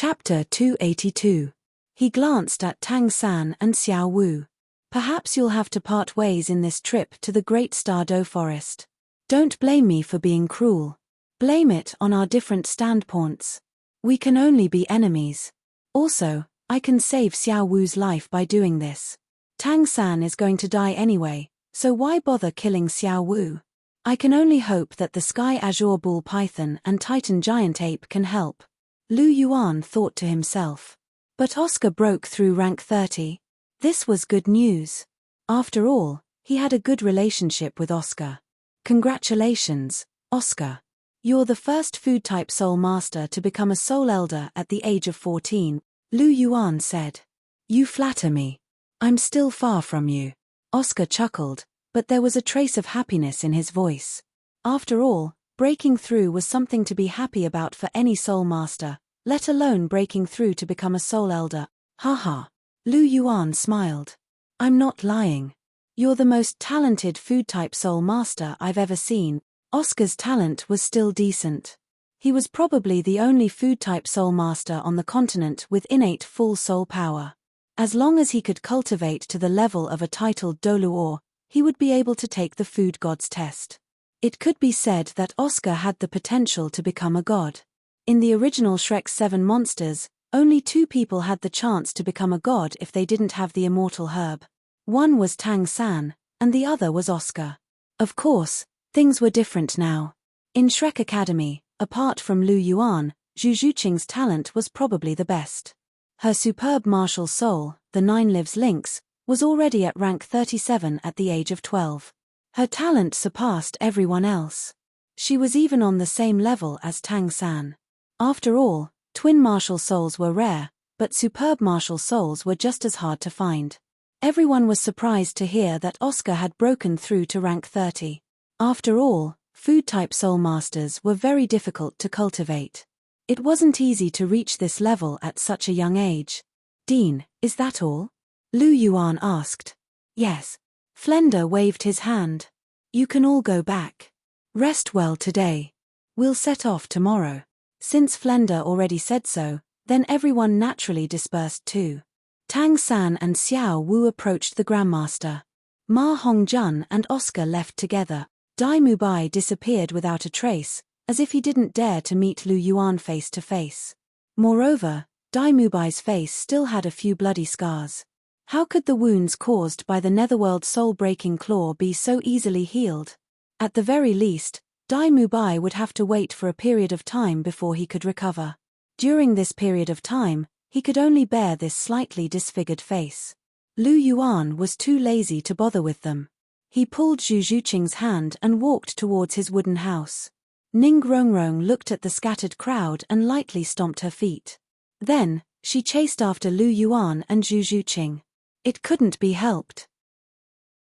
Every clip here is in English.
Chapter 282. He glanced at Tang San and Xiao Wu. Perhaps you'll have to part ways in this trip to the Great Douluo forest. Don't blame me for being cruel. Blame it on our different standpoints. We can only be enemies. Also, I can save Xiao Wu's life by doing this. Tang San is going to die anyway, so why bother killing Xiao Wu? I can only hope that the Sky Azure Bull Python and Titan Giant Ape can help. Lu Yuan thought to himself. But Oscar broke through rank 30. This was good news. After all, he had a good relationship with Oscar. Congratulations, Oscar. You're the first food-type soul master to become a soul elder at the age of 14, Lu Yuan said. You flatter me. I'm still far from you. Oscar chuckled, but there was a trace of happiness in his voice. After all, breaking through was something to be happy about for any soul master, let alone breaking through to become a soul elder. Haha. Lu Yuan smiled. I'm not lying. You're the most talented food-type soul master I've ever seen. Oscar's talent was still decent. He was probably the only food-type soul master on the continent with innate full soul power. As long as he could cultivate to the level of a titled Douluo, he would be able to take the food god's test. It could be said that Oscar had the potential to become a god. In the original Shrek's 7 monsters, only 2 people had the chance to become a god if they didn't have the immortal herb. One was Tang San, and the other was Oscar. Of course, things were different now. In Shrek Academy, apart from Lu Yuan, Zhu Zhuqing's talent was probably the best. Her superb martial soul, the 9 Lives Lynx, was already at rank 37 at the age of 12. Her talent surpassed everyone else. She was even on the same level as Tang San. After all, twin martial souls were rare, but superb martial souls were just as hard to find. Everyone was surprised to hear that Oscar had broken through to rank 30. After all, food-type soul masters were very difficult to cultivate. It wasn't easy to reach this level at such a young age. Dean, is that all? Lu Yuan asked. Yes. Flender waved his hand. You can all go back. Rest well today. We'll set off tomorrow. Since Flender already said so, then everyone naturally dispersed too. Tang San and Xiao Wu approached the Grandmaster. Ma Hongjun and Oscar left together. Dai Mubai disappeared without a trace, as if he didn't dare to meet Lu Yuan face to face. Moreover, Dai Mubai's face still had a few bloody scars. How could the wounds caused by the Netherworld soul-breaking claw be so easily healed? At the very least, Dai Mubai would have to wait for a period of time before he could recover. During this period of time, he could only bear this slightly disfigured face. Lu Yuan was too lazy to bother with them. He pulled Zhu Zhuqing's hand and walked towards his wooden house. Ning Rongrong looked at the scattered crowd and lightly stomped her feet. Then, she chased after Lu Yuan and Zhu Zhuqing. It couldn't be helped.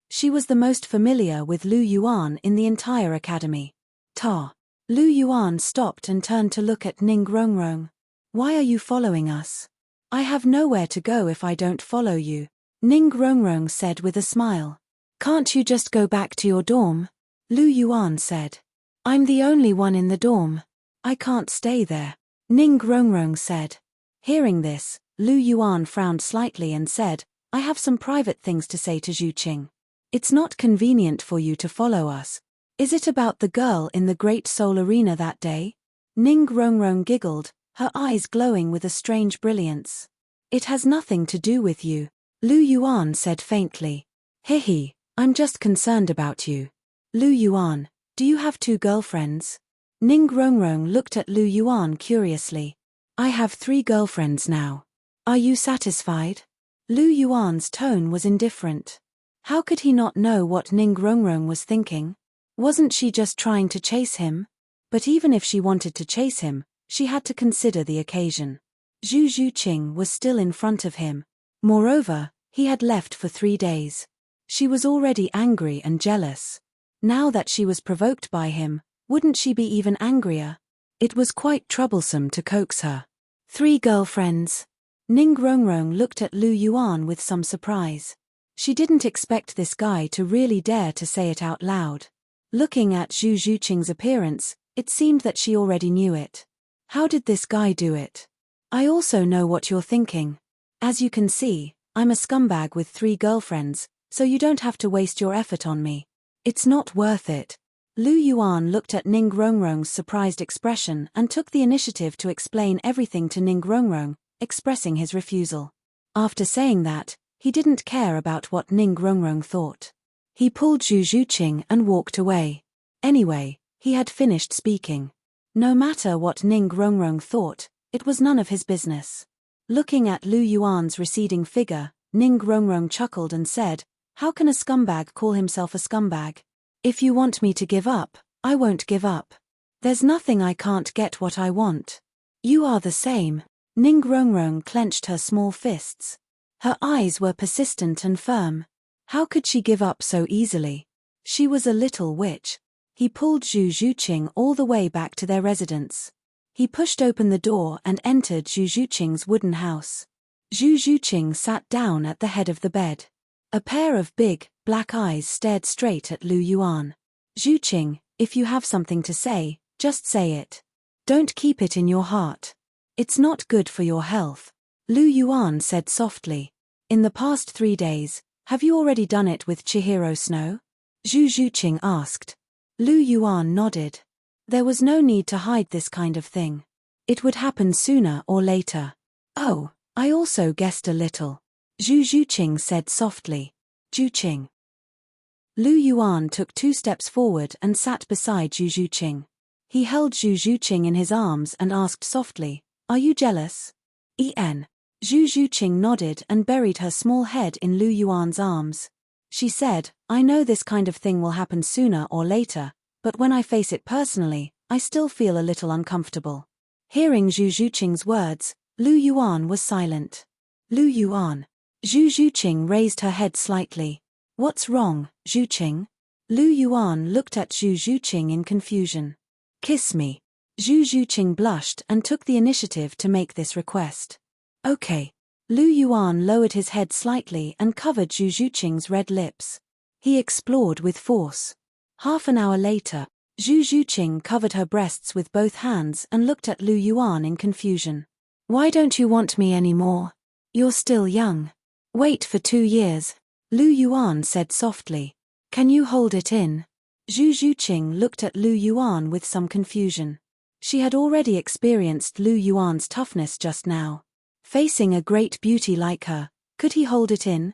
She was the most familiar with Lu Yuan in the entire academy. Ta. Lu Yuan stopped and turned to look at Ning Rongrong. Why are you following us? I have nowhere to go if I don't follow you, Ning Rongrong said with a smile. Can't you just go back to your dorm? Lu Yuan said. I'm the only one in the dorm. I can't stay there, Ning Rongrong said. Hearing this, Lu Yuan frowned slightly and said, I have some private things to say to Zhuqing. It's not convenient for you to follow us. Is it about the girl in the Great Soul Arena that day? Ning Rongrong giggled, her eyes glowing with a strange brilliance. It has nothing to do with you, Lu Yuan said faintly. Hehe, I'm just concerned about you. Lu Yuan, do you have 2 girlfriends? Ning Rongrong looked at Lu Yuan curiously. I have 3 girlfriends now. Are you satisfied? Lu Yuan's tone was indifferent. How could he not know what Ning Rongrong was thinking? Wasn't she just trying to chase him? But even if she wanted to chase him, she had to consider the occasion. Zhu Zhuqing was still in front of him. Moreover, he had left for 3 days. She was already angry and jealous. Now that she was provoked by him, wouldn't she be even angrier? It was quite troublesome to coax her. 3 girlfriends. Ning Rongrong looked at Lu Yuan with some surprise. She didn't expect this guy to really dare to say it out loud. Looking at Zhu Zhuqing's appearance, it seemed that she already knew it. How did this guy do it? I also know what you're thinking. As you can see, I'm a scumbag with 3 girlfriends, so you don't have to waste your effort on me. It's not worth it. Lu Yuan looked at Ning Rongrong's surprised expression and took the initiative to explain everything to Ning Rongrong, expressing his refusal. After saying that, he didn't care about what Ning Rongrong thought. He pulled Zhu Zhuqing and walked away. Anyway, he had finished speaking. No matter what Ning Rongrong thought, it was none of his business. Looking at Lu Yuan's receding figure, Ning Rongrong chuckled and said, "How can a scumbag call himself a scumbag? If you want me to give up, I won't give up. There's nothing I can't get what I want. You are the same." Ning Rongrong clenched her small fists. Her eyes were persistent and firm. How could she give up so easily? She was a little witch. He pulled Zhu Zhuqing all the way back to their residence. He pushed open the door and entered Zhu Zhuqing's wooden house. Zhu Zhuqing sat down at the head of the bed. A pair of big, black eyes stared straight at Lu Yuan. "Zhuqing, if you have something to say, just say it. Don't keep it in your heart. It's not good for your health," Lu Yuan said softly. "In the past 3 days, have you already done it with Chihiro Snow?" Zhu Zhuqing asked. Lu Yuan nodded. There was no need to hide this kind of thing. It would happen sooner or later. "Oh, I also guessed a little," Zhu Zhuqing said softly. "Zhuqing." Lu Yuan took 2 steps forward and sat beside Zhu Zhuqing. He held Zhu Zhuqing in his arms and asked softly, "Are you jealous?" "En." Zhu Zhuqing nodded and buried her small head in Lu Yuan's arms. She said, "I know this kind of thing will happen sooner or later, but when I face it personally, I still feel a little uncomfortable." Hearing Zhu Zhuqing's words, Lu Yuan was silent. "Lu Yuan." Zhu Zhuqing raised her head slightly. "What's wrong, Zhuqing?" Lu Yuan looked at Zhu Zhuqing in confusion. "Kiss me." Zhu Zhuqing blushed and took the initiative to make this request. "Okay." Lu Yuan lowered his head slightly and covered Zhu Zhuqing's red lips. He explored with force. Half an hour later, Zhu Zhuqing covered her breasts with both hands and looked at Lu Yuan in confusion. "Why don't you want me anymore? You're still young. Wait for 2 years. Lu Yuan said softly. "Can you hold it in?" Zhu Zhuqing looked at Lu Yuan with some confusion. She had already experienced Lu Yuan's toughness just now. Facing a great beauty like her, could he hold it in?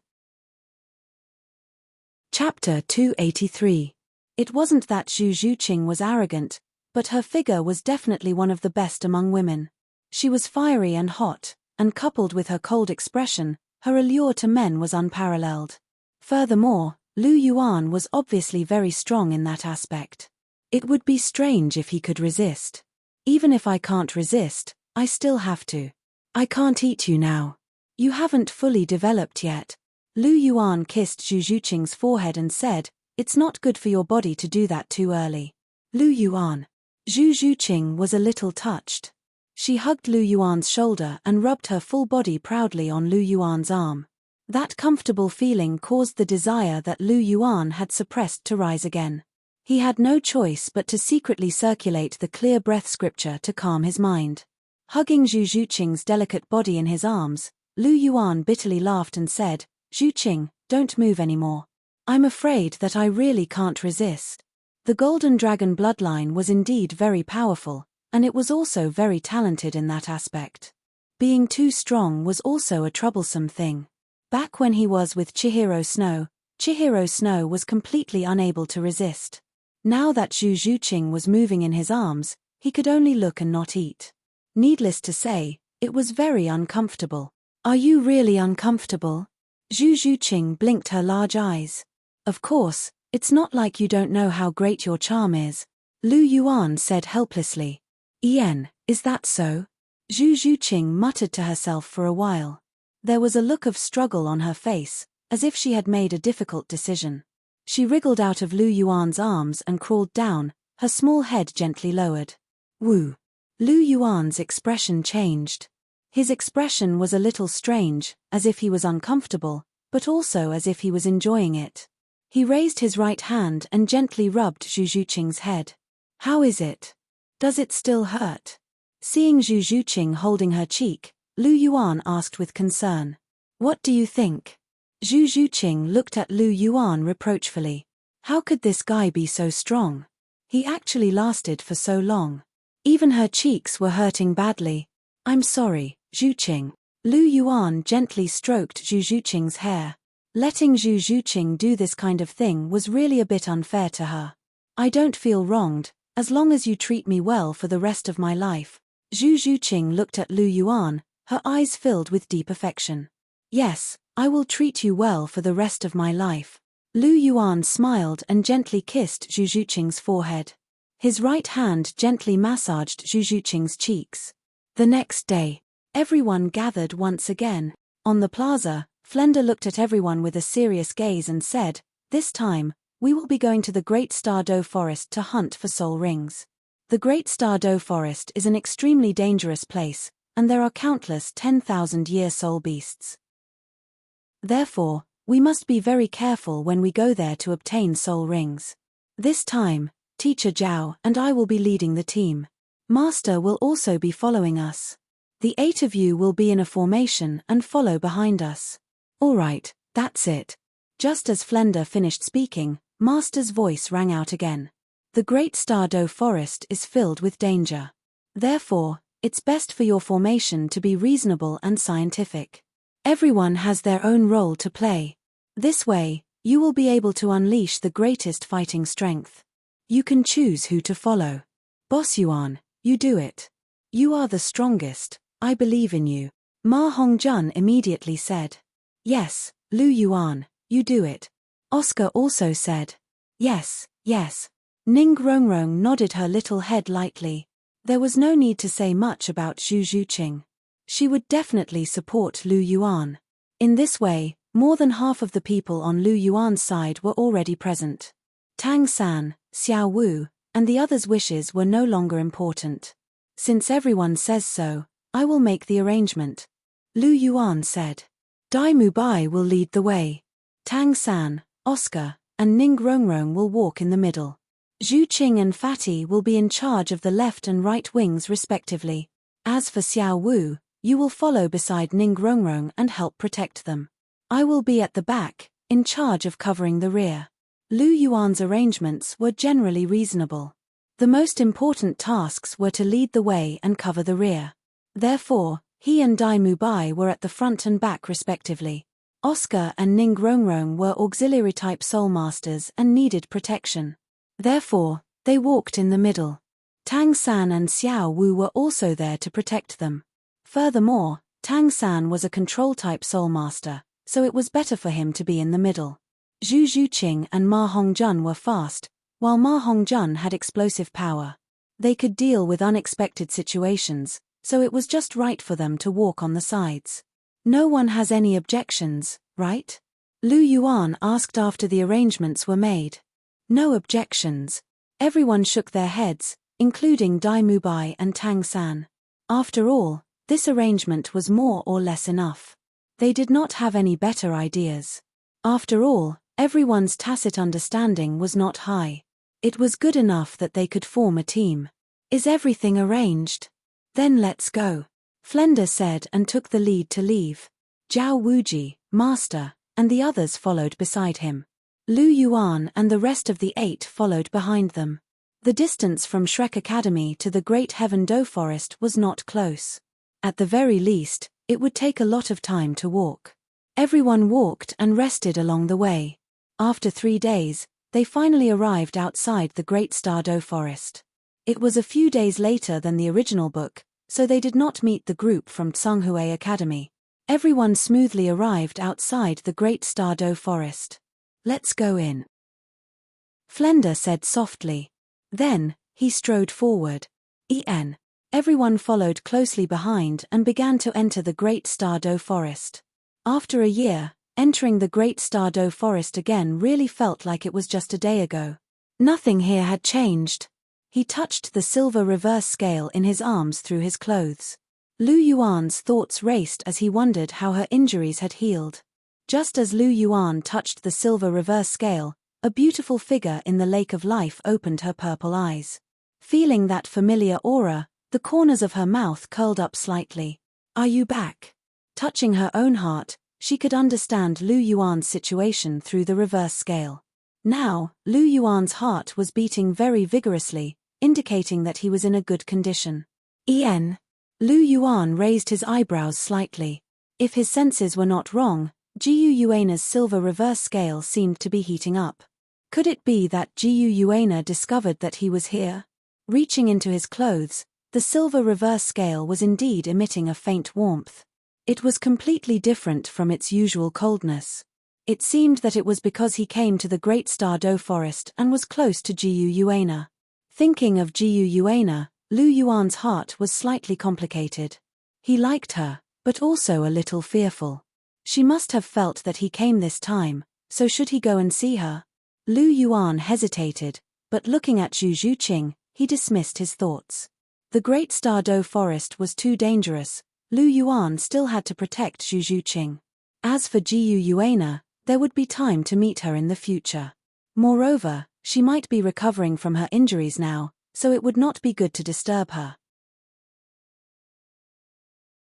Chapter 283. It wasn't that Zhu Zhuqing was arrogant, but her figure was definitely one of the best among women. She was fiery and hot, and coupled with her cold expression, her allure to men was unparalleled. Furthermore, Lu Yuan was obviously very strong in that aspect. It would be strange if he could resist. "Even if I can't resist, I still have to. I can't eat you now. You haven't fully developed yet." Lu Yuan kissed Zhu Zhuqing's forehead and said, "It's not good for your body to do that too early." Lu Yuan. Zhu Zhuqing was a little touched. She hugged Lu Yuan's shoulder and rubbed her full body proudly on Lu Yuan's arm. That comfortable feeling caused the desire that Lu Yuan had suppressed to rise again. He had no choice but to secretly circulate the clear breath scripture to calm his mind. Hugging Zhu Zhuqing's delicate body in his arms, Lu Yuan bitterly laughed and said, "Zhuqing, don't move anymore. I'm afraid that I really can't resist." The Golden Dragon bloodline was indeed very powerful, and it was also very talented in that aspect. Being too strong was also a troublesome thing. Back when he was with Chihiro Snow was completely unable to resist. Now that Zhu Zhuqing was moving in his arms, he could only look and not eat. Needless to say, it was very uncomfortable. "Are you really uncomfortable?" Zhu Zhuqing blinked her large eyes. "Of course, it's not like you don't know how great your charm is," Lu Yuan said helplessly. Is that so?" Zhu Zhuqing muttered to herself for a while. There was a look of struggle on her face, as if she had made a difficult decision. She wriggled out of Lu Yuan's arms and crawled down, her small head gently lowered. "Woo." Lu Yuan's expression changed. His expression was a little strange, as if he was uncomfortable, but also as if he was enjoying it. He raised his right hand and gently rubbed Zhu Zhuqing's head. "How is it? Does it still hurt?" Seeing Zhu Zhuqing holding her cheek, Lu Yuan asked with concern. What do you think? Zhu Zhuqing looked at Lu Yuan reproachfully. How could this guy be so strong? He actually lasted for so long. Even her cheeks were hurting badly. I'm sorry, Zhuqing. Lu Yuan gently stroked Zhu Zhuqing's hair. Letting Zhu Zhuqing do this kind of thing was really a bit unfair to her. I don't feel wronged, as long as you treat me well for the rest of my life. Zhu Zhuqing looked at Lu Yuan, her eyes filled with deep affection. Yes, I will treat you well for the rest of my life. Lu Yuan smiled and gently kissed Zhu Zhuqing's forehead. His right hand gently massaged Zhu Zhuqing's cheeks. The next day, everyone gathered once again. On the plaza, Flender looked at everyone with a serious gaze and said, "This time, we will be going to the Great Stardow Forest to hunt for soul rings. The Great Stardow Forest is an extremely dangerous place, and there are countless 10,000-year soul beasts. Therefore, we must be very careful when we go there to obtain soul rings. This time, Teacher Zhao and I will be leading the team. Master will also be following us. The 8 of you will be in a formation and follow behind us." "All right, that's it." Just as Flender finished speaking, Master's voice rang out again. "The Great Stardow Forest is filled with danger. Therefore, it's best for your formation to be reasonable and scientific. Everyone has their own role to play. This way, you will be able to unleash the greatest fighting strength. You can choose who to follow. Boss Yuan, you do it. You are the strongest, I believe in you." Ma Hongjun immediately said. "Yes, Lu Yuan, you do it." Oscar also said. "Yes, yes." Ning Rongrong nodded her little head lightly. There was no need to say much about Zhu Zhuqing. She would definitely support Lu Yuan. In this way, more than half of the people on Lu Yuan's side were already present. Tang San, Xiao Wu, and the others' wishes were no longer important. "Since everyone says so, I will make the arrangement," Lu Yuan said. Dai Mubai will lead the way. Tang San, Oscar, and Ning Rongrong will walk in the middle. Zhu Qing and Fatty will be in charge of the left and right wings respectively. As for Xiao Wu, you will follow beside Ning Rongrong and help protect them. I will be at the back, in charge of covering the rear. Lu Yuan's arrangements were generally reasonable. The most important tasks were to lead the way and cover the rear. Therefore, he and Dai Mubai were at the front and back respectively. Oscar and Ning Rongrong were auxiliary-type soul masters and needed protection. Therefore, they walked in the middle. Tang San and Xiao Wu were also there to protect them. Furthermore, Tang San was a control-type soul master, so it was better for him to be in the middle. Zhu Zhuqing and Ma Hongjun were fast, while Ma Hongjun had explosive power. They could deal with unexpected situations, so it was just right for them to walk on the sides. No one has any objections, right? Lu Yuan asked after the arrangements were made. No objections. Everyone shook their heads, including Dai Mubai and Tang San. After all, this arrangement was more or less enough. They did not have any better ideas. After all, everyone's tacit understanding was not high. It was good enough that they could form a team. "Is everything arranged? Then let's go," Flender said and took the lead to leave. Zhao Wuji, Master, and the others followed beside him. Lu Yuan and the rest of the 8 followed behind them. The distance from Shrek Academy to the Great Heaven Do Forest was not close. At the very least, it would take a lot of time to walk. Everyone walked and rested along the way. After 3 days, they finally arrived outside the Great Stardow Forest. It was a few days later than the original book, so they did not meet the group from Tsunghui Academy. Everyone smoothly arrived outside the Great Stardow Forest. "Let's go in," Flender said softly. Then, he strode forward. Everyone followed closely behind and began to enter the Great Stardow Forest. After a year, entering the Great Stardow Forest again really felt like it was just a day ago. Nothing here had changed. He touched the silver reverse scale in his arms through his clothes. Lu Yuan's thoughts raced as he wondered how her injuries had healed. Just as Lu Yuan touched the silver reverse scale, a beautiful figure in the lake of life opened her purple eyes. Feeling that familiar aura, The corners of her mouth curled up slightly. "Are you back?" Touching her own heart, she could understand Lu Yuan's situation through the reverse scale. Now, Lu Yuan's heart was beating very vigorously, indicating that he was in a good condition. "En?" Lu Yuan raised his eyebrows slightly. If his senses were not wrong, Jiu Yuana's silver reverse scale seemed to be heating up. Could it be that Jiu Yuana discovered that he was here? Reaching into his clothes, the silver reverse scale was indeed emitting a faint warmth. It was completely different from its usual coldness. It seemed that it was because he came to the Great Stardo Forest and was close to Jiu Yuana. Thinking of Jiu Yuana, Lu Yuan's heart was slightly complicated. He liked her, but also a little fearful. She must have felt that he came this time, so should he go and see her? Lu Yuan hesitated, but looking at Zhu Zhuqing, he dismissed his thoughts. The Great Stardo Forest was too dangerous. Lu Yuan still had to protect Zhu Zhuqing. As for Jiu Yuana, there would be time to meet her in the future. Moreover, she might be recovering from her injuries now, so it would not be good to disturb her.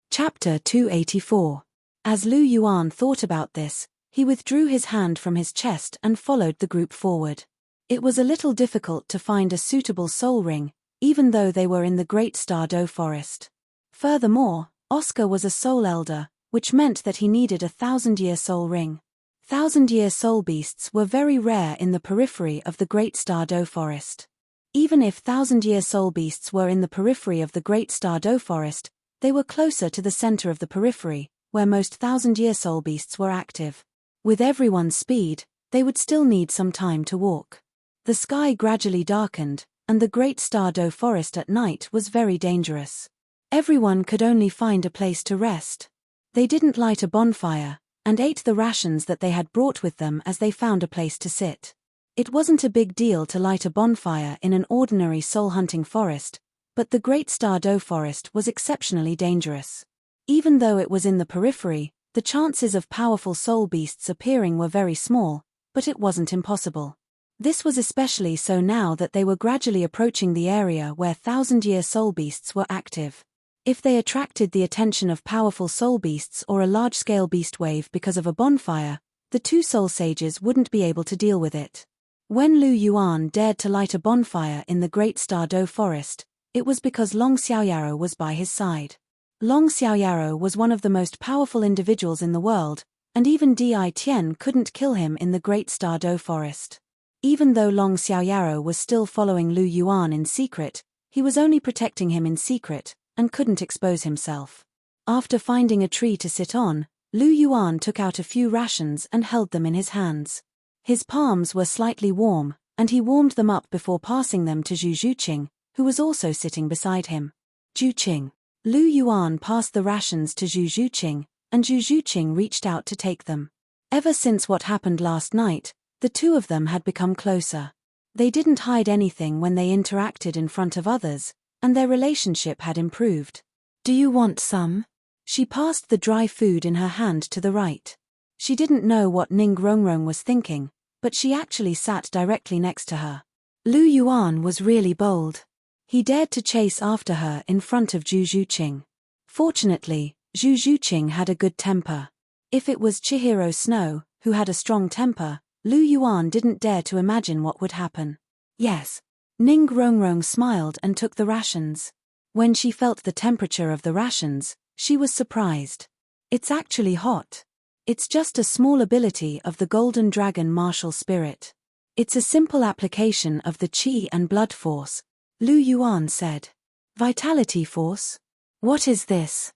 Chapter 284. As Lu Yuan thought about this, he withdrew his hand from his chest and followed the group forward. It was a little difficult to find a suitable soul ring, even though they were in the Great Stardo Forest. Furthermore, Oscar was a soul elder, which meant that he needed a 1,000-year soul ring. 1,000-year soul beasts were very rare in the periphery of the Great Stardo Forest. Even if 1,000-year soul beasts were in the periphery of the Great Stardo Forest, they were closer to the center of the periphery, where most 1,000-year soul beasts were active. With everyone's speed, they would still need some time to walk. The sky gradually darkened, and the Great Stardo Forest at night was very dangerous. Everyone could only find a place to rest. They didn't light a bonfire, and ate the rations that they had brought with them as they found a place to sit. It wasn't a big deal to light a bonfire in an ordinary soul-hunting forest, but the Great Stardo Forest was exceptionally dangerous. Even though it was in the periphery, the chances of powerful soul beasts appearing were very small, but it wasn't impossible. This was especially so now that they were gradually approaching the area where 1,000-year soul beasts were active. If they attracted the attention of powerful soul beasts or a large-scale beast wave because of a bonfire, the two soul sages wouldn't be able to deal with it. When Lu Yuan dared to light a bonfire in the Great Stardo Forest, it was because Long Xiaoyaro was by his side. Long Xiaoyaro was one of the most powerful individuals in the world, and even Di Tian couldn't kill him in the Great Stardo Forest. Even though Long Xiaoyaro was still following Lu Yuan in secret, he was only protecting him in secret, and couldn't expose himself. After finding a tree to sit on, Lu Yuan took out a few rations and held them in his hands. His palms were slightly warm, and he warmed them up before passing them to Zhu Zhuqing, who was also sitting beside him. Zhuqing. Lu Yuan passed the rations to Zhu Zhuqing, and Zhu Zhuqing reached out to take them. Ever since what happened last night, the two of them had become closer. They didn't hide anything when they interacted in front of others, and their relationship had improved. "Do you want some?" She passed the dry food in her hand to the right. She didn't know what Ning Rongrong was thinking, but she actually sat directly next to her. Lu Yuan was really bold. He dared to chase after her in front of Zhu Zhuqing. Fortunately, Zhu Zhuqing had a good temper. If it was Chihiro Snow, who had a strong temper, Lu Yuan didn't dare to imagine what would happen. "Yes." Ning Rongrong smiled and took the rations. When she felt the temperature of the rations, she was surprised. "It's actually hot. It's just a small ability of the Golden Dragon martial spirit. It's a simple application of the Qi and Blood Force," Lu Yuan said. "Vitality Force? What is this?"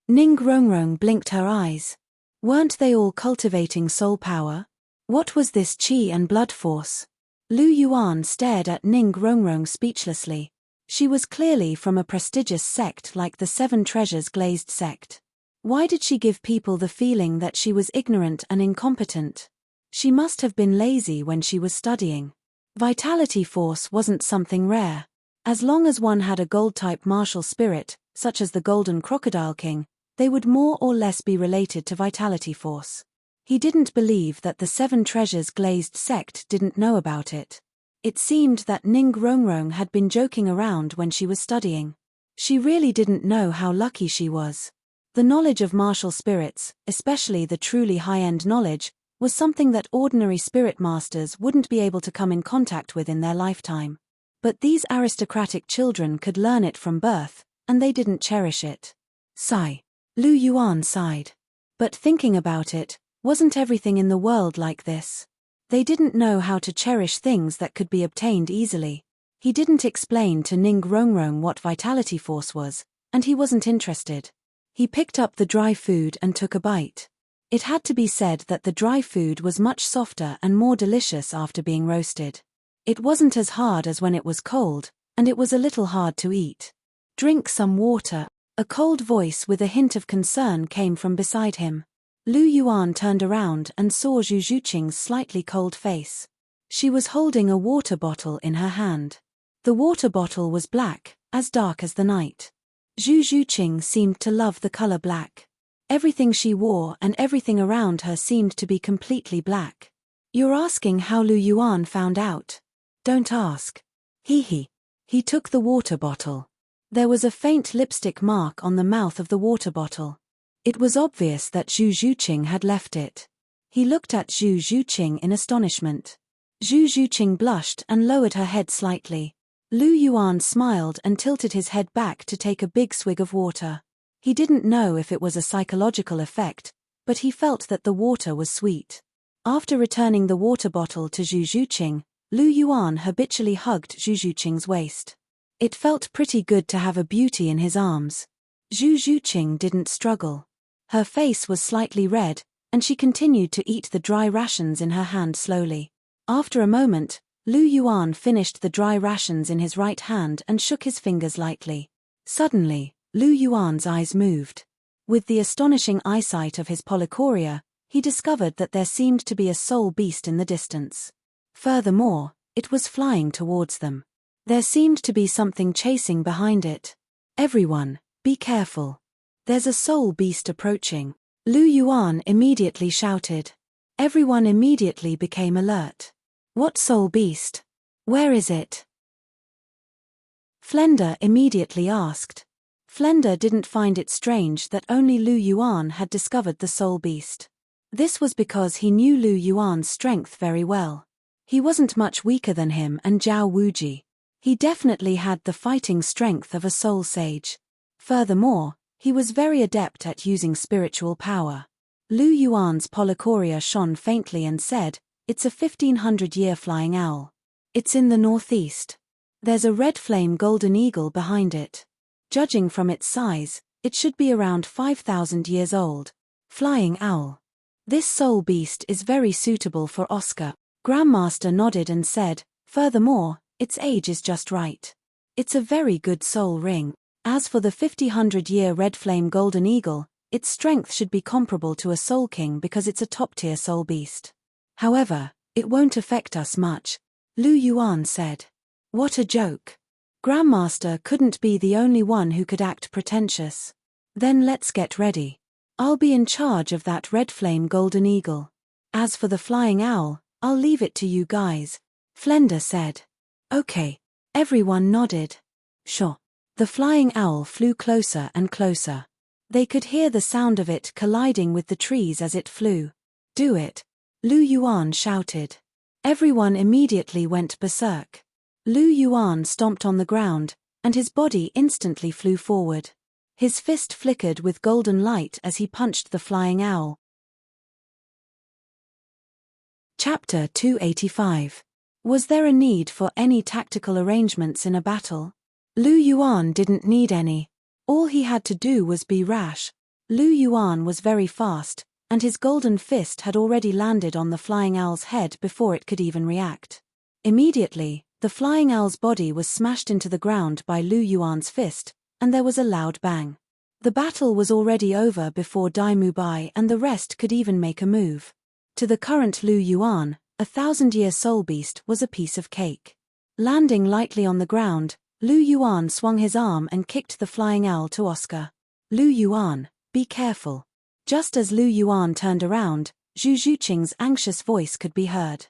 Ning Rongrong blinked her eyes. Weren't they all cultivating soul power? What was this Qi and Blood Force? Lu Yuan stared at Ning Rongrong speechlessly. She was clearly from a prestigious sect like the Seven Treasures Glazed sect. Why did she give people the feeling that she was ignorant and incompetent? She must have been lazy when she was studying. Vitality Force wasn't something rare. As long as one had a gold-type martial spirit, such as the Golden Crocodile King, they would more or less be related to Vitality Force. He didn't believe that the Seven Treasures Glazed sect didn't know about it. It seemed that Ning Rongrong had been joking around when she was studying. She really didn't know how lucky she was. The knowledge of martial spirits, especially the truly high-end knowledge, was something that ordinary spirit masters wouldn't be able to come in contact with in their lifetime. But these aristocratic children could learn it from birth, and they didn't cherish it. Sigh. Lu Yuan sighed. But thinking about it, wasn't everything in the world like this? They didn't know how to cherish things that could be obtained easily. He didn't explain to Ning Rongrong what vitality force was, and he wasn't interested. He picked up the dry food and took a bite. It had to be said that the dry food was much softer and more delicious after being roasted. It wasn't as hard as when it was cold, and it was a little hard to eat. Drink some water. A cold voice with a hint of concern came from beside him. Lu Yuan turned around and saw Zhu Zhuqing's slightly cold face. She was holding a water bottle in her hand. The water bottle was black, as dark as the night. Zhu Zhuqing seemed to love the color black. Everything she wore and everything around her seemed to be completely black. You're asking how Lu Yuan found out? Don't ask. He took the water bottle. There was a faint lipstick mark on the mouth of the water bottle. It was obvious that Zhu Zhuqing had left it. He looked at Zhu Zhuqing in astonishment. Zhu Zhuqing blushed and lowered her head slightly. Lu Yuan smiled and tilted his head back to take a big swig of water. He didn't know if it was a psychological effect, but he felt that the water was sweet. After returning the water bottle to Zhu Zhuqing, Lu Yuan habitually hugged Zhu Zhuqing's waist. It felt pretty good to have a beauty in his arms. Zhu Zhuqing didn't struggle. Her face was slightly red, and she continued to eat the dry rations in her hand slowly. After a moment, Lu Yuan finished the dry rations in his right hand and shook his fingers lightly. Suddenly, Lu Yuan's eyes moved. With the astonishing eyesight of his polychoria, he discovered that there seemed to be a soul beast in the distance. Furthermore, it was flying towards them. There seemed to be something chasing behind it. Everyone, be careful. There's a soul beast approaching. Lu Yuan immediately shouted. Everyone immediately became alert. What soul beast? Where is it? Flender immediately asked. Flender didn't find it strange that only Lu Yuan had discovered the soul beast. This was because he knew Lu Yuan's strength very well. He wasn't much weaker than him and Zhao Wuji. He definitely had the fighting strength of a soul sage. Furthermore, he was very adept at using spiritual power. Lu Yuan's polychoria shone faintly and said, "It's a 1500-year flying owl. It's in the northeast. There's a red flame golden eagle behind it. Judging from its size, it should be around 5,000 years old. Flying owl. This soul beast is very suitable for Oscar." Grandmaster nodded and said, "Furthermore, its age is just right. It's a very good soul ring. As for the 50-100-year red flame golden eagle, its strength should be comparable to a soul king because it's a top-tier soul beast. However, it won't affect us much," Lu Yuan said. What a joke. Grandmaster couldn't be the only one who could act pretentious. Then let's get ready. I'll be in charge of that red flame golden eagle. As for the flying owl, I'll leave it to you guys, Flender said. Okay. Everyone nodded. Sure. The flying owl flew closer and closer. They could hear the sound of it colliding with the trees as it flew. Do it, Lu Yuan shouted. Everyone immediately went berserk. Lu Yuan stomped on the ground, and his body instantly flew forward. His fist flickered with golden light as he punched the flying owl. Chapter 285. Was there a need for any tactical arrangements in a battle? Lu Yuan didn't need any. All he had to do was be rash. Lu Yuan was very fast, and his golden fist had already landed on the flying owl's head before it could even react. Immediately, the flying owl's body was smashed into the ground by Lu Yuan's fist, and there was a loud bang. The battle was already over before Dai Mubai and the rest could even make a move. To the current Lu Yuan, a 1000-year soul beast was a piece of cake. Landing lightly on the ground, Lu Yuan swung his arm and kicked the flying owl to Oscar. Lu Yuan, be careful. Just as Lu Yuan turned around, Zhu Zhuqing's anxious voice could be heard.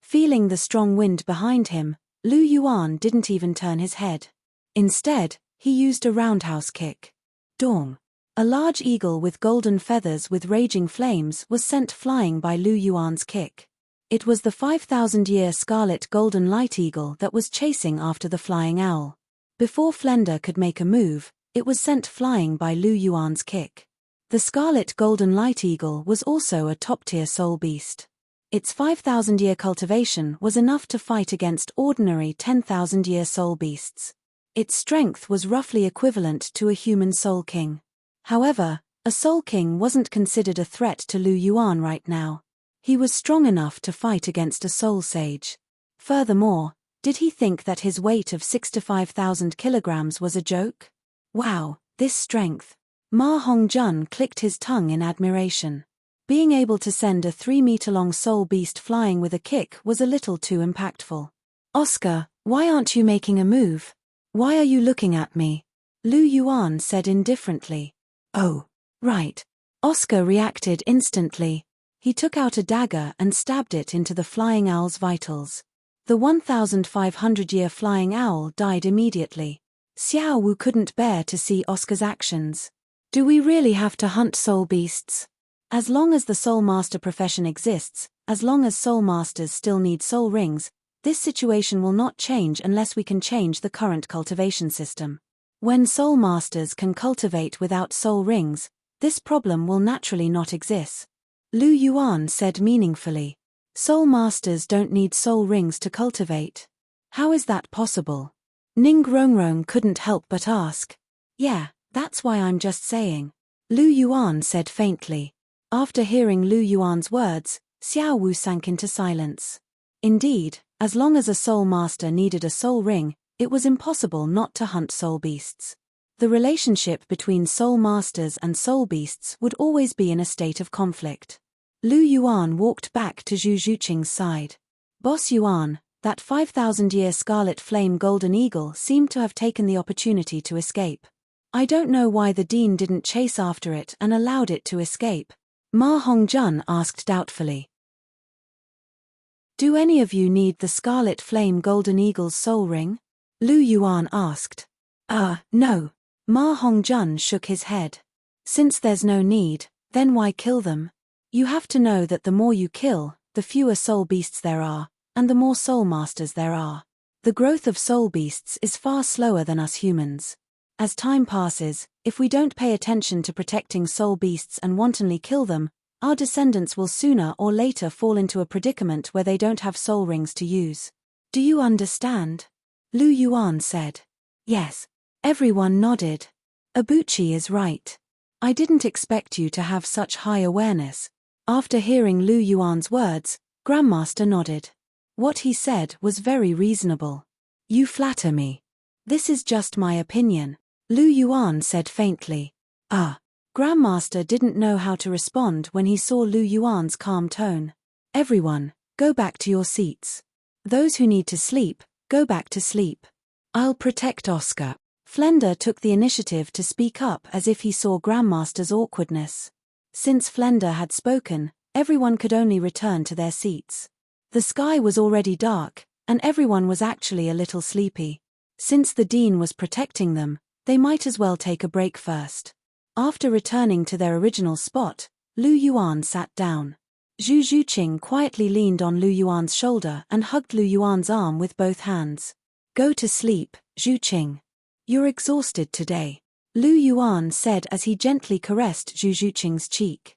Feeling the strong wind behind him, Lu Yuan didn't even turn his head. Instead, he used a roundhouse kick. Dong! A large eagle with golden feathers with raging flames was sent flying by Lu Yuan's kick. It was the 5,000-year scarlet golden light eagle that was chasing after the flying owl. Before Flender could make a move, it was sent flying by Lu Yuan's kick. The scarlet golden light eagle was also a top-tier soul beast. Its 5,000-year cultivation was enough to fight against ordinary 10,000-year soul beasts. Its strength was roughly equivalent to a human soul king. However, a soul king wasn't considered a threat to Lu Yuan right now. He was strong enough to fight against a soul sage. Furthermore, did he think that his weight of 65,000 kilograms was a joke? Wow, this strength! Ma Hongjun clicked his tongue in admiration. Being able to send a 3-meter-long soul beast flying with a kick was a little too impactful. Oscar, why aren't you making a move? Why are you looking at me? Lu Yuan said indifferently. Oh, right. Oscar reacted instantly. He took out a dagger and stabbed it into the flying owl's vitals. The 1,500-year flying owl died immediately. Xiao Wu couldn't bear to see Oscar's actions. Do we really have to hunt soul beasts? As long as the soul master profession exists, as long as soul masters still need soul rings, this situation will not change unless we can change the current cultivation system. When soul masters can cultivate without soul rings, this problem will naturally not exist. Lu Yuan said meaningfully. Soul masters don't need soul rings to cultivate. How is that possible? Ning Rongrong couldn't help but ask. Yeah, that's why I'm just saying. Lu Yuan said faintly. After hearing Lu Yuan's words, Xiao Wu sank into silence. Indeed, as long as a soul master needed a soul ring, it was impossible not to hunt soul beasts. The relationship between soul masters and soul beasts would always be in a state of conflict. Lu Yuan walked back to Zhu Zhuqing's side. Boss Yuan, that 5,000-year scarlet flame golden eagle seemed to have taken the opportunity to escape. I don't know why the dean didn't chase after it and allowed it to escape. Ma Hongjun asked doubtfully. Do any of you need the scarlet flame golden eagle's soul ring? Lu Yuan asked. No. Ma Hongjun shook his head. Since there's no need, then why kill them? You have to know that the more you kill, the fewer soul beasts there are, and the more soul masters there are. The growth of soul beasts is far slower than us humans. As time passes, if we don't pay attention to protecting soul beasts and wantonly kill them, our descendants will sooner or later fall into a predicament where they don't have soul rings to use. Do you understand? Lu Yuan said. Yes. Everyone nodded. Abuchi is right. I didn't expect you to have such high awareness. After hearing Lu Yuan's words, Grandmaster nodded. What he said was very reasonable. You flatter me. This is just my opinion. Lu Yuan said faintly. Grandmaster didn't know how to respond when he saw Lu Yuan's calm tone. Everyone, go back to your seats. Those who need to sleep, go back to sleep. I'll protect Oscar. Flender took the initiative to speak up as if he saw Grandmaster's awkwardness. Since Flender had spoken, everyone could only return to their seats. The sky was already dark, and everyone was actually a little sleepy. Since the dean was protecting them, they might as well take a break first. After returning to their original spot, Lu Yuan sat down. Zhu Zhuqing quietly leaned on Lu Yuan's shoulder and hugged Lu Yuan's arm with both hands. Go to sleep, Zhuqing. You're exhausted today. Lu Yuan said as he gently caressed Zhu Zhuqing's cheek.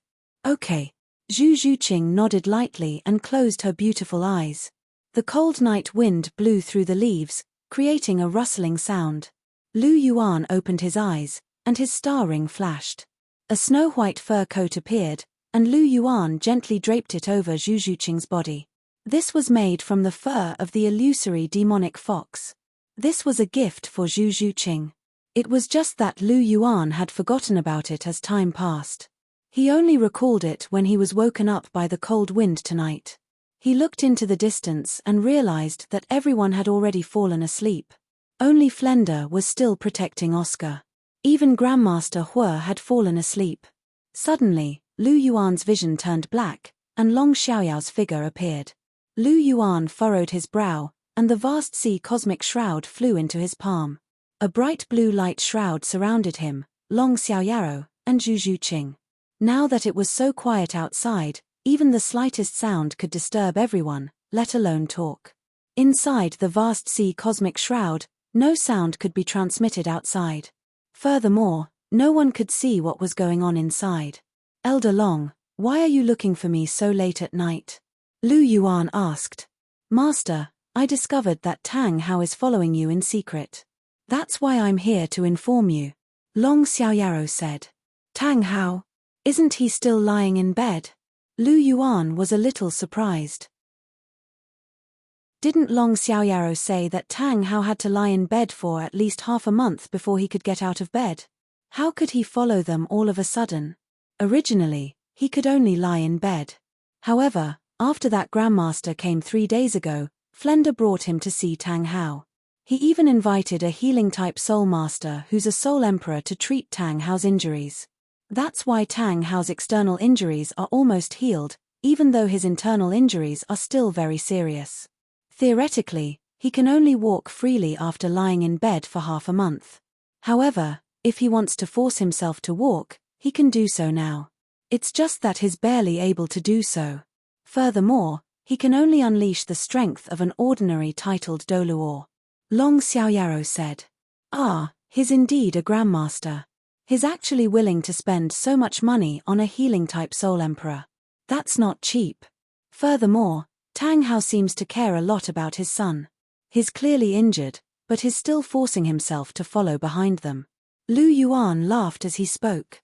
Okay. Zhu Zhuqing nodded lightly and closed her beautiful eyes. The cold night wind blew through the leaves, creating a rustling sound. Lu Yuan opened his eyes, and his star ring flashed. A snow-white fur coat appeared, and Lu Yuan gently draped it over Zhu Zhuqing's body. This was made from the fur of the illusory demonic fox. This was a gift for Zhu Zhuqing. It was just that Lu Yuan had forgotten about it as time passed. He only recalled it when he was woken up by the cold wind tonight. He looked into the distance and realized that everyone had already fallen asleep. Only Flender was still protecting Oscar. Even Grandmaster Hue had fallen asleep. Suddenly, Lu Yuan's vision turned black, and Long Xiaoyao's figure appeared. Lu Yuan furrowed his brow, and the vast sea cosmic shroud flew into his palm. A bright blue light shroud surrounded him, Long Xiaoyaro, and Zhu Zhuqing. Now that it was so quiet outside, even the slightest sound could disturb everyone, let alone talk. Inside the vast sea cosmic shroud, no sound could be transmitted outside. Furthermore, no one could see what was going on inside. Elder Long, why are you looking for me so late at night? Lu Yuan asked. Master, I discovered that Tang Hao is following you in secret. That's why I'm here to inform you. Long Xiaoyaro said. Tang Hao? Isn't he still lying in bed? Lu Yuan was a little surprised. Didn't Long Xiaoyaro say that Tang Hao had to lie in bed for at least half a month before he could get out of bed? How could he follow them all of a sudden? Originally, he could only lie in bed. However, after that Grandmaster came 3 days ago, Flender brought him to see Tang Hao. He even invited a healing-type Soul Master who's a Soul Emperor to treat Tang Hao's injuries. That's why Tang Hao's external injuries are almost healed, even though his internal injuries are still very serious. Theoretically, he can only walk freely after lying in bed for half a month. However, if he wants to force himself to walk, he can do so now. It's just that he's barely able to do so. Furthermore, he can only unleash the strength of an ordinary titled Douluo. Long Xiaoyaro said. Ah, he's indeed a Grandmaster. He's actually willing to spend so much money on a healing-type Soul Emperor. That's not cheap. Furthermore, Tang Hao seems to care a lot about his son. He's clearly injured, but he's still forcing himself to follow behind them. Lu Yuan laughed as he spoke.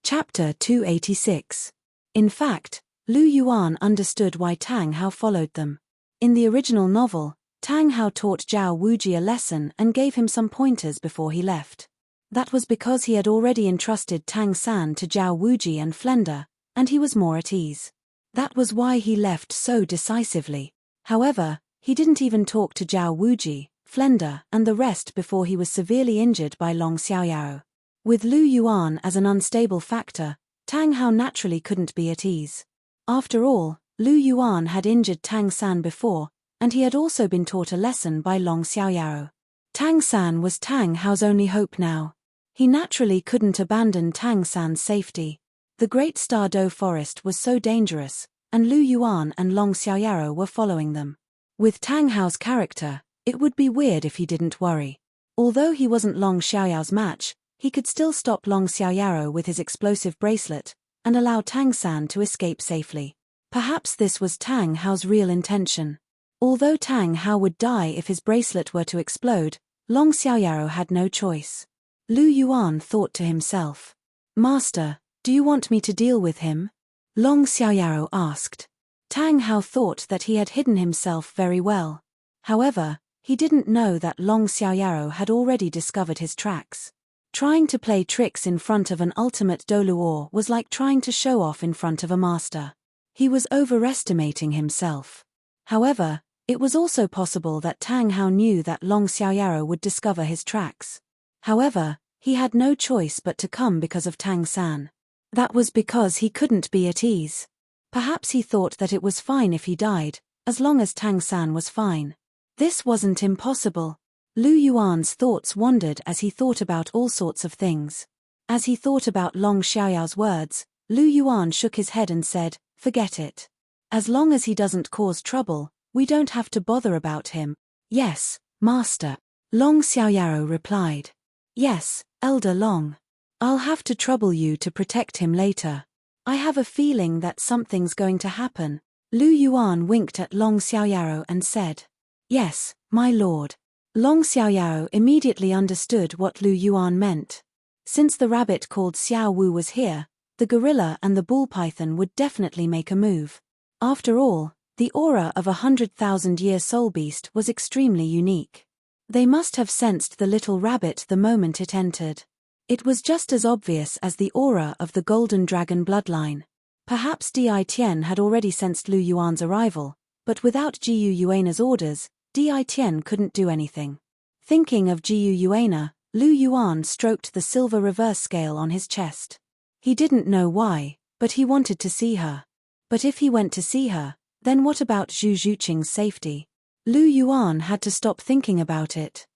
Chapter 286. In fact, Lu Yuan understood why Tang Hao followed them. In the original novel, Tang Hao taught Zhao Wuji a lesson and gave him some pointers before he left. That was because he had already entrusted Tang San to Zhao Wuji and Flender, and he was more at ease. That was why he left so decisively. However, he didn't even talk to Zhao Wuji, Flender, and the rest before he was severely injured by Long Xiaoyaro. With Lu Yuan as an unstable factor, Tang Hao naturally couldn't be at ease. After all, Lu Yuan had injured Tang San before, and he had also been taught a lesson by Long Xiaoyaro. Tang San was Tang Hao's only hope now. He naturally couldn't abandon Tang San's safety. The Great Star Do Forest was so dangerous, and Lu Yuan and Long Xiaoyaro were following them. With Tang Hao's character, it would be weird if he didn't worry. Although he wasn't Long Xiaoyao's match, he could still stop Long Xiaoyaro with his explosive bracelet, and allow Tang San to escape safely. Perhaps this was Tang Hao's real intention. Although Tang Hao would die if his bracelet were to explode, Long Xiaoyaro had no choice. Lu Yuan thought to himself. Master, do you want me to deal with him? Long Xiaoyaro asked. Tang Hao thought that he had hidden himself very well. However, he didn't know that Long Xiaoyaro had already discovered his tracks. Trying to play tricks in front of an ultimate Douluo was like trying to show off in front of a master. He was overestimating himself. However, it was also possible that Tang Hao knew that Long Xiaoyaro would discover his tracks. However, he had no choice but to come because of Tang San. That was because he couldn't be at ease. Perhaps he thought that it was fine if he died, as long as Tang San was fine. This wasn't impossible. Lu Yuan's thoughts wandered as he thought about all sorts of things. As he thought about Long Xiaoyao's words, Lu Yuan shook his head and said, forget it. As long as he doesn't cause trouble, we don't have to bother about him. Yes, Master. Long Xiaoyaro replied. Yes, Elder Long. I'll have to trouble you to protect him later. I have a feeling that something's going to happen. Lu Yuan winked at Long Xiaoyaro and said. Yes, my lord. Long Xiaoyaro immediately understood what Lu Yuan meant. Since the rabbit called Xiao Wu was here, the gorilla and the bull python would definitely make a move. After all, the aura of 100,000-year soul beast was extremely unique. They must have sensed the little rabbit the moment it entered. It was just as obvious as the aura of the golden dragon bloodline. Perhaps Di Tian had already sensed Lu Yuan's arrival, but without Jiyu Yuana's orders, Di Tian couldn't do anything. Thinking of Jiyu Yuana, Lu Yuan stroked the silver reverse scale on his chest. He didn't know why, but he wanted to see her. But if he went to see her, then what about Zhu Zhuqing's safety? Lu Yuan had to stop thinking about it.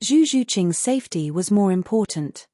Zhu Zhuqing's safety was more important.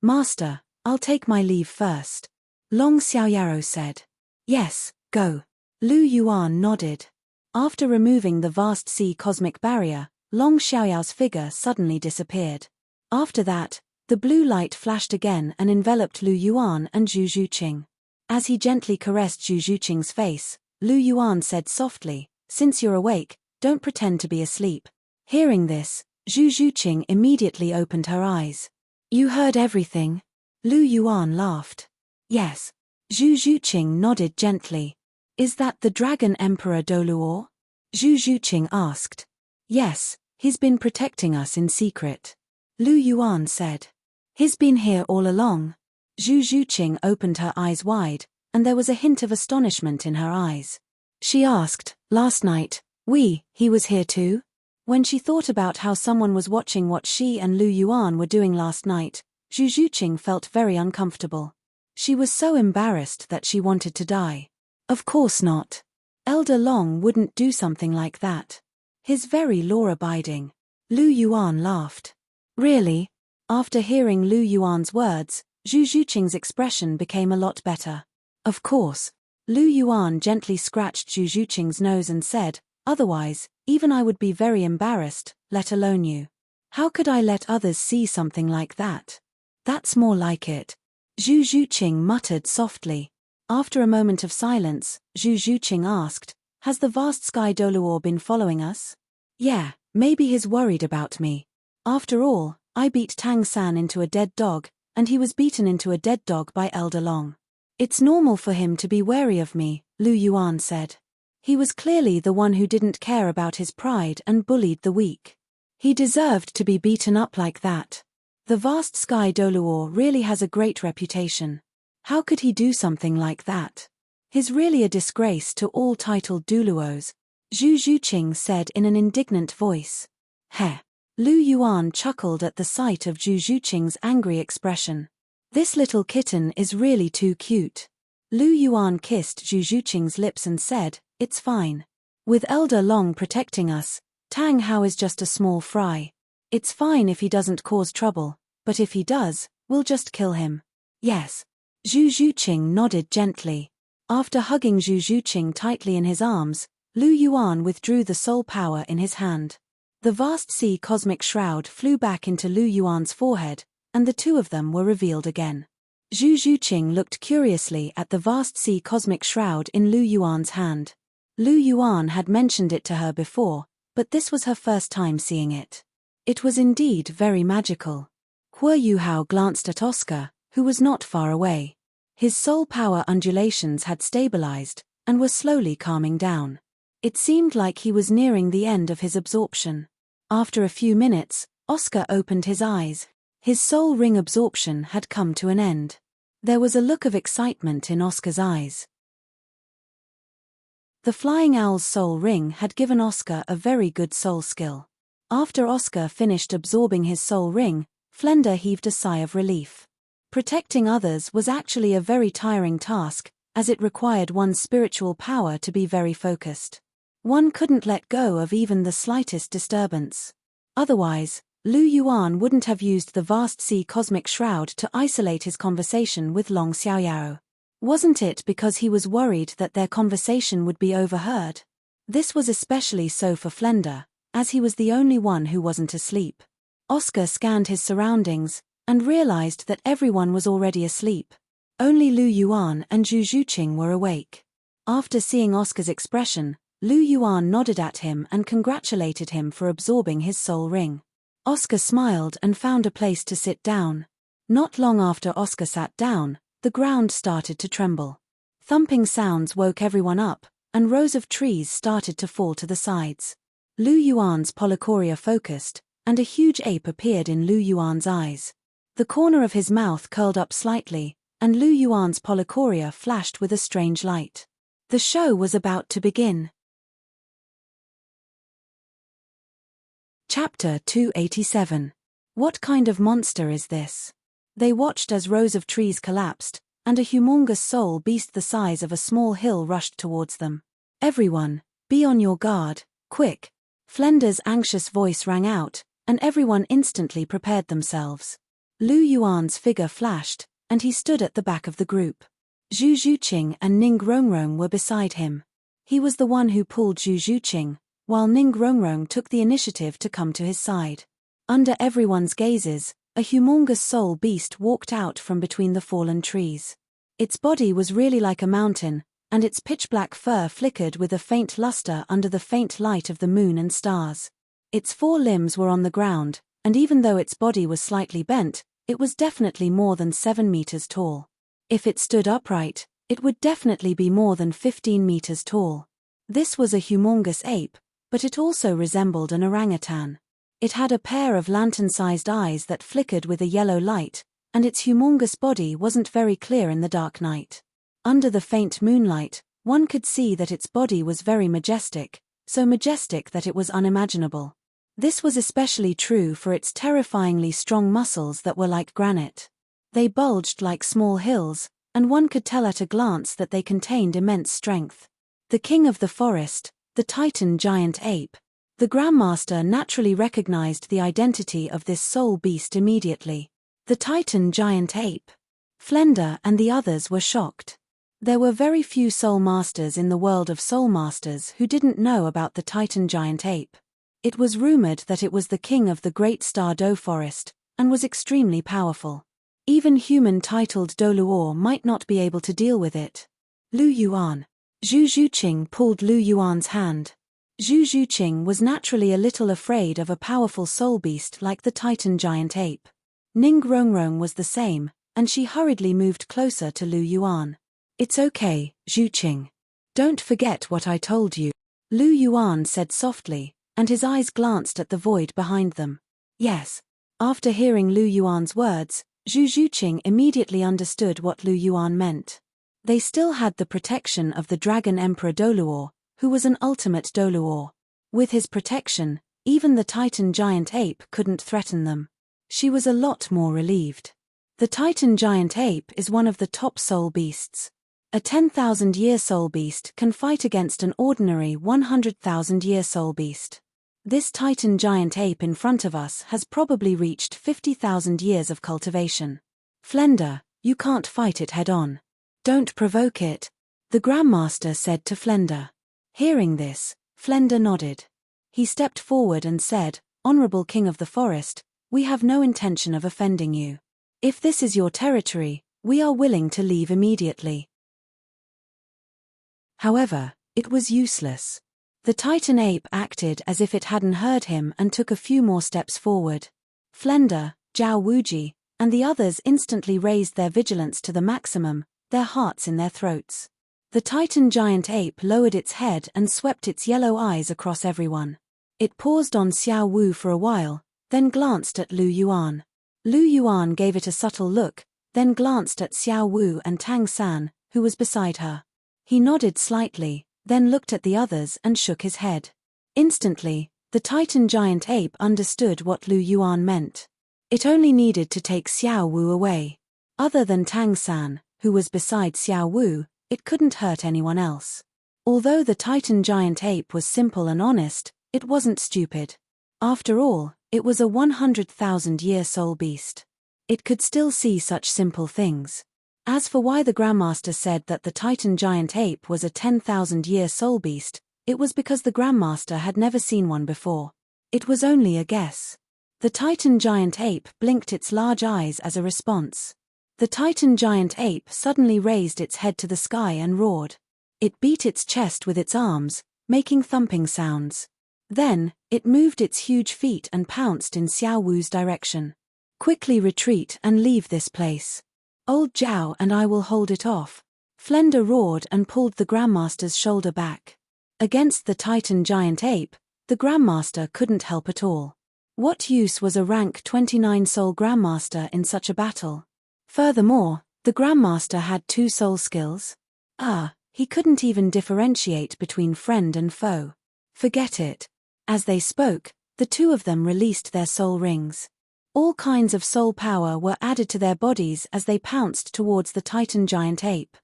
Master, I'll take my leave first. Long Xiaoyaro said. Yes, go. Lu Yuan nodded. After removing the vast sea cosmic barrier, Long Xiaoyao's figure suddenly disappeared. After that, the blue light flashed again and enveloped Lu Yuan and Zhu Zhuqing. As he gently caressed Zhu Zhuqing's face, Lu Yuan said softly, "Since you're awake, don't pretend to be asleep." Hearing this, Zhu Zhuqing immediately opened her eyes. You heard everything? Lu Yuan laughed. Yes. Zhu Zhuqing nodded gently. Is that the Dragon Emperor Douluo? Zhu Zhuqing asked. Yes, he's been protecting us in secret. Lu Yuan said. He's been here all along. Zhu Zhuqing opened her eyes wide, and there was a hint of astonishment in her eyes. She asked, last night, he was here too? When she thought about how someone was watching what she and Lu Yuan were doing last night, Zhu Zhuqing felt very uncomfortable. She was so embarrassed that she wanted to die. Of course not. Elder Long wouldn't do something like that. He's very law-abiding. Lu Yuan laughed. Really? After hearing Lu Yuan's words, Zhu Zhuqing's expression became a lot better. Of course. Lu Yuan gently scratched Zhu Zhuqing's nose and said, otherwise, even I would be very embarrassed, let alone you. How could I let others see something like that? That's more like it. Zhu Zhuqing muttered softly. After a moment of silence, Zhu Zhuqing asked, has the vast sky Douluo been following us? Yeah, maybe he's worried about me. After all, I beat Tang San into a dead dog, and he was beaten into a dead dog by Elder Long. It's normal for him to be wary of me, Lu Yuan said. He was clearly the one who didn't care about his pride and bullied the weak. He deserved to be beaten up like that. The vast sky Douluo really has a great reputation. How could he do something like that? He's really a disgrace to all titled Douluos, Zhu Zhuqing said in an indignant voice. Heh. Lu Yuan chuckled at the sight of Zhu Zhuqing's angry expression. This little kitten is really too cute. Lu Yuan kissed Zhu Zhuqing's lips and said, it's fine. With Elder Long protecting us, Tang Hao is just a small fry. It's fine if he doesn't cause trouble, but if he does, we'll just kill him. Yes. Zhu Zhuqing nodded gently. After hugging Zhu Zhuqing tightly in his arms, Lu Yuan withdrew the soul power in his hand. The vast sea cosmic shroud flew back into Lu Yuan's forehead, and the two of them were revealed again. Zhu Zhuqing looked curiously at the vast sea cosmic shroud in Lu Yuan's hand. Lu Yuan had mentioned it to her before, but this was her first time seeing it. It was indeed very magical. Hua Yuhao glanced at Oscar, who was not far away. His soul power undulations had stabilized, and were slowly calming down. It seemed like he was nearing the end of his absorption. After a few minutes, Oscar opened his eyes. His soul ring absorption had come to an end. There was a look of excitement in Oscar's eyes. The flying owl's soul ring had given Oscar a very good soul skill. After Oscar finished absorbing his soul ring, Flender heaved a sigh of relief. Protecting others was actually a very tiring task, as it required one's spiritual power to be very focused. One couldn't let go of even the slightest disturbance. Otherwise, Lu Yuan wouldn't have used the vast sea cosmic shroud to isolate his conversation with Long Xiaoyao. Wasn't it because he was worried that their conversation would be overheard? This was especially so for Flender, as he was the only one who wasn't asleep. Oscar scanned his surroundings, and realized that everyone was already asleep. Only Lu Yuan and Zhu Zhuqing were awake. After seeing Oscar's expression, Lu Yuan nodded at him and congratulated him for absorbing his soul ring. Oscar smiled and found a place to sit down. Not long after Oscar sat down, the ground started to tremble. Thumping sounds woke everyone up, and rows of trees started to fall to the sides. Lu Yuan's polychoria focused, and a huge ape appeared in Lu Yuan's eyes. The corner of his mouth curled up slightly, and Lu Yuan's polychoria flashed with a strange light. The show was about to begin. Chapter 287. What kind of monster is this? They watched as rows of trees collapsed, and a humongous soul beast the size of a small hill rushed towards them. Everyone, be on your guard, quick! Flender's anxious voice rang out, and everyone instantly prepared themselves. Lu Yuan's figure flashed, and he stood at the back of the group. Zhu Zhuqing and Ning Rongrong were beside him. He was the one who pulled Zhu Zhuqing, while Ning Rongrong took the initiative to come to his side. Under everyone's gazes, a humongous soul beast walked out from between the fallen trees. Its body was really like a mountain, and its pitch-black fur flickered with a faint luster under the faint light of the moon and stars. Its 4 limbs were on the ground, and even though its body was slightly bent, it was definitely more than 7 meters tall. If it stood upright, it would definitely be more than 15 meters tall. This was a humongous ape, but it also resembled an orangutan. It had a pair of lantern-sized eyes that flickered with a yellow light, and its humongous body wasn't very clear in the dark night. Under the faint moonlight, one could see that its body was very majestic, so majestic that it was unimaginable. This was especially true for its terrifyingly strong muscles that were like granite. They bulged like small hills, and one could tell at a glance that they contained immense strength. The king of the forest, the Titan giant ape. The Grandmaster naturally recognized the identity of this soul beast immediately. The Titan giant ape. Flender and the others were shocked. There were very few soul masters in the world of soul masters who didn't know about the Titan giant ape. It was rumored that it was the king of the great Douluo forest, and was extremely powerful. Even human-titled Douluo might not be able to deal with it. Lu Yuan. Zhu Zhuqing pulled Lu Yuan's hand. Zhu Zhuqing was naturally a little afraid of a powerful soul beast like the Titan giant ape. Ning Rongrong was the same, and she hurriedly moved closer to Lu Yuan. It's okay, Zhuqing. Don't forget what I told you. Lu Yuan said softly, and his eyes glanced at the void behind them. Yes. After hearing Lu Yuan's words, Zhu Zhuqing immediately understood what Lu Yuan meant. They still had the protection of the Dragon Emperor Douluo, who was an ultimate Douluo. With his protection, even the Titan giant ape couldn't threaten them. She was a lot more relieved. The Titan giant ape is one of the top soul beasts. A 10,000-year soul beast can fight against an ordinary 100,000-year soul beast. This Titan giant ape in front of us has probably reached 50,000 years of cultivation. Flender, you can't fight it head-on. Don't provoke it, the Grandmaster said to Flender. Hearing this, Flender nodded. He stepped forward and said, Honorable King of the Forest, we have no intention of offending you. If this is your territory, we are willing to leave immediately. However, it was useless. The Titan ape acted as if it hadn't heard him and took a few more steps forward. Flender, Zhao Wuji, and the others instantly raised their vigilance to the maximum, their hearts in their throats. The Titan giant ape lowered its head and swept its yellow eyes across everyone. It paused on Xiao Wu for a while, then glanced at Lu Yuan. Lu Yuan gave it a subtle look, then glanced at Xiao Wu and Tang San, who was beside her. He nodded slightly, then looked at the others and shook his head. Instantly, the Titan giant ape understood what Lu Yuan meant. It only needed to take Xiao Wu away. Other than Tang San, who was beside Xiao Wu, it couldn't hurt anyone else. Although the Titan giant ape was simple and honest, it wasn't stupid. After all, it was a 100,000-year soul beast. It could still see such simple things. As for why the Grandmaster said that the Titan giant ape was a 10,000-year soul beast, it was because the Grandmaster had never seen one before. It was only a guess. The Titan giant ape blinked its large eyes as a response. The Titan giant ape suddenly raised its head to the sky and roared. It beat its chest with its arms, making thumping sounds. Then, it moved its huge feet and pounced in Xiao Wu's direction. Quickly retreat and leave this place. Old Zhao and I will hold it off. Flender roared and pulled the Grandmaster's shoulder back. Against the Titan giant ape, the Grandmaster couldn't help at all. What use was a rank 29 soul Grandmaster in such a battle? Furthermore, the Grandmaster had 2 soul skills. He couldn't even differentiate between friend and foe. Forget it. As they spoke, the 2 of them released their soul rings. All kinds of soul power were added to their bodies as they pounced towards the Titan giant ape.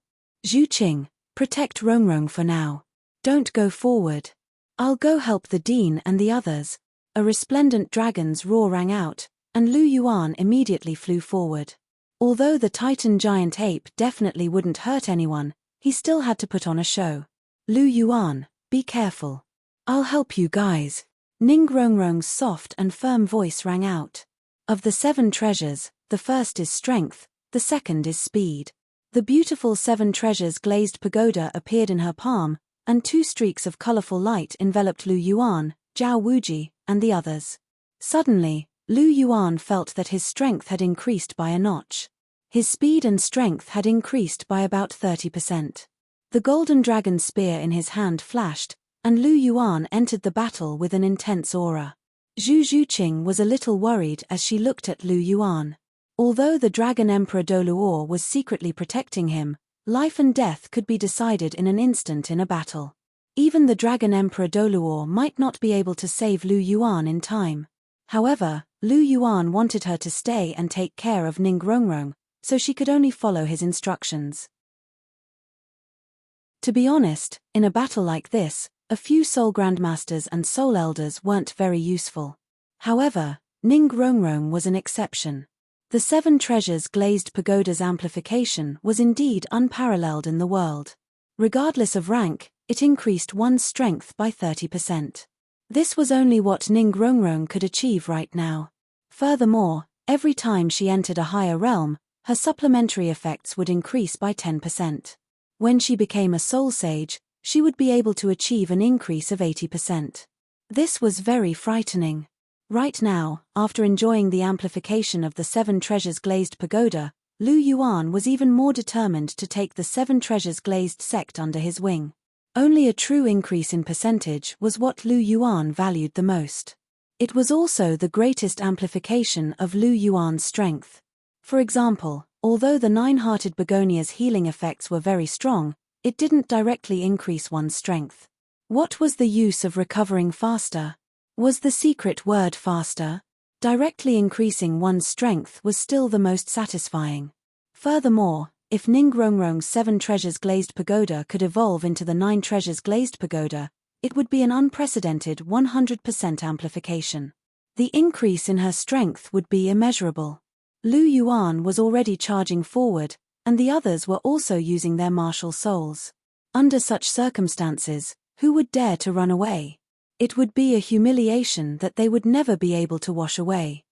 Zhu Qing, protect Rongrong for now. Don't go forward. I'll go help the dean and the others. A resplendent dragon's roar rang out, and Lu Yuan immediately flew forward. Although the Titan giant ape definitely wouldn't hurt anyone, he still had to put on a show. Lu Yuan, be careful. I'll help you guys. Ning Rongrong's soft and firm voice rang out. Of the 7 treasures, the first is strength, the second is speed. The beautiful 7 treasures glazed pagoda appeared in her palm, and 2 streaks of colorful light enveloped Lu Yuan, Zhao Wuji, and the others. Suddenly, Lu Yuan felt that his strength had increased by a notch. His speed and strength had increased by about 30%. The golden dragon spear in his hand flashed, and Lu Yuan entered the battle with an intense aura. Zhu Zhuqing was a little worried as she looked at Lu Yuan. Although the Dragon Emperor Douluo was secretly protecting him, life and death could be decided in an instant in a battle. Even the Dragon Emperor Douluo might not be able to save Lu Yuan in time. However, Lu Yuan wanted her to stay and take care of Ning Rongrong, so she could only follow his instructions. To be honest, in a battle like this, a few Soul Grandmasters and Soul Elders weren't very useful. However, Ning Rongrong was an exception. The 7 treasures glazed pagoda's amplification was indeed unparalleled in the world. Regardless of rank, it increased one's strength by 30%. This was only what Ning Rongrong could achieve right now. Furthermore, every time she entered a higher realm, her supplementary effects would increase by 10%. When she became a Soul Sage, she would be able to achieve an increase of 80%. This was very frightening. Right now, after enjoying the amplification of the 7 treasures glazed pagoda, Lu Yuan was even more determined to take the 7 treasures glazed sect under his wing. Only a true increase in percentage was what Lu Yuan valued the most. It was also the greatest amplification of Lu Yuan's strength. For example, although the 9-hearted begonia's healing effects were very strong, it didn't directly increase one's strength. What was the use of recovering faster? Was the secret word faster? Directly increasing one's strength was still the most satisfying. Furthermore, if Ning Rongrong's 7 treasures glazed pagoda could evolve into the 9 treasures glazed pagoda, it would be an unprecedented 100% amplification. The increase in her strength would be immeasurable. Lu Yuan was already charging forward, and the others were also using their martial souls. Under such circumstances, who would dare to run away? It would be a humiliation that they would never be able to wash away.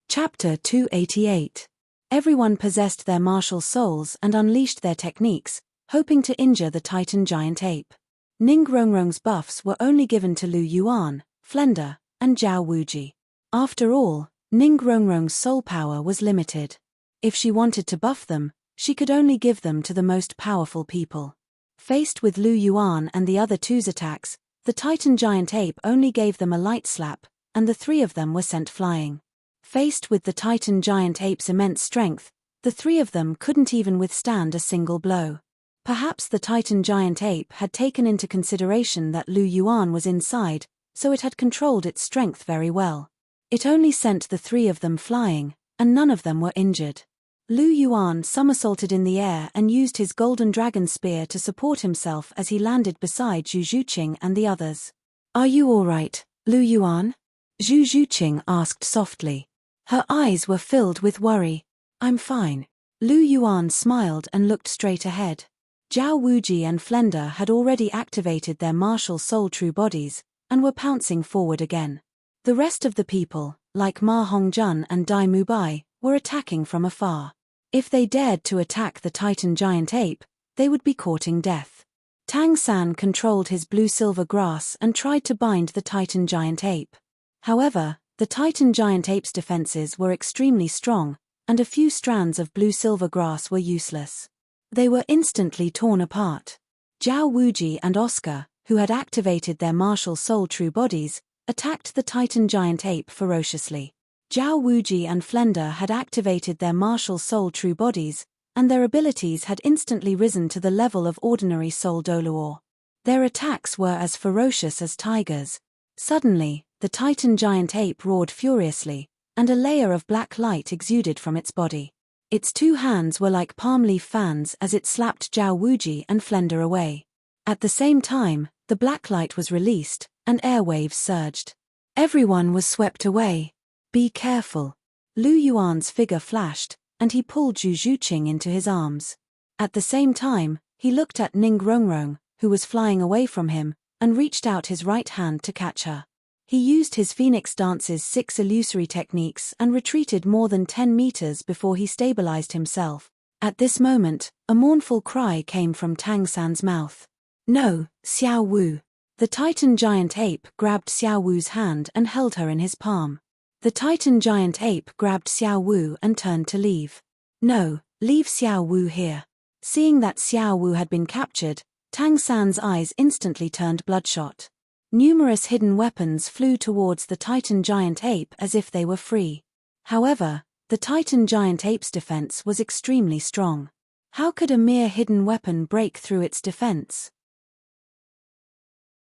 Chapter 288. Everyone possessed their martial souls and unleashed their techniques, hoping to injure the Titan giant ape. Ning Rongrong's buffs were only given to Lu Yuan, Flender, and Zhao Wuji. After all, Ning Rongrong's soul power was limited. If she wanted to buff them, she could only give them to the most powerful people. Faced with Lu Yuan and the other two's attacks, the Titan giant ape only gave them a light slap, and the 3 of them were sent flying. Faced with the Titan giant ape's immense strength, the 3 of them couldn't even withstand a single blow. Perhaps the Titan giant ape had taken into consideration that Lu Yuan was inside, so it had controlled its strength very well. It only sent the 3 of them flying, and none of them were injured. Lu Yuan somersaulted in the air and used his golden dragon spear to support himself as he landed beside Zhu Zhuqing and the others. "Are you all right, Lu Yuan?" Zhu Zhuqing asked softly. Her eyes were filled with worry. "I'm fine." Lu Yuan smiled and looked straight ahead. Zhao Wuji and Flender had already activated their martial soul true bodies, and were pouncing forward again. The rest of the people, like Ma Hongjun and Dai Mubai, were attacking from afar. If they dared to attack the Titan giant ape, they would be courting death. Tang San controlled his blue-silver grass and tried to bind the Titan giant ape. However, the Titan giant ape's defenses were extremely strong, and a few strands of blue-silver grass were useless. They were instantly torn apart. Zhao Wuji and Oscar, who had activated their martial soul true bodies, attacked the Titan giant ape ferociously. Zhao Wuji and Flender had activated their martial soul true bodies, and their abilities had instantly risen to the level of ordinary soul Douluo. Their attacks were as ferocious as tigers. Suddenly, The Titan giant ape roared furiously, and a layer of black light exuded from its body. Its two hands were like palm leaf fans as it slapped Zhao Wuji and Flender away. At the same time, the black light was released, and airwaves surged. Everyone was swept away. Be careful. Lu Yuan's figure flashed, and he pulled Zhu Zhuqing into his arms. At the same time, he looked at Ning Rongrong, who was flying away from him, and reached out his right hand to catch her. He used his Phoenix Dance's 6 illusory techniques and retreated more than 10 meters before he stabilized himself. At this moment, a mournful cry came from Tang San's mouth. No, Xiao Wu. The Titan giant ape grabbed Xiao Wu's hand and held her in his palm. The Titan giant ape grabbed Xiao Wu and turned to leave. No, leave Xiao Wu here. Seeing that Xiao Wu had been captured, Tang San's eyes instantly turned bloodshot. Numerous hidden weapons flew towards the Titan giant ape as if they were free. However, the Titan giant ape's defense was extremely strong. How could a mere hidden weapon break through its defense?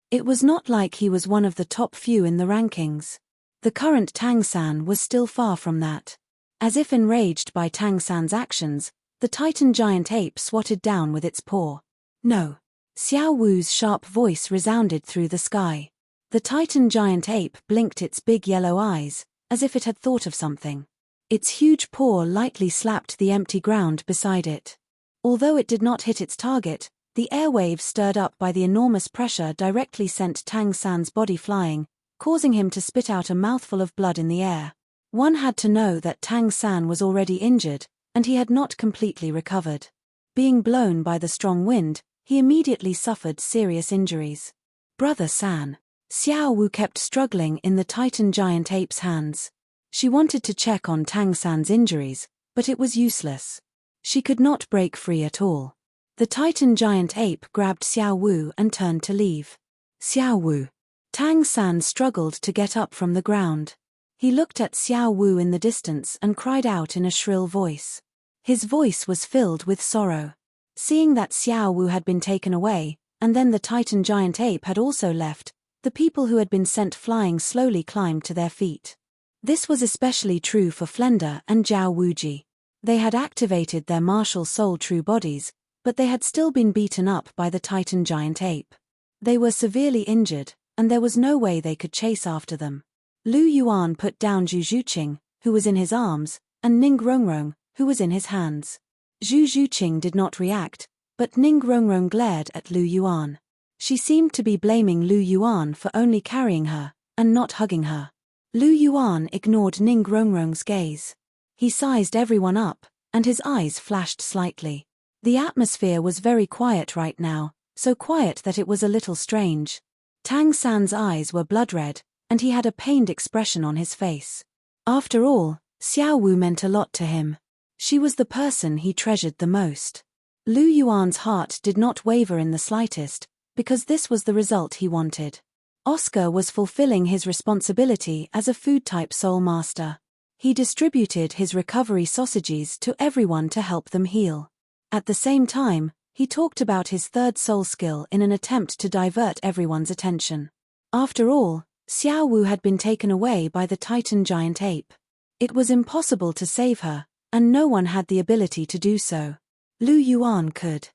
It was not like he was one of the top few in the rankings. The current Tang San was still far from that. As if enraged by Tang San's actions, the Titan giant ape swatted down with its paw. No. Xiao Wu's sharp voice resounded through the sky. The Titan giant ape blinked its big yellow eyes, as if it had thought of something. Its huge paw lightly slapped the empty ground beside it. Although it did not hit its target, the airwaves stirred up by the enormous pressure directly sent Tang San's body flying, causing him to spit out a mouthful of blood in the air. One had to know that Tang San was already injured, and he had not completely recovered. Being blown by the strong wind, he immediately suffered serious injuries. Brother San. Xiao Wu kept struggling in the Titan giant ape's hands. She wanted to check on Tang San's injuries, but it was useless. She could not break free at all. The Titan giant ape grabbed Xiao Wu and turned to leave. Xiao Wu. Tang San struggled to get up from the ground. He looked at Xiao Wu in the distance and cried out in a shrill voice. His voice was filled with sorrow. Seeing that Xiao Wu had been taken away, and then the Titan giant ape had also left, the people who had been sent flying slowly climbed to their feet. This was especially true for Flender and Zhao Wuji. They had activated their martial soul true bodies, but they had still been beaten up by the Titan giant ape. They were severely injured, and there was no way they could chase after them. Lu Yuan put down Zhu Zhuqing, who was in his arms, and Ning Rongrong, who was in his hands. Zhu Zhuqing did not react, but Ning Rongrong glared at Lu Yuan. She seemed to be blaming Lu Yuan for only carrying her, and not hugging her. Lu Yuan ignored Ning Rongrong's gaze. He sized everyone up, and his eyes flashed slightly. The atmosphere was very quiet right now, so quiet that it was a little strange. Tang San's eyes were blood red, and he had a pained expression on his face. After all, Xiao Wu meant a lot to him. She was the person he treasured the most. Lu Yuan's heart did not waver in the slightest, because this was the result he wanted. Oscar was fulfilling his responsibility as a food-type soul master. He distributed his recovery sausages to everyone to help them heal. At the same time, he talked about his third soul skill in an attempt to divert everyone's attention. After all, Xiao Wu had been taken away by the Titan giant ape. It was impossible to save her, and no one had the ability to do so. Lu Yuan could.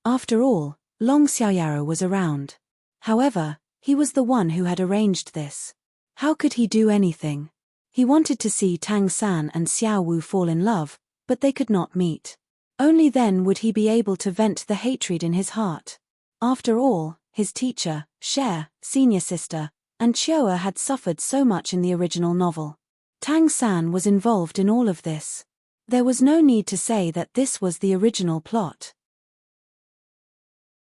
After all, Long Xiaoyaro was around. However, he was the one who had arranged this. How could he do anything? He wanted to see Tang San and Xiao Wu fall in love, but they could not meet. Only then would he be able to vent the hatred in his heart. After all, his teacher, Cher, senior sister, and Chioa had suffered so much in the original novel. Tang San was involved in all of this. There was no need to say that this was the original plot.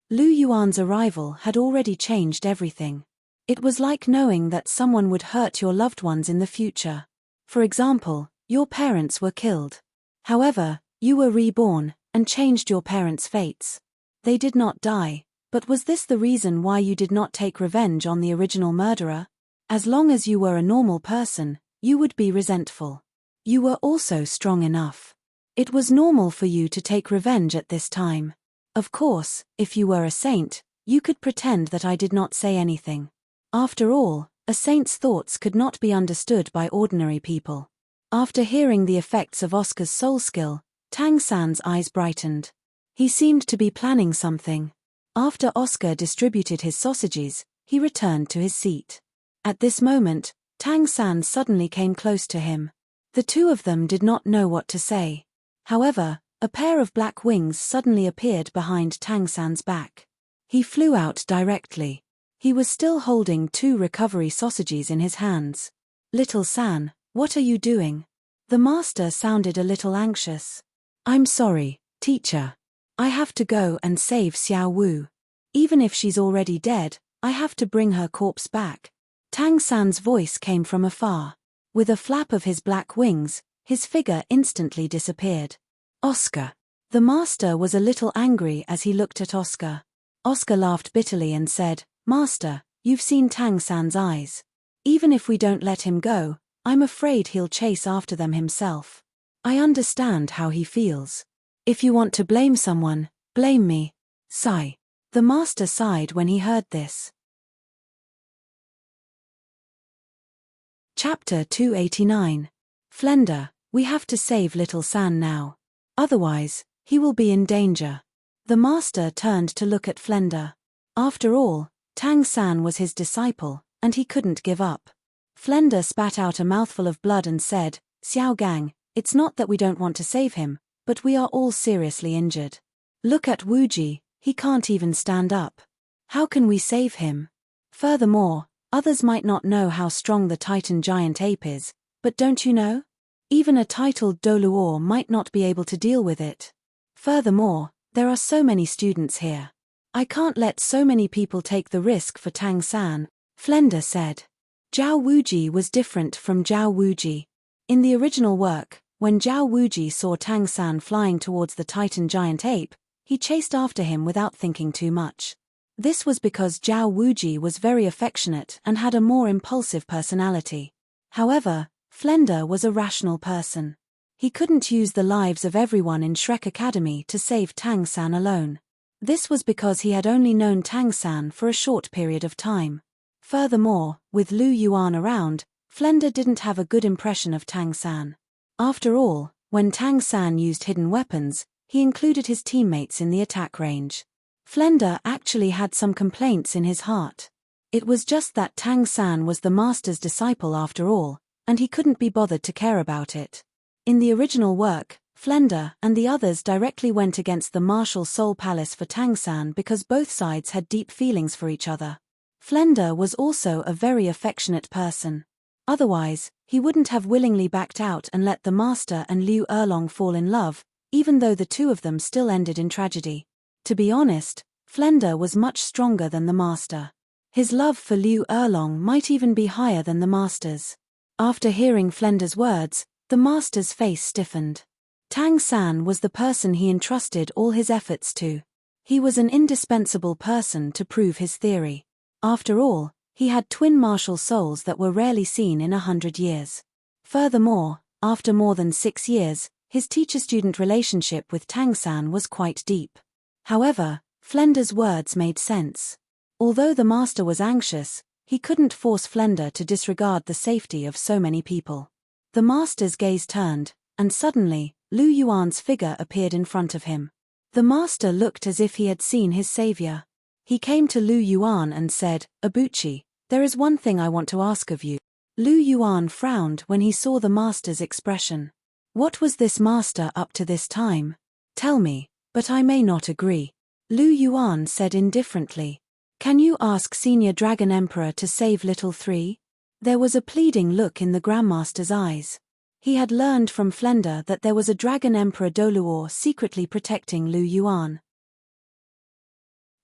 Lu Yuan's arrival had already changed everything. It was like knowing that someone would hurt your loved ones in the future. For example, your parents were killed. However, you were reborn, and changed your parents' fates. They did not die, but was this the reason why you did not take revenge on the original murderer? As long as you were a normal person, you would be resentful. You were also strong enough. It was normal for you to take revenge at this time. Of course, if you were a saint, you could pretend that I did not say anything. After all, A saint's thoughts could not be understood by ordinary people. After hearing the effects of Oscar's soul skill, Tang San's eyes brightened. He seemed to be planning something. After Oscar distributed his sausages, he returned to his seat. At this moment, Tang San suddenly came close to him. The two of them did not know what to say. However, a pair of black wings suddenly appeared behind Tang San's back. He flew out directly. He was still holding 2 recovery sausages in his hands. "Little San, what are you doing?" The master sounded a little anxious. "I'm sorry, teacher. I have to go and save Xiao Wu. Even if she's already dead, I have to bring her corpse back." Tang San's voice came from afar. With a flap of his black wings, his figure instantly disappeared. "Oscar." The master was a little angry as he looked at Oscar. Oscar laughed bitterly and said, "Master, you've seen Tang San's eyes. Even if we don't let him go, I'm afraid he'll chase after them himself. I understand how he feels. If you want to blame someone, blame me." Sigh. The master sighed when he heard this. Chapter 289. Flender, we have to save little San now. Otherwise, he will be in danger. The master turned to look at Flender. After all, Tang San was his disciple, and he couldn't give up. Flender spat out a mouthful of blood and said, "Xiao Gang, it's not that we don't want to save him, but we are all seriously injured. Look at Wuji, he can't even stand up. How can we save him? Furthermore, others might not know how strong the Titan giant ape is, but don't you know? Even a titled Douluo might not be able to deal with it. Furthermore, there are so many students here. I can't let so many people take the risk for Tang San," Flender said. Zhao Wuji was different from Zhao Wuji. In the original work, when Zhao Wuji saw Tang San flying towards the Titan giant ape, he chased after him without thinking too much. This was because Zhao Wuji was very affectionate and had a more impulsive personality. However, Flender was a rational person. He couldn't use the lives of everyone in Shrek Academy to save Tang San alone. This was because he had only known Tang San for a short period of time. Furthermore, with Lu Yuan around, Flender didn't have a good impression of Tang San. After all, when Tang San used hidden weapons, he included his teammates in the attack range. Flender actually had some complaints in his heart. It was just that Tang San was the master's disciple after all, and he couldn't be bothered to care about it. In the original work, Flender and the others directly went against the martial soul palace for Tang San because both sides had deep feelings for each other. Flender was also a very affectionate person. Otherwise, he wouldn't have willingly backed out and let the master and Liu Erlong fall in love, even though the two of them still ended in tragedy. To be honest, Flender was much stronger than the master. His love for Liu Erlong might even be higher than the master's. After hearing Flender's words, the master's face stiffened. Tang San was the person he entrusted all his efforts to. He was an indispensable person to prove his theory. After all, he had twin martial souls that were rarely seen in 100 years. Furthermore, after more than 6 years, his teacher-student relationship with Tang San was quite deep. However, Flender's words made sense. Although the master was anxious, he couldn't force Flender to disregard the safety of so many people. The master's gaze turned, and suddenly, Lu Yuan's figure appeared in front of him. The master looked as if he had seen his savior. He came to Lu Yuan and said, "Abuchi, there is one thing I want to ask of you." Lu Yuan frowned when he saw the master's expression. What was this master up to this time? "Tell me, but I may not agree," Lu Yuan said indifferently. "Can you ask Senior Dragon Emperor to save Little Three?" There was a pleading look in the Grandmaster's eyes. He had learned from Flender that there was a Dragon Emperor Douluo secretly protecting Lu Yuan.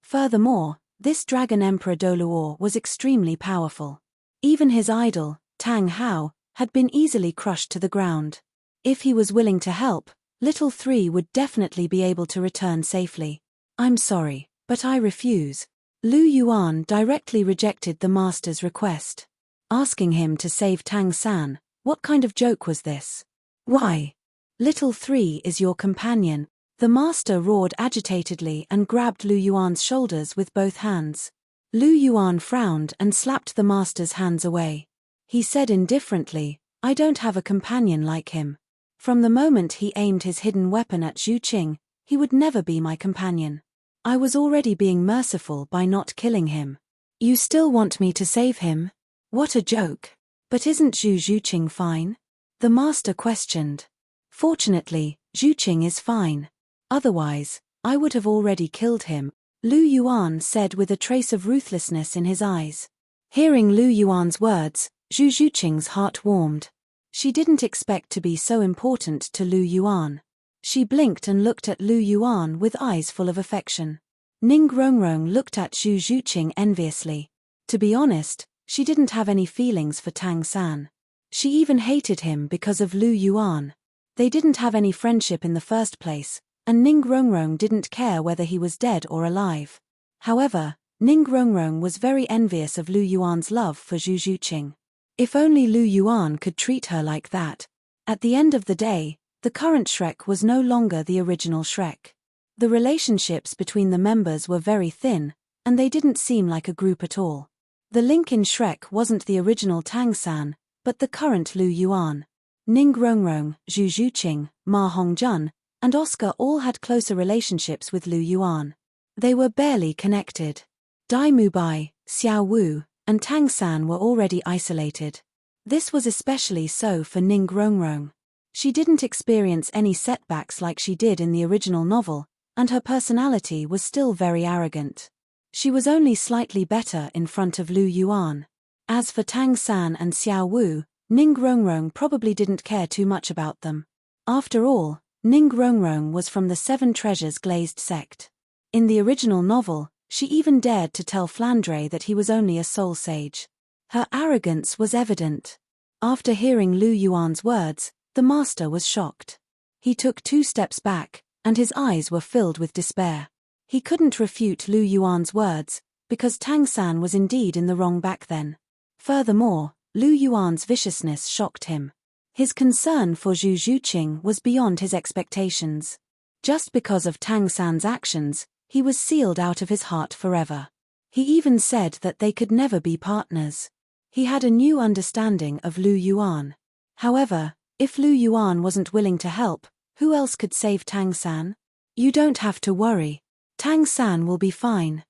Furthermore, this Dragon Emperor Douluo was extremely powerful. Even his idol, Tang Hao, had been easily crushed to the ground. If he was willing to help, Little Three would definitely be able to return safely. "I'm sorry, but I refuse." Lu Yuan directly rejected the master's request. Asking him to save Tang San, what kind of joke was this? "Why? Little Three is your companion," the master roared agitatedly and grabbed Lu Yuan's shoulders with both hands. Lu Yuan frowned and slapped the master's hands away. He said indifferently, I don't have a companion like him. From the moment he aimed his hidden weapon at Zhu Qing, he would never be my companion. I was already being merciful by not killing him. You still want me to save him? What a joke. But isn't Zhu Qing fine? The master questioned. Fortunately, Zhu Qing is fine. Otherwise, I would have already killed him, Lu Yuan said with a trace of ruthlessness in his eyes. Hearing Lu Yuan's words, Zhu Qing's heart warmed. She didn't expect to be so important to Lu Yuan. She blinked and looked at Lu Yuan with eyes full of affection. Ning Rongrong looked at Zhu Qing enviously. To be honest, she didn't have any feelings for Tang San. She even hated him because of Lu Yuan. They didn't have any friendship in the first place, and Ning Rongrong didn't care whether he was dead or alive. However, Ning Rongrong was very envious of Lu Yuan's love for Zhu Qing. If only Lu Yuan could treat her like that. At the end of the day, the current Shrek was no longer the original Shrek. The relationships between the members were very thin, and they didn't seem like a group at all. The link in Shrek wasn't the original Tang San, but the current Lu Yuan. Ning Rongrong, Zhu Qing, Ma Hongjun, and Oscar all had closer relationships with Lu Yuan. They were barely connected. Dai Mubai, Xiao Wu, and Tang San were already isolated. This was especially so for Ning Rongrong. She didn't experience any setbacks like she did in the original novel, and her personality was still very arrogant. She was only slightly better in front of Lu Yuan. As for Tang San and Xiao Wu, Ning Rongrong probably didn't care too much about them. After all, Ning Rongrong was from the Seven Treasures Glazed sect. In the original novel, she even dared to tell Flandre that he was only a soul sage. Her arrogance was evident. After hearing Lu Yuan's words, the master was shocked. He took 2 steps back, and his eyes were filled with despair. He couldn't refute Lu Yuan's words, because Tang San was indeed in the wrong back then. Furthermore, Lu Yuan's viciousness shocked him. His concern for Zhu Qing was beyond his expectations. Just because of Tang San's actions, he was sealed out of his heart forever. He even said that they could never be partners. He had a new understanding of Lu Yuan. However, if Lu Yuan wasn't willing to help, who else could save Tang San? You don't have to worry. Tang San will be fine.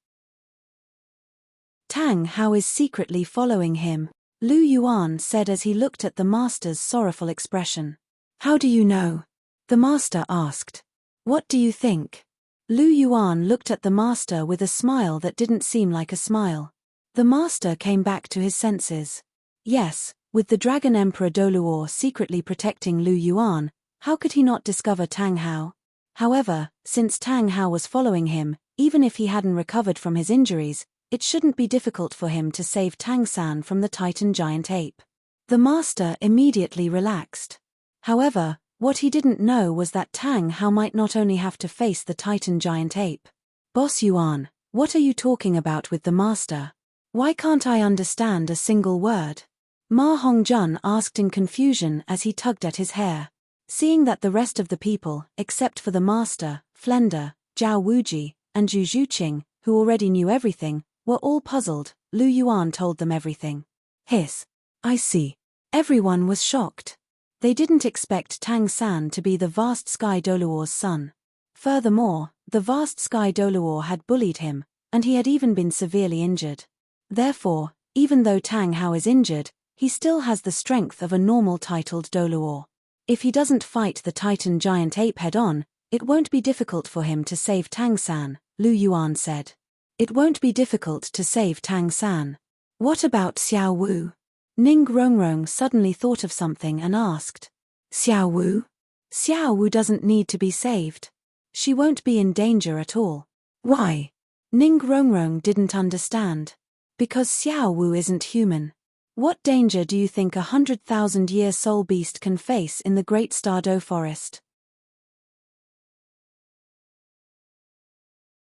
Tang Hao is secretly following him, Lu Yuan said as he looked at the master's sorrowful expression. How do you know? The master asked. What do you think? Lu Yuan looked at the master with a smile that didn't seem like a smile. The master came back to his senses. Yes, with the Dragon Emperor Douluo secretly protecting Lu Yuan, how could he not discover Tang Hao? However, since Tang Hao was following him, even if he hadn't recovered from his injuries, it shouldn't be difficult for him to save Tang San from the Titan giant ape. The master immediately relaxed. However, what he didn't know was that Tang Hao might not only have to face the Titan giant ape. Boss Yuan, what are you talking about with the master? Why can't I understand a single word? Ma Hongjun asked in confusion as he tugged at his hair. Seeing that the rest of the people, except for the master, Flender, Zhao Wuji, and Zhu Qing, who already knew everything, were all puzzled, Lu Yuan told them everything. Hiss. I see. Everyone was shocked. They didn't expect Tang San to be the vast Sky Douluo's son. Furthermore, the vast Sky Douluo had bullied him, and he had even been severely injured. Therefore, even though Tang Hao is injured, he still has the strength of a normal titled Douluo. If he doesn't fight the Titan giant ape head-on, it won't be difficult for him to save Tang San, Lu Yuan said. It won't be difficult to save Tang San. What about Xiao Wu? Ning Rongrong suddenly thought of something and asked. Xiao Wu? Xiao Wu doesn't need to be saved. She won't be in danger at all. Why? Ning Rongrong didn't understand. Because Xiao Wu isn't human. What danger do you think 100,000-year soul beast can face in the Great Stardew Forest?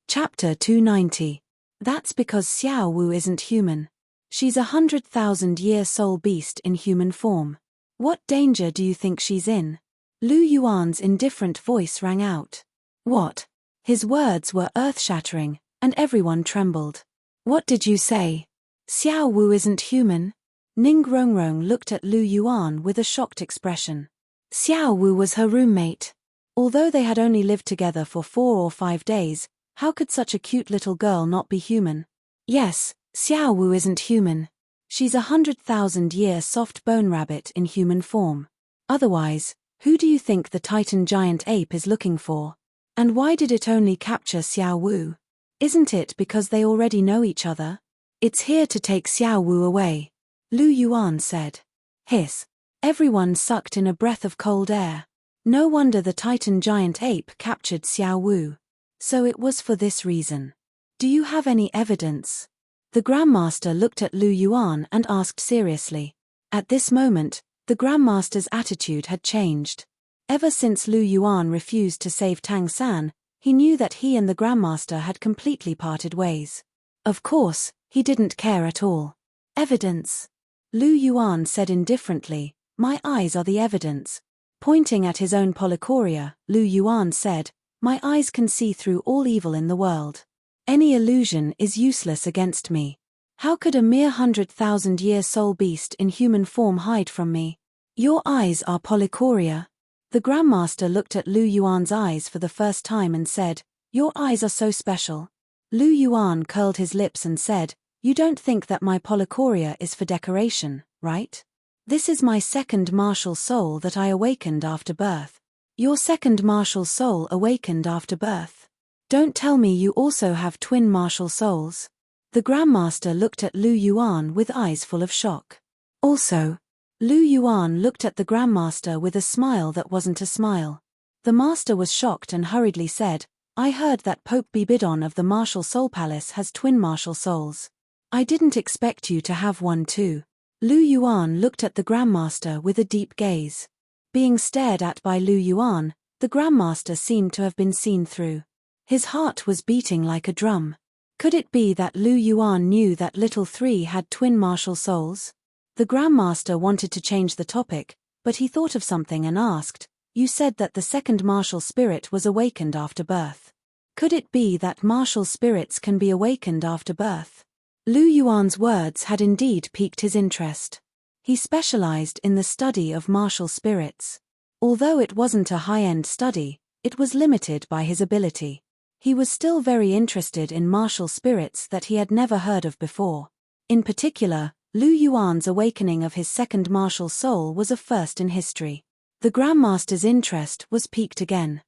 Chapter 290. That's because Xiao Wu isn't human. She's 100,000-year soul beast in human form. What danger do you think she's in? Lu Yuan's indifferent voice rang out. What? His words were earth-shattering, and everyone trembled. What did you say? Xiao Wu isn't human? Ning Rongrong looked at Lu Yuan with a shocked expression. Xiao Wu was her roommate. Although they had only lived together for 4 or 5 days, how could such a cute little girl not be human? Yes, Xiao Wu isn't human. She's 100,000-year soft bone rabbit in human form. Otherwise, who do you think the Titan giant ape is looking for? And why did it only capture Xiao Wu? Isn't it because they already know each other? It's here to take Xiao Wu away, Lu Yuan said. Hiss. Everyone sucked in a breath of cold air. No wonder the Titan giant ape captured Xiao Wu. So it was for this reason. Do you have any evidence? The Grandmaster looked at Lu Yuan and asked seriously. At this moment, the Grandmaster's attitude had changed. Ever since Lu Yuan refused to save Tang San, he knew that he and the Grandmaster had completely parted ways. Of course, he didn't care at all. Evidence. Lu Yuan said indifferently, "My eyes are the evidence." Pointing at his own polychoria, Lu Yuan said, "My eyes can see through all evil in the world. Any illusion is useless against me. How could a mere 100,000-year soul beast in human form hide from me? Your eyes are polychoria." The Grandmaster looked at Lu Yuan's eyes for the first time and said, "Your eyes are so special." Lu Yuan curled his lips and said, "You don't think that my polychoria is for decoration, right? This is my second martial soul that I awakened after birth." Your second martial soul awakened after birth? Don't tell me you also have twin martial souls. The Grandmaster looked at Lu Yuan with eyes full of shock. Also, Lu Yuan looked at the Grandmaster with a smile that wasn't a smile. The Master was shocked and hurriedly said, "I heard that Pope Bibidon of the Martial Soul Palace has twin martial souls. I didn't expect you to have one too." Lu Yuan looked at the Grandmaster with a deep gaze. Being stared at by Lu Yuan, the Grandmaster seemed to have been seen through. His heart was beating like a drum. Could it be that Lu Yuan knew that Little Three had twin martial souls? The Grandmaster wanted to change the topic, but he thought of something and asked, "You said that the second martial spirit was awakened after birth. Could it be that martial spirits can be awakened after birth?" Lu Yuan's words had indeed piqued his interest. He specialized in the study of martial spirits. Although it wasn't a high-end study, it was limited by his ability. He was still very interested in martial spirits that he had never heard of before. In particular, Lu Yuan's awakening of his second martial soul was a first in history. The Grandmaster's interest was piqued again.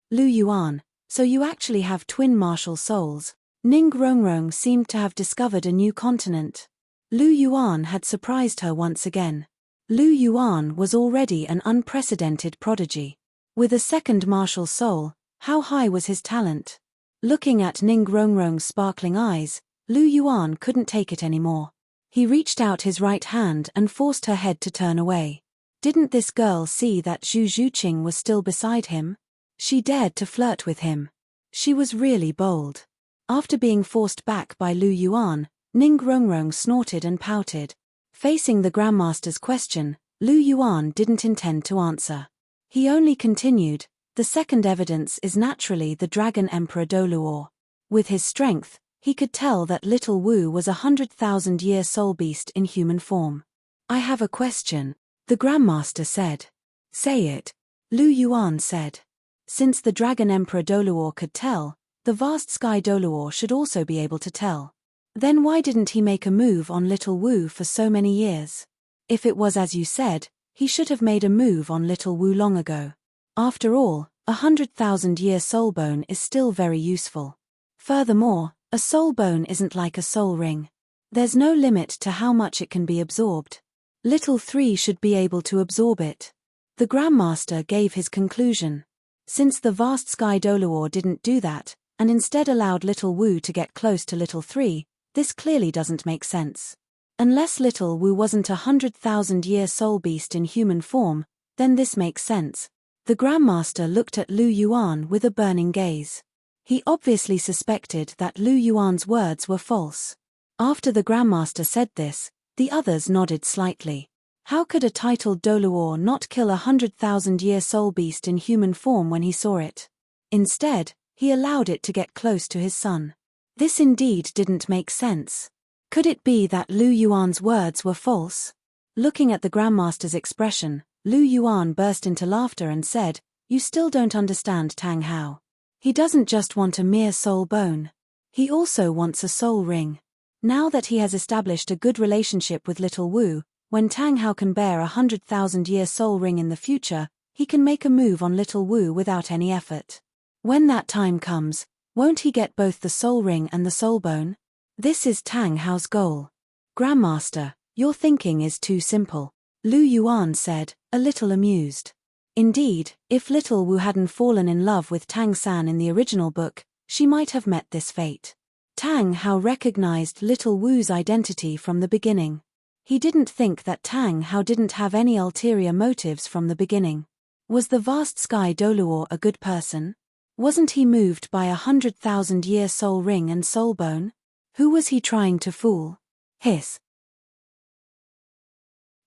Lu Yuan, so you actually have twin martial souls. Ning Rongrong seemed to have discovered a new continent. Lu Yuan had surprised her once again. Lu Yuan was already an unprecedented prodigy. With a second martial soul, how high was his talent? Looking at Ning Rongrong's sparkling eyes, Lu Yuan couldn't take it anymore. He reached out his right hand and forced her head to turn away. Didn't this girl see that Zhu Zhuqing was still beside him? She dared to flirt with him. She was really bold. After being forced back by Lu Yuan, Ning Rongrong snorted and pouted. Facing the Grandmaster's question, Lu Yuan didn't intend to answer. He only continued, "The second evidence is naturally the Dragon Emperor Douluo. With his strength, he could tell that Little Wu was a 100,000-year soul beast in human form." "I have a question," the Grandmaster said. "Say it," Lu Yuan said. Since the Dragon Emperor Douluo could tell, the vast sky Douluo should also be able to tell. Then why didn't he make a move on Little Wu for so many years? If it was as you said, he should have made a move on Little Wu long ago. After all, 100,000-year soul bone is still very useful. Furthermore, a soul bone isn't like a soul ring. There's no limit to how much it can be absorbed. Little Three should be able to absorb it. The Grandmaster gave his conclusion. Since the vast sky Douluo didn't do that, and instead allowed Little Wu to get close to Little Three, this clearly doesn't make sense. Unless Little Wu wasn't a 100,000-year soul beast in human form, then this makes sense. The Grandmaster looked at Lu Yuan with a burning gaze. He obviously suspected that Lu Yuan's words were false. After the Grandmaster said this, the others nodded slightly. How could a titled Douluo not kill a 100,000-year soul beast in human form when he saw it? Instead, he allowed it to get close to his son. This indeed didn't make sense. Could it be that Lu Yuan's words were false? Looking at the Grandmaster's expression, Lu Yuan burst into laughter and said, "You still don't understand Tang Hao. He doesn't just want a mere soul bone. He also wants a soul ring. Now that he has established a good relationship with little Wu, when Tang Hao can bear 100,000-year soul ring in the future, he can make a move on little Wu without any effort. When that time comes, won't he get both the soul ring and the soul bone? This is Tang Hao's goal." "Grandmaster, your thinking is too simple," Lu Yuan said, a little amused. Indeed, if little Wu hadn't fallen in love with Tang San in the original book, she might have met this fate. Tang Hao recognized little Wu's identity from the beginning. He didn't think that Tang Hao didn't have any ulterior motives from the beginning. Was the vast sky Douluo a good person? Wasn't he moved by 100,000-year soul ring and soul bone? Who was he trying to fool? Hiss.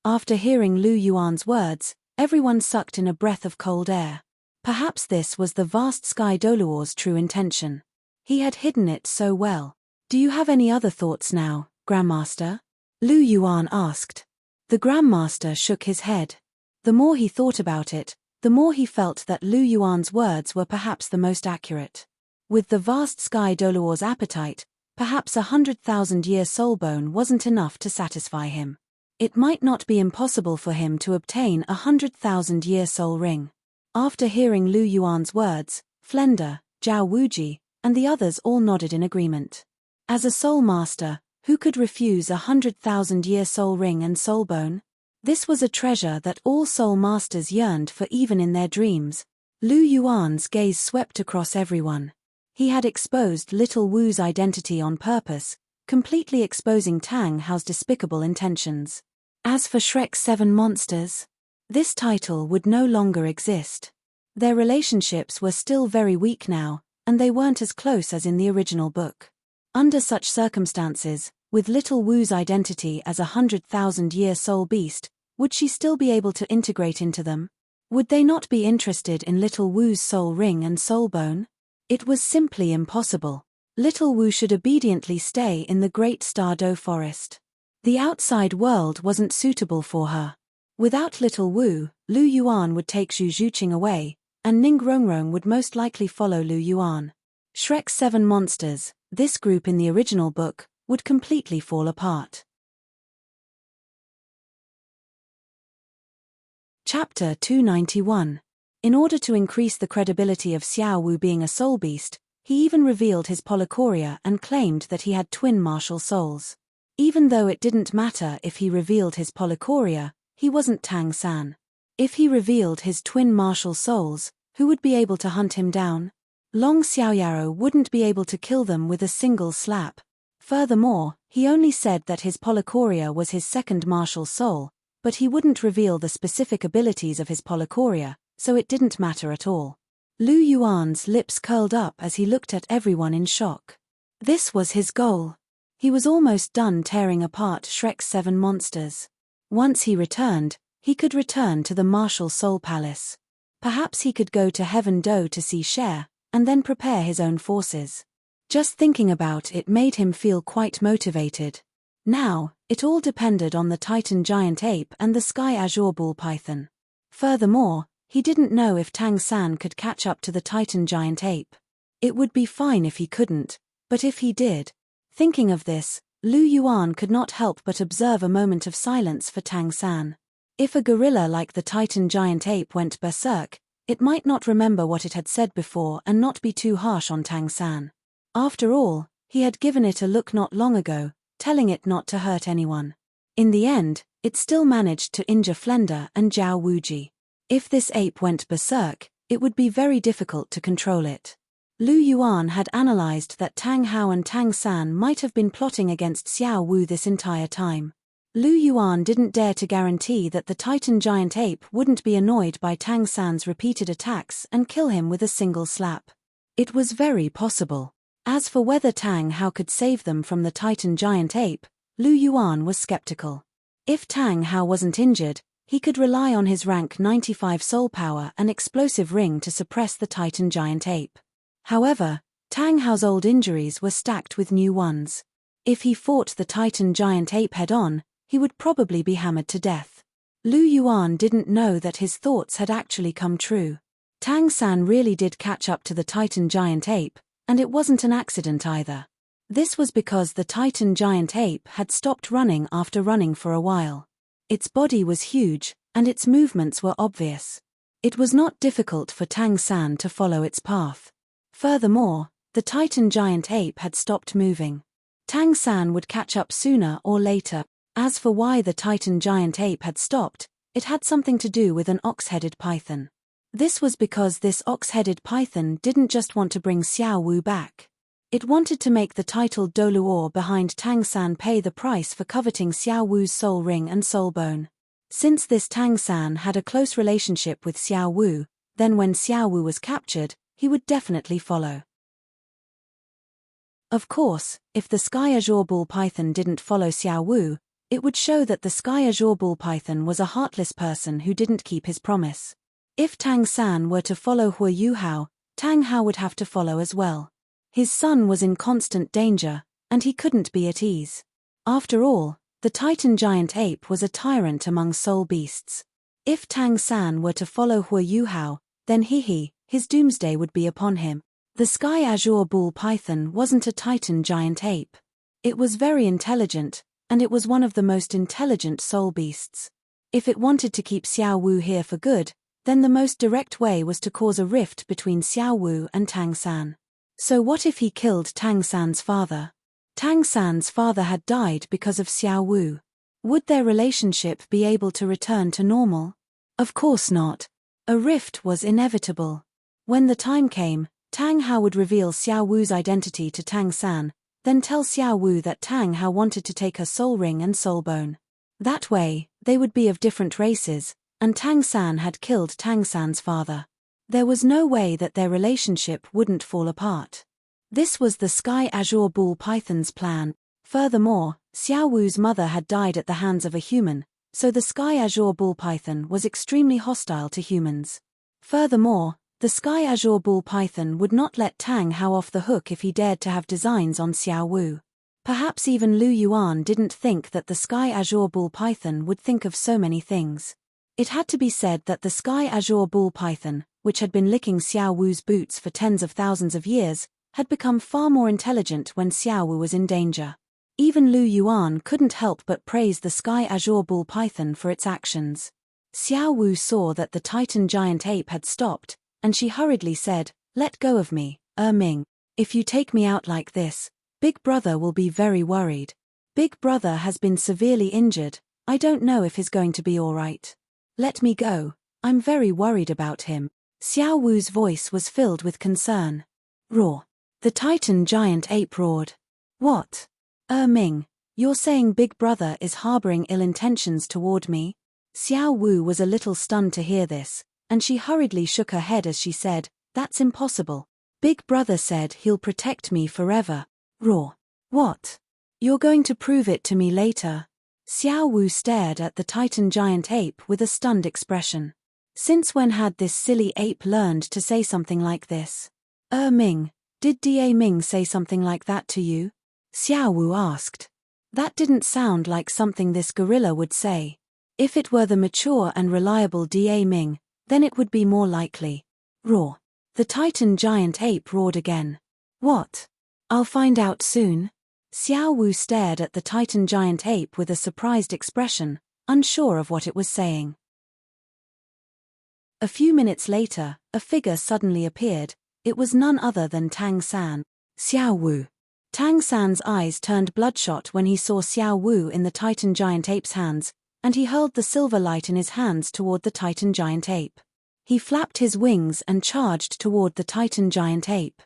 After hearing Lu Yuan's words, everyone sucked in a breath of cold air. Perhaps this was the vast sky Douluo's true intention. He had hidden it so well. "Do you have any other thoughts now, Grandmaster?" Lu Yuan asked. The Grandmaster shook his head. The more he thought about it, the more he felt that Lu Yuan's words were perhaps the most accurate. With the vast sky Douluo's appetite, perhaps 100,000-year soul bone wasn't enough to satisfy him. It might not be impossible for him to obtain 100,000-year soul ring. After hearing Lu Yuan's words, Flender, Zhao Wuji, and the others all nodded in agreement. As a soul master, who could refuse 100,000-year soul ring and soul bone? This was a treasure that all soul masters yearned for even in their dreams. Lu Yuan's gaze swept across everyone. He had exposed little Wu's identity on purpose, completely exposing Tang Hao's despicable intentions. As for Shrek's 7 monsters, this title would no longer exist. Their relationships were still very weak now, and they weren't as close as in the original book. Under such circumstances, with little Wu's identity as 100,000-year soul beast, would she still be able to integrate into them? Would they not be interested in little Wu's soul ring and soul bone? It was simply impossible. Little Wu should obediently stay in the Great Stardow Forest. The outside world wasn't suitable for her. Without little Wu, Lu Yuan would take Zhu Zhuqing away, and Ning Rongrong would most likely follow Lu Yuan. Shrek's 7 monsters, this group in the original book, would completely fall apart. Chapter 291. In order to increase the credibility of Xiao Wu being a soul beast, he even revealed his polychoria and claimed that he had twin martial souls. Even though it didn't matter if he revealed his polychoria, he wasn't Tang San. If he revealed his twin martial souls, who would be able to hunt him down? Long Xiaoyaro wouldn't be able to kill them with a single slap. Furthermore, he only said that his polychoria was his second martial soul, but he wouldn't reveal the specific abilities of his polychoria, so it didn't matter at all. Lu Yuan's lips curled up as he looked at everyone in shock. This was his goal. He was almost done tearing apart Shrek's 7 monsters. Once he returned, he could return to the Martial Soul Palace. Perhaps he could go to Heaven Do to see Cher, and then prepare his own forces. Just thinking about it made him feel quite motivated. Now, it all depended on the Titan Giant Ape and the Sky Azure Ball Python. Furthermore, he didn't know if Tang San could catch up to the Titan Giant Ape. It would be fine if he couldn't, but if he did. Thinking of this, Lu Yuan could not help but observe a moment of silence for Tang San. If a gorilla like the Titan Giant Ape went berserk, it might not remember what it had said before and not be too harsh on Tang San. After all, he had given it a look not long ago, telling it not to hurt anyone. In the end, it still managed to injure Flender and Zhao Wuji. If this ape went berserk, it would be very difficult to control it. Lu Yuan had analyzed that Tang Hao and Tang San might have been plotting against Xiao Wu this entire time. Lu Yuan didn't dare to guarantee that the Titan Giant Ape wouldn't be annoyed by Tang San's repeated attacks and kill him with a single slap. It was very possible. As for whether Tang Hao could save them from the Titan Giant Ape, Lu Yuan was skeptical. If Tang Hao wasn't injured, he could rely on his rank 95 soul power and explosive ring to suppress the Titan Giant Ape. However, Tang Hao's old injuries were stacked with new ones. If he fought the Titan giant ape head-on, he would probably be hammered to death. Lu Yuan didn't know that his thoughts had actually come true. Tang San really did catch up to the Titan giant ape, and it wasn't an accident either. This was because the Titan giant ape had stopped running after running for a while. Its body was huge, and its movements were obvious. It was not difficult for Tang San to follow its path. Furthermore, the Titan giant ape had stopped moving. Tang San would catch up sooner or later. As for why the Titan giant ape had stopped, it had something to do with an ox-headed python. This was because this ox-headed python didn't just want to bring Xiao Wu back. It wanted to make the titled Douluo behind Tang San pay the price for coveting Xiao Wu's soul ring and soul bone. Since this Tang San had a close relationship with Xiao Wu, then when Xiao Wu was captured, he would definitely follow. Of course, if the Sky Azure Bull Python didn't follow Xiao Wu, it would show that the Sky Azure Bull Python was a heartless person who didn't keep his promise. If Tang San were to follow Hua Yuhao, Tang Hao would have to follow as well. His son was in constant danger, and he couldn't be at ease. After all, the Titan giant ape was a tyrant among soul beasts. If Tang San were to follow Hua Yuhao, then his doomsday would be upon him. The Sky Azure Bull Python wasn't a Titan giant ape. It was very intelligent, and it was one of the most intelligent soul beasts. If it wanted to keep Xiao Wu here for good, then the most direct way was to cause a rift between Xiao Wu and Tang San. So what if he killed Tang San's father? Tang San's father had died because of Xiao Wu. Would their relationship be able to return to normal? Of course not. A rift was inevitable. When the time came, Tang Hao would reveal Xiao Wu's identity to Tang San, then tell Xiao Wu that Tang Hao wanted to take her soul ring and soul bone. That way, they would be of different races, and Tang San had killed Tang San's father. There was no way that their relationship wouldn't fall apart. This was the Sky Azure Bull Python's plan. Furthermore, Xiao Wu's mother had died at the hands of a human, so the Sky Azure Bull Python was extremely hostile to humans. Furthermore, the Sky Azure Bull Python would not let Tang Hao off the hook if he dared to have designs on Xiao Wu. Perhaps even Lu Yuan didn't think that the Sky Azure Bull Python would think of so many things. It had to be said that the Sky Azure Bull Python, which had been licking Xiao Wu's boots for tens of thousands of years, had become far more intelligent when Xiao Wu was in danger. Even Lu Yuan couldn't help but praise the Sky Azure Bull Python for its actions. Xiao Wu saw that the Titan giant ape had stopped, and she hurriedly said, "Let go of me, Ming. If you take me out like this, Big Brother will be very worried. Big Brother has been severely injured, I don't know if he's going to be alright. Let me go, I'm very worried about him." Xiao Wu's voice was filled with concern. Roar. The Titan giant ape roared. "What? Ming, you're saying Big Brother is harboring ill intentions toward me?" Xiao Wu was a little stunned to hear this, and she hurriedly shook her head as she said, "That's impossible. Big Brother said he'll protect me forever." Roar. "What? You're going to prove it to me later?" Xiao Wu stared at the Titan giant ape with a stunned expression. Since when had this silly ape learned to say something like this? Ming, did Da Ming say something like that to you?" Xiao Wu asked. That didn't sound like something this gorilla would say. If it were the mature and reliable Da Ming, then it would be more likely. Roar. The Titan giant ape roared again. "What? I'll find out soon." Xiao Wu stared at the Titan giant ape with a surprised expression, unsure of what it was saying. A few minutes later, a figure suddenly appeared. It was none other than Tang San. Xiao Wu. Tang San's eyes turned bloodshot when he saw Xiao Wu in the Titan giant ape's hands, and he hurled the silver light in his hands toward the Titan giant ape. He flapped his wings and charged toward the Titan giant ape.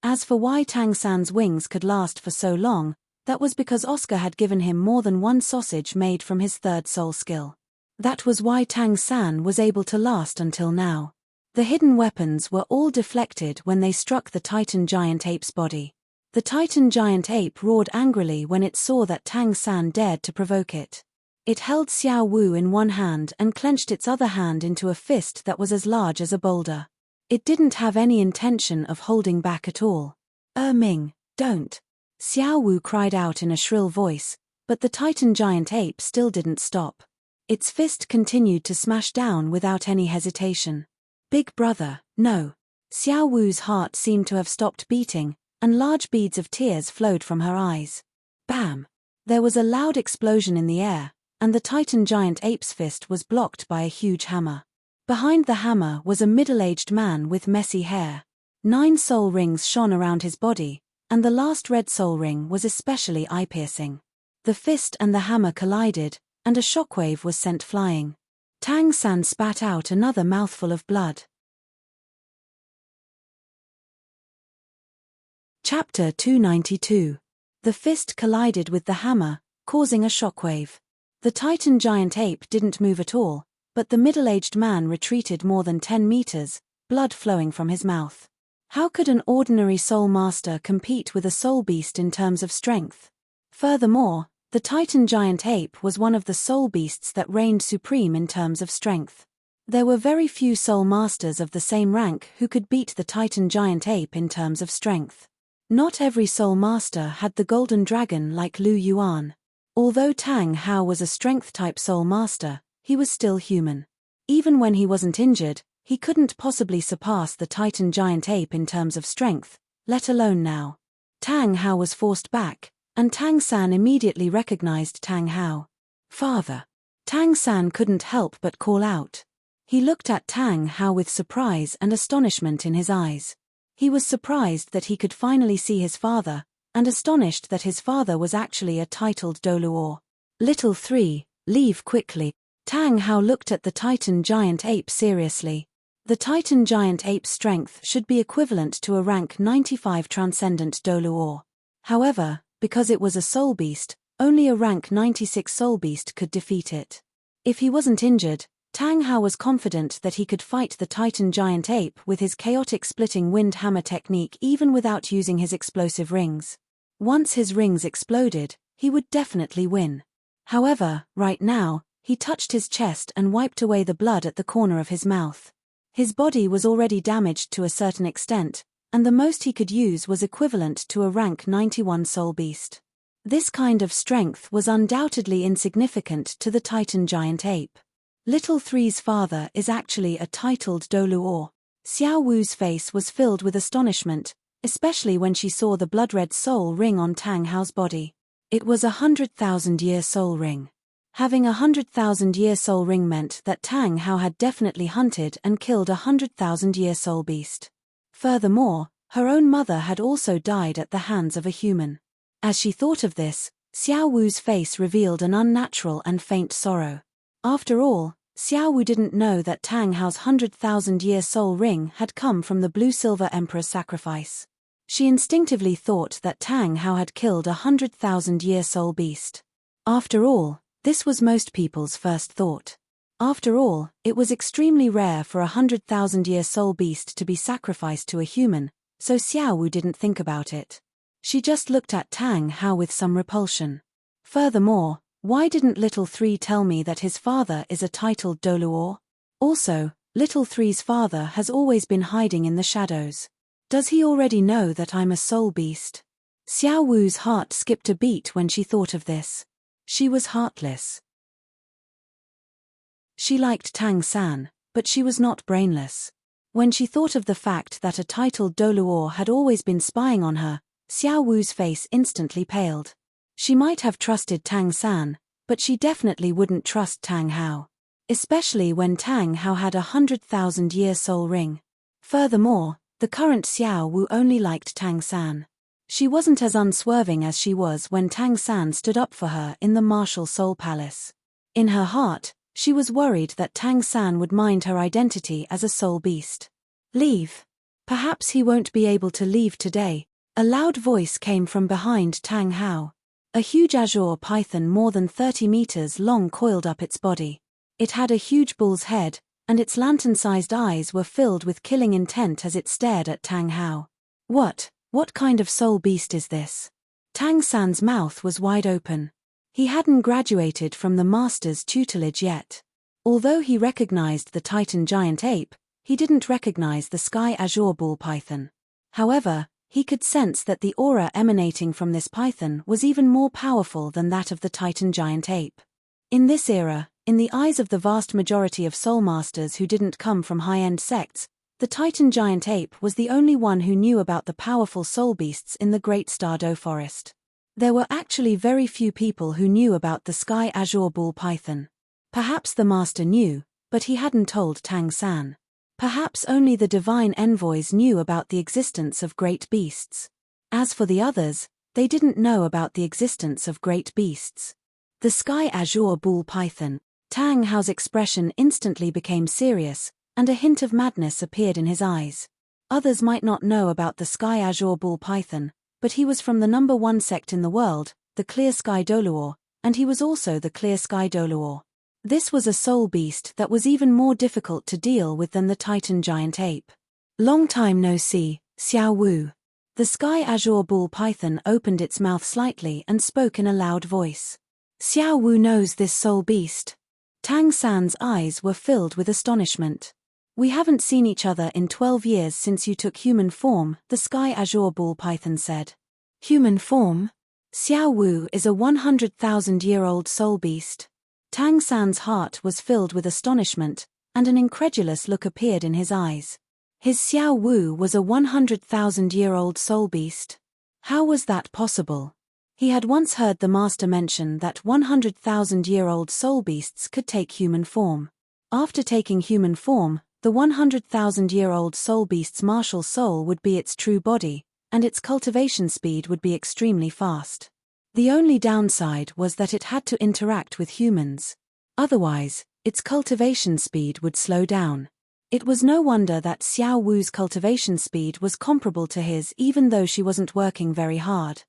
As for why Tang San's wings could last for so long, that was because Oscar had given him more than one sausage made from his third soul skill. That was why Tang San was able to last until now. The hidden weapons were all deflected when they struck the Titan giant ape's body. The Titan giant ape roared angrily when it saw that Tang San dared to provoke it. It held Xiao Wu in one hand and clenched its other hand into a fist that was as large as a boulder. It didn't have any intention of holding back at all. Ming, don't. Xiao Wu cried out in a shrill voice, but the Titan giant ape still didn't stop. Its fist continued to smash down without any hesitation. Big brother, no. Xiao Wu's heart seemed to have stopped beating, and large beads of tears flowed from her eyes. Bam! There was a loud explosion in the air, and the Titan giant ape's fist was blocked by a huge hammer. Behind the hammer was a middle-aged man with messy hair. 9 soul rings shone around his body, and the last red soul ring was especially eye-piercing. The fist and the hammer collided, and a shockwave was sent flying. Tang San spat out another mouthful of blood. Chapter 292. The fist collided with the hammer, causing a shockwave. The Titan giant ape didn't move at all, but the middle-aged man retreated more than 10 meters, blood flowing from his mouth. How could an ordinary soul master compete with a soul beast in terms of strength? Furthermore, the Titan giant ape was one of the soul beasts that reigned supreme in terms of strength. There were very few soul masters of the same rank who could beat the Titan giant ape in terms of strength. Not every soul master had the golden dragon like Lu Yuan. Although Tang Hao was a strength-type soul master, he was still human. Even when he wasn't injured, he couldn't possibly surpass the Titan giant ape in terms of strength, let alone now. Tang Hao was forced back, and Tang San immediately recognized Tang Hao. Father. Tang San couldn't help but call out. He looked at Tang Hao with surprise and astonishment in his eyes. He was surprised that he could finally see his father, and astonished that his father was actually a titled Douluo. Little 3, leave quickly. Tang Hao looked at the Titan giant ape seriously. The Titan giant ape's strength should be equivalent to a rank 95 transcendent Douluo. However, because it was a soul beast, only a rank 96 soul beast could defeat it. If he wasn't injured, Tang Hao was confident that he could fight the Titan giant ape with his chaotic splitting wind hammer technique even without using his explosive rings. Once his rings exploded, he would definitely win. However, right now, he touched his chest and wiped away the blood at the corner of his mouth. His body was already damaged to a certain extent, and the most he could use was equivalent to a rank 91 soul beast. This kind of strength was undoubtedly insignificant to the Titan giant ape. Little 3's father is actually a titled Douluo. Xiao Wu's face was filled with astonishment, especially when she saw the blood-red soul ring on Tang Hao's body. It was a 100,000-year soul ring. Having a 100,000-year soul ring meant that Tang Hao had definitely hunted and killed a 100,000-year soul beast. Furthermore, her own mother had also died at the hands of a human. As she thought of this, Xiao Wu's face revealed an unnatural and faint sorrow. After all, Xiao Wu didn't know that Tang Hao's 100,000-year soul ring had come from the Blue-Silver Emperor's sacrifice. She instinctively thought that Tang Hao had killed a 100,000-year soul beast. After all, this was most people's first thought. After all, it was extremely rare for a 100,000-year soul beast to be sacrificed to a human, so Xiao Wu didn't think about it. She just looked at Tang Hao with some repulsion. Furthermore, why didn't Little 3 tell me that his father is a titled Douluo? Also, Little 3's father has always been hiding in the shadows. Does he already know that I'm a soul beast? Xiao Wu's heart skipped a beat when she thought of this. She was heartless. She liked Tang San, but she was not brainless. When she thought of the fact that a titled Douluo had always been spying on her, Xiao Wu's face instantly paled. She might have trusted Tang San, but she definitely wouldn't trust Tang Hao. Especially when Tang Hao had a 100,000-year soul ring. Furthermore, the current Xiao Wu only liked Tang San. She wasn't as unswerving as she was when Tang San stood up for her in the martial soul palace. In her heart, she was worried that Tang San would mind her identity as a soul beast. Leave. Perhaps he won't be able to leave today. A loud voice came from behind Tang Hao. A huge azure python more than 30 meters long coiled up its body. It had a huge bull's head, and its lantern-sized eyes were filled with killing intent as it stared at Tang Hao. What kind of soul beast is this? Tang San's mouth was wide open. He hadn't graduated from the master's tutelage yet. Although he recognized the Titan giant ape, he didn't recognize the sky azure bull python. However, He could sense that the aura emanating from this python was even more powerful than that of the Titan giant ape. In this era, in the eyes of the vast majority of soul masters who didn't come from high-end sects, the Titan giant ape was the only one who knew about the powerful soul beasts in the Great Douluo forest. There were actually very few people who knew about the sky azure bull python. Perhaps the master knew, but he hadn't told Tang San. Perhaps only the divine envoys knew about the existence of great beasts. As for the others, they didn't know about the existence of great beasts. The sky azure bull python. Tang Hao's expression instantly became serious, and a hint of madness appeared in his eyes. Others might not know about the sky azure bull python, but he was from the number one sect in the world, the Clear Sky Douluo, and he was also the Clear Sky Douluo. This was a soul beast that was even more difficult to deal with than the Titan giant ape. Long time no see, Xiao Wu. The sky azure bull python opened its mouth slightly and spoke in a loud voice. Xiao Wu knows this soul beast. Tang San's eyes were filled with astonishment. We haven't seen each other in 12 years since you took human form, the sky azure bull python said. Human form? Xiao Wu is a 100,000-year-old soul beast. Tang San's heart was filled with astonishment, and an incredulous look appeared in his eyes. His Xiao Wu was a 100,000-year-old soul beast. How was that possible? He had once heard the master mention that 100,000-year-old soul beasts could take human form. After taking human form, the 100,000-year-old soul beast's martial soul would be its true body, and its cultivation speed would be extremely fast. The only downside was that it had to interact with humans. Otherwise, its cultivation speed would slow down. It was no wonder that Xiao Wu's cultivation speed was comparable to his even though she wasn't working very hard.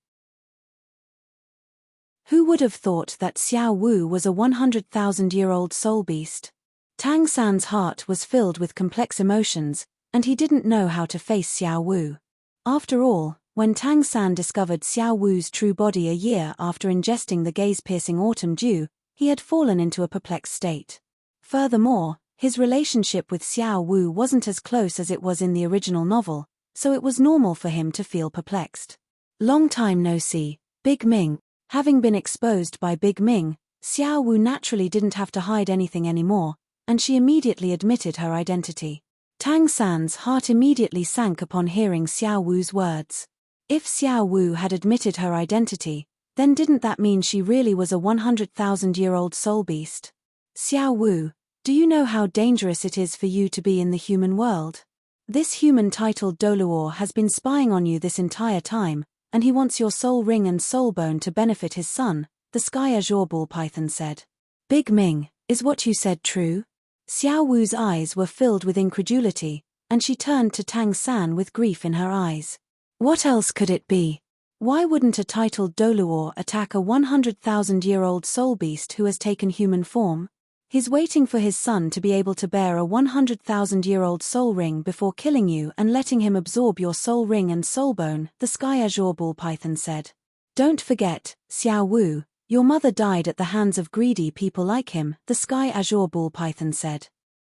Who would have thought that Xiao Wu was a 100,000-year-old soul beast? Tang San's heart was filled with complex emotions, and he didn't know how to face Xiao Wu. After all, when Tang San discovered Xiao Wu's true body a year after ingesting the gaze-piercing autumn dew, he had fallen into a perplexed state. Furthermore, his relationship with Xiao Wu wasn't as close as it was in the original novel, so it was normal for him to feel perplexed. Long time no see, Big Ming. Having been exposed by Big Ming, Xiao Wu naturally didn't have to hide anything anymore, and she immediately admitted her identity. Tang San's heart immediately sank upon hearing Xiao Wu's words. If Xiao Wu had admitted her identity, then didn't that mean she really was a 100,000-year-old soul beast? Xiao Wu, do you know how dangerous it is for you to be in the human world? This human titled Douluo has been spying on you this entire time, and he wants your soul ring and soul bone to benefit his son, the sky azure bull python said. Big Ming, is what you said true? Xiao Wu's eyes were filled with incredulity, and she turned to Tang San with grief in her eyes. What else could it be? Why wouldn't a titled Douluo attack a 100,000-year-old soul beast who has taken human form? He's waiting for his son to be able to bear a 100,000-year-old soul ring before killing you and letting him absorb your soul ring and soul bone, the sky azure bull python said. Don't forget, Xiao Wu, your mother died at the hands of greedy people like him, the sky azure bull python said.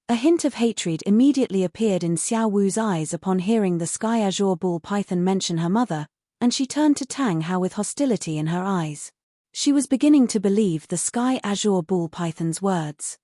A hint of hatred immediately appeared in Xiao Wu's eyes upon hearing the sky azure bull python mention her mother, and she turned to Tang Hao with hostility in her eyes. She was beginning to believe the sky azure bull python's words.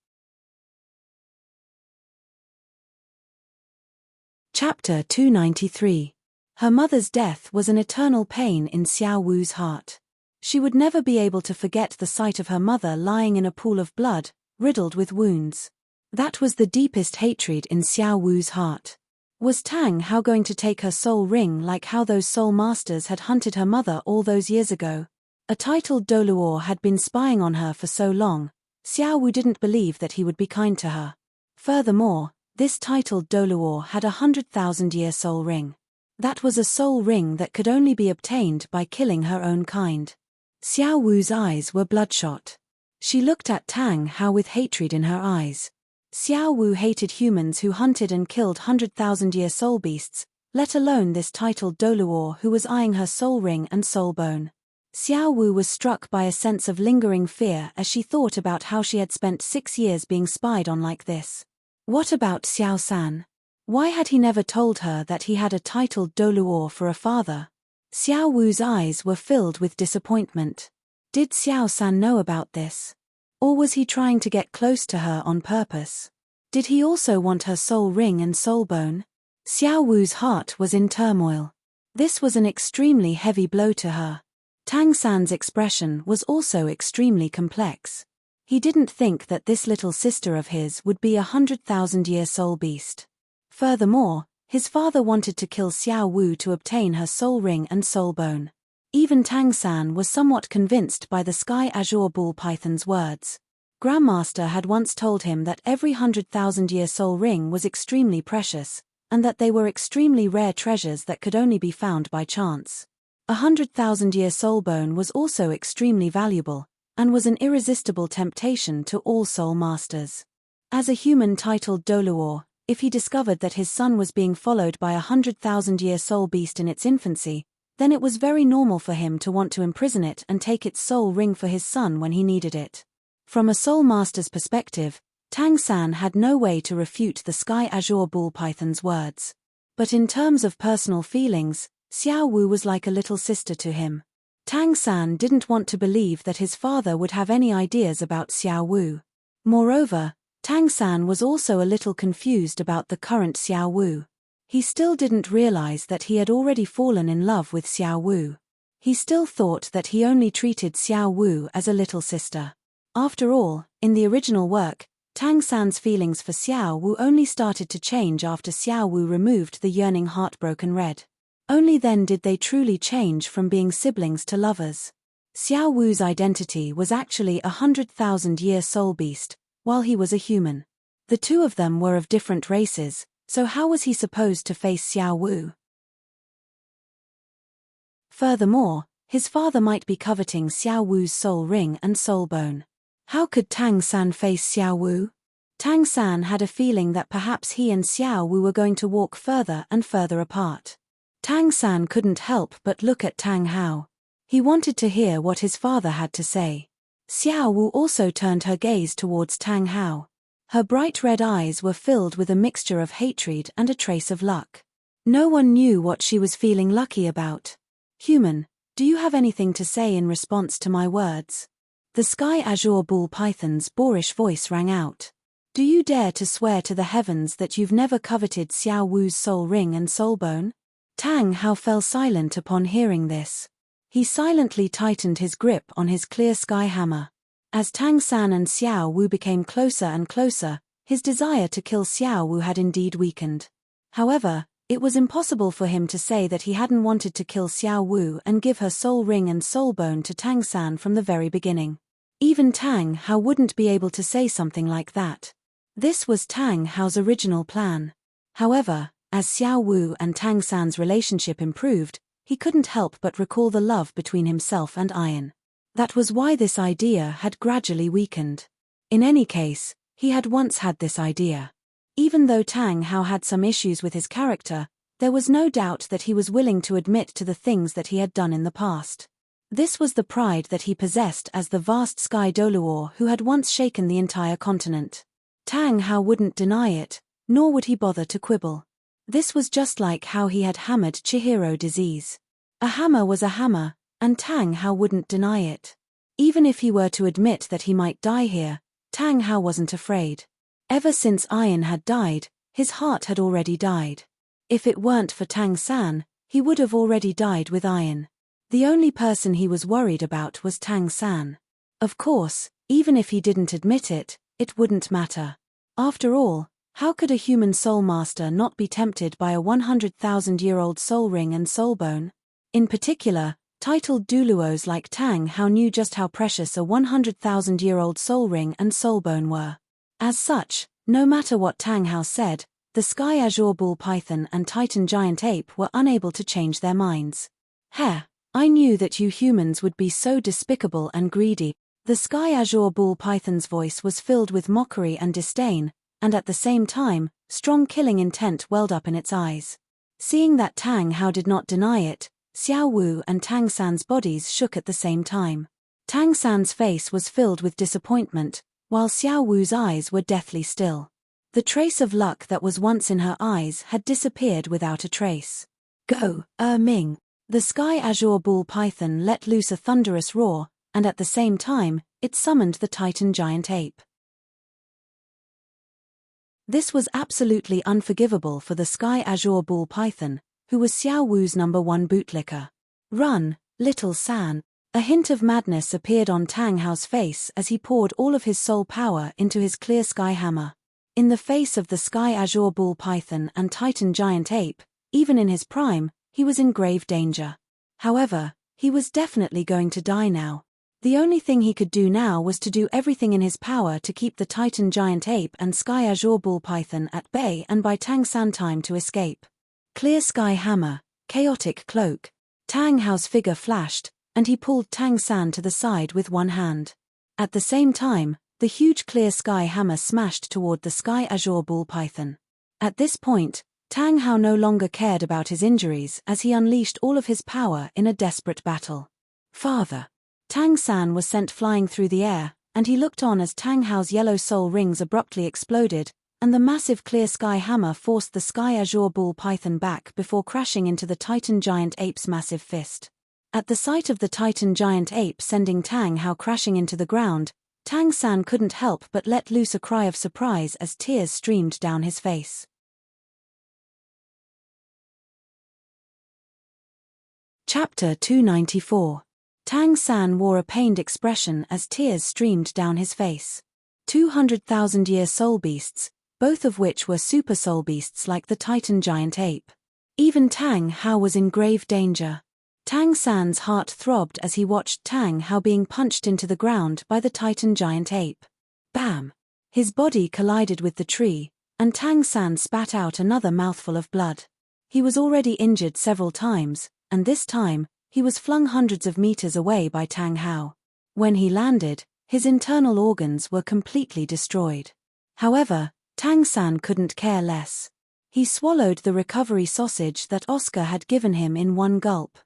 Chapter 293. Her mother's death was an eternal pain in Xiao Wu's heart. She would never be able to forget the sight of her mother lying in a pool of blood, riddled with wounds. That was the deepest hatred in Xiao Wu's heart. Was Tang Hao going to take her soul ring like how those soul masters had hunted her mother all those years ago? A titled Douluo had been spying on her for so long, Xiao Wu didn't believe that he would be kind to her. Furthermore, this titled Douluo had a 100,000-year soul ring. That was a soul ring that could only be obtained by killing her own kind. Xiao Wu's eyes were bloodshot. She looked at Tang Hao with hatred in her eyes. Xiao Wu hated humans who hunted and killed 100,000-year soul beasts, let alone this titled Douluo who was eyeing her soul ring and soul bone. Xiao Wu was struck by a sense of lingering fear as she thought about how she had spent 6 years being spied on like this. What about Xiao San? Why had he never told her that he had a titled Douluo for a father? Xiao Wu's eyes were filled with disappointment. Did Xiao San know about this? Or was he trying to get close to her on purpose? Did he also want her soul ring and soul bone? Xiao Wu's heart was in turmoil. This was an extremely heavy blow to her. Tang San's expression was also extremely complex. He didn't think that this little sister of his would be a 100,000-year soul beast. Furthermore, his father wanted to kill Xiao Wu to obtain her soul ring and soul bone. Even Tang San was somewhat convinced by the Sky Azure Bull Python's words. Grandmaster had once told him that every 100,000-year soul ring was extremely precious, and that they were extremely rare treasures that could only be found by chance. 100,000-year soul bone was also extremely valuable, and was an irresistible temptation to all soul masters. As a human titled Douluo, if he discovered that his son was being followed by a 100,000-year soul beast in its infancy, then it was very normal for him to want to imprison it and take its soul ring for his son when he needed it. From a soul master's perspective, Tang San had no way to refute the Sky Azure Bull Python's words. But in terms of personal feelings, Xiao Wu was like a little sister to him. Tang San didn't want to believe that his father would have any ideas about Xiao Wu. Moreover, Tang San was also a little confused about the current Xiao Wu. He still didn't realize that he had already fallen in love with Xiao Wu. He still thought that he only treated Xiao Wu as a little sister. After all, in the original work, Tang San's feelings for Xiao Wu only started to change after Xiao Wu removed the yearning heartbroken red. Only then did they truly change from being siblings to lovers. Xiao Wu's identity was actually a 100,000-year soul beast, while he was a human. The two of them were of different races, so how was he supposed to face Xiao Wu? Furthermore, his father might be coveting Xiao Wu's soul ring and soul bone. How could Tang San face Xiao Wu? Tang San had a feeling that perhaps he and Xiao Wu were going to walk further and further apart. Tang San couldn't help but look at Tang Hao. He wanted to hear what his father had to say. Xiao Wu also turned her gaze towards Tang Hao. Her bright red eyes were filled with a mixture of hatred and a trace of luck. No one knew what she was feeling lucky about. Human, do you have anything to say in response to my words? The Sky Azure Bull Python's boorish voice rang out. Do you dare to swear to the heavens that you've never coveted Xiao Wu's soul ring and soul bone? Tang Hao fell silent upon hearing this. He silently tightened his grip on his clear sky hammer. As Tang San and Xiao Wu became closer and closer, his desire to kill Xiao Wu had indeed weakened. However, it was impossible for him to say that he hadn't wanted to kill Xiao Wu and give her soul ring and soul bone to Tang San from the very beginning. Even Tang Hao wouldn't be able to say something like that. This was Tang Hao's original plan. However, as Xiao Wu and Tang San's relationship improved, he couldn't help but recall the love between himself and Iron. That was why this idea had gradually weakened. In any case, he had once had this idea. Even though Tang Hao had some issues with his character, there was no doubt that he was willing to admit to the things that he had done in the past. This was the pride that he possessed as the vast Sky Douluo who had once shaken the entire continent. Tang Hao wouldn't deny it, nor would he bother to quibble. This was just like how he had hammered Chihiro disease. A hammer was a hammer, and Tang Hao wouldn't deny it. Even if he were to admit that he might die here, Tang Hao wasn't afraid. Ever since Iron had died, his heart had already died. If it weren't for Tang San, he would have already died with Iron. The only person he was worried about was Tang San. Of course, even if he didn't admit it, it wouldn't matter. After all, how could a human soul master not be tempted by a 100,000-year-old soul ring and soul bone? In particular, titled Douluos like Tang Hao knew just how precious a 100,000-year-old soul ring and soul bone were. As such, no matter what Tang Hao said, the Sky Azure Bull Python and Titan Giant Ape were unable to change their minds. Heh, I knew that you humans would be so despicable and greedy. The Sky Azure Bull Python's voice was filled with mockery and disdain, and at the same time, strong killing intent welled up in its eyes. Seeing that Tang Hao did not deny it, Xiao Wu and Tang San's bodies shook at the same time. Tang San's face was filled with disappointment, while Xiao Wu's eyes were deathly still. The trace of luck that was once in her eyes had disappeared without a trace. Go, Ming! The sky azure bull python let loose a thunderous roar, and at the same time, it summoned the Titan giant ape. This was absolutely unforgivable for the sky azure bull python, who was Xiao Wu's #1 bootlicker. Run, little San! A hint of madness appeared on Tang Hao's face as he poured all of his soul power into his clear sky hammer. In the face of the sky azure bull python and Titan giant ape, even in his prime, he was in grave danger. However, he was definitely going to die now. The only thing he could do now was to do everything in his power to keep the Titan giant ape and sky azure bull python at bay and buy Tang San time to escape. Clear sky hammer, chaotic cloak. Tang Hao's figure flashed, and he pulled Tang San to the side with one hand. At the same time, the huge clear sky hammer smashed toward the sky azure bull python. At this point, Tang Hao no longer cared about his injuries as he unleashed all of his power in a desperate battle. Father! Tang San was sent flying through the air, and he looked on as Tang Hao's yellow soul rings abruptly exploded, and the massive clear sky hammer forced the sky azure bull python back before crashing into the Titan giant ape's massive fist. At the sight of the Titan giant ape sending Tang Hao crashing into the ground, Tang San couldn't help but let loose a cry of surprise as tears streamed down his face. Chapter 294. Tang San wore a pained expression as tears streamed down his face. 200,000-year soul beasts, both of which were super soul beasts like the Titan giant ape. Even Tang Hao was in grave danger. Tang San's heart throbbed as he watched Tang Hao being punched into the ground by the Titan giant ape. Bam! His body collided with the tree, and Tang San spat out another mouthful of blood. He was already injured several times, and this time, he was flung hundreds of meters away by Tang Hao. When he landed, his internal organs were completely destroyed. However, Tang San couldn't care less. He swallowed the recovery sausage that Oscar had given him in one gulp.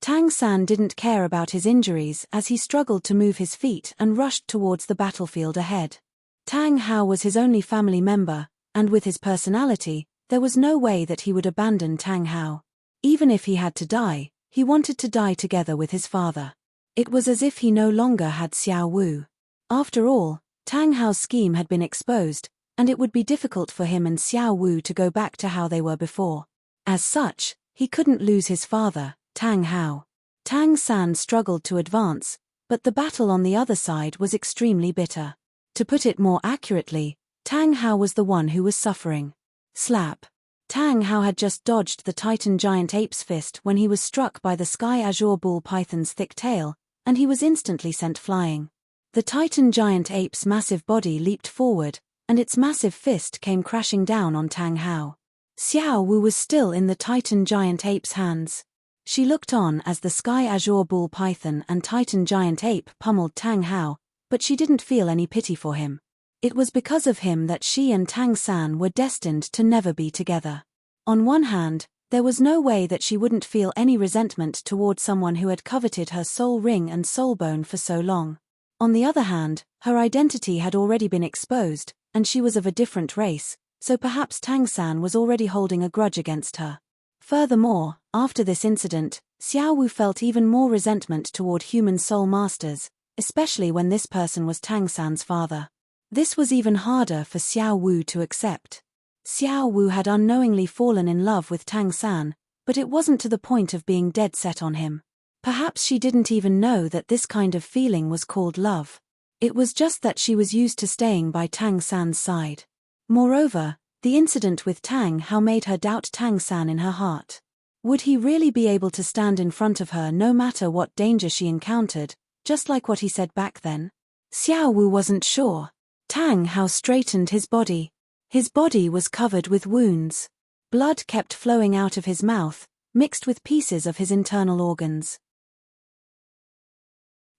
Tang San didn't care about his injuries as he struggled to move his feet and rushed towards the battlefield ahead. Tang Hao was his only family member, and with his personality, there was no way that he would abandon Tang Hao. Even if he had to die, he wanted to die together with his father. It was as if he no longer had Xiao Wu. After all, Tang Hao's scheme had been exposed, and it would be difficult for him and Xiao Wu to go back to how they were before. As such, he couldn't lose his father, Tang Hao. Tang San struggled to advance, but the battle on the other side was extremely bitter. To put it more accurately, Tang Hao was the one who was suffering. Slap! Tang Hao had just dodged the Titan giant ape's fist when he was struck by the sky azure bull python's thick tail, and he was instantly sent flying. The Titan giant ape's massive body leaped forward, and its massive fist came crashing down on Tang Hao. Xiao Wu was still in the Titan giant ape's hands. She looked on as the sky azure bull python and Titan giant ape pummeled Tang Hao, but she didn't feel any pity for him. It was because of him that she and Tang San were destined to never be together. On one hand, there was no way that she wouldn't feel any resentment toward someone who had coveted her soul ring and soul bone for so long. On the other hand, her identity had already been exposed, and she was of a different race, so perhaps Tang San was already holding a grudge against her. Furthermore, after this incident, Xiao Wu felt even more resentment toward human soul masters, especially when this person was Tang San's father. This was even harder for Xiao Wu to accept. Xiao Wu had unknowingly fallen in love with Tang San, but it wasn't to the point of being dead set on him. Perhaps she didn't even know that this kind of feeling was called love. It was just that she was used to staying by Tang San's side. Moreover, the incident with Tang Hao made her doubt Tang San in her heart. Would he really be able to stand in front of her no matter what danger she encountered, just like what he said back then? Xiao Wu wasn't sure. Tang Hao straightened his body. His body was covered with wounds. Blood kept flowing out of his mouth, mixed with pieces of his internal organs.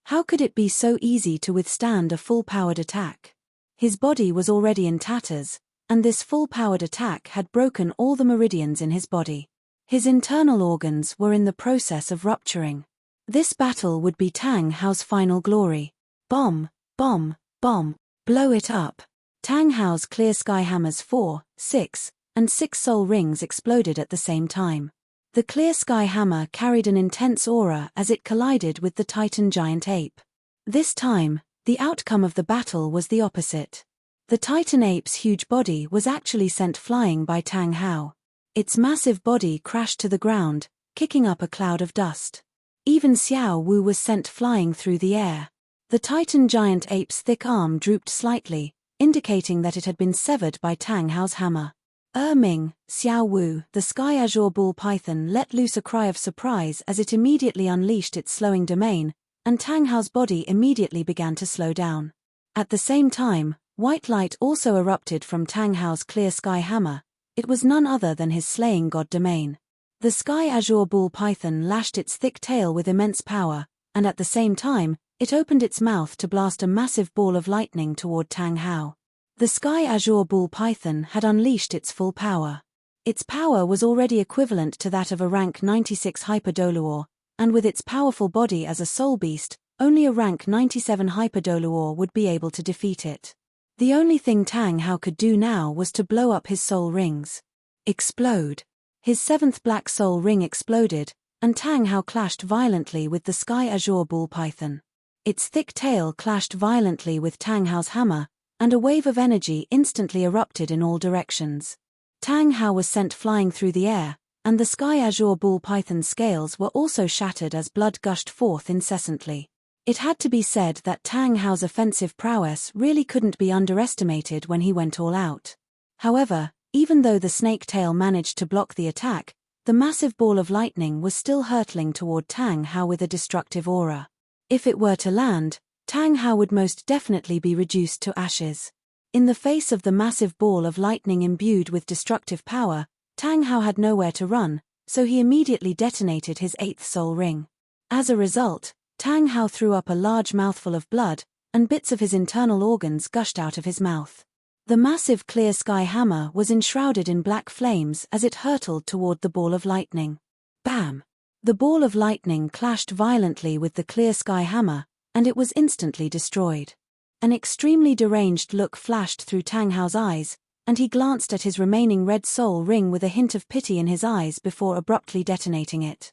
How could it be so easy to withstand a full-powered attack? His body was already in tatters, and this full-powered attack had broken all the meridians in his body. His internal organs were in the process of rupturing. This battle would be Tang Hao's final glory. Bomb, bomb, bomb, blow it up. Tang Hao's clear sky hammer's 4, 6, and 6 soul rings exploded at the same time. The clear sky hammer carried an intense aura as it collided with the Titan giant ape. This time, the outcome of the battle was the opposite. The Titan ape's huge body was actually sent flying by Tang Hao. Its massive body crashed to the ground, kicking up a cloud of dust. Even Xiao Wu was sent flying through the air. The Titan giant ape's thick arm drooped slightly, indicating that it had been severed by Tang Hao's hammer. Ming, Xiao Wu, the sky azure ball python let loose a cry of surprise as it immediately unleashed its slowing domain, and Tang Hao's body immediately began to slow down. At the same time, white light also erupted from Tang Hao's clear sky hammer. It was none other than his slaying god domain. The sky azure ball python lashed its thick tail with immense power, and at the same time, it opened its mouth to blast a massive ball of lightning toward Tang Hao. The sky azure ball python had unleashed its full power. Its power was already equivalent to that of a rank 96 hyper Douluo, and with its powerful body as a soul beast, only a rank 97 hyper Douluo would be able to defeat it. The only thing Tang Hao could do now was to blow up his soul rings. Explode. His 7th black soul ring exploded, and Tang Hao clashed violently with the sky azure ball python. Its thick tail clashed violently with Tang Hao's hammer, and a wave of energy instantly erupted in all directions. Tang Hao was sent flying through the air, and the sky azure ball python's scales were also shattered as blood gushed forth incessantly. It had to be said that Tang Hao's offensive prowess really couldn't be underestimated when he went all out. However, even though the snake tail managed to block the attack, the massive ball of lightning was still hurtling toward Tang Hao with a destructive aura. If it were to land, Tang Hao would most definitely be reduced to ashes. In the face of the massive ball of lightning imbued with destructive power, Tang Hao had nowhere to run, so he immediately detonated his 8th soul ring. As a result, Tang Hao threw up a large mouthful of blood, and bits of his internal organs gushed out of his mouth. The massive clear sky hammer was enshrouded in black flames as it hurtled toward the ball of lightning. Bam! The ball of lightning clashed violently with the clear sky hammer, and it was instantly destroyed. An extremely deranged look flashed through Tang Hao's eyes, and he glanced at his remaining red soul ring with a hint of pity in his eyes before abruptly detonating it.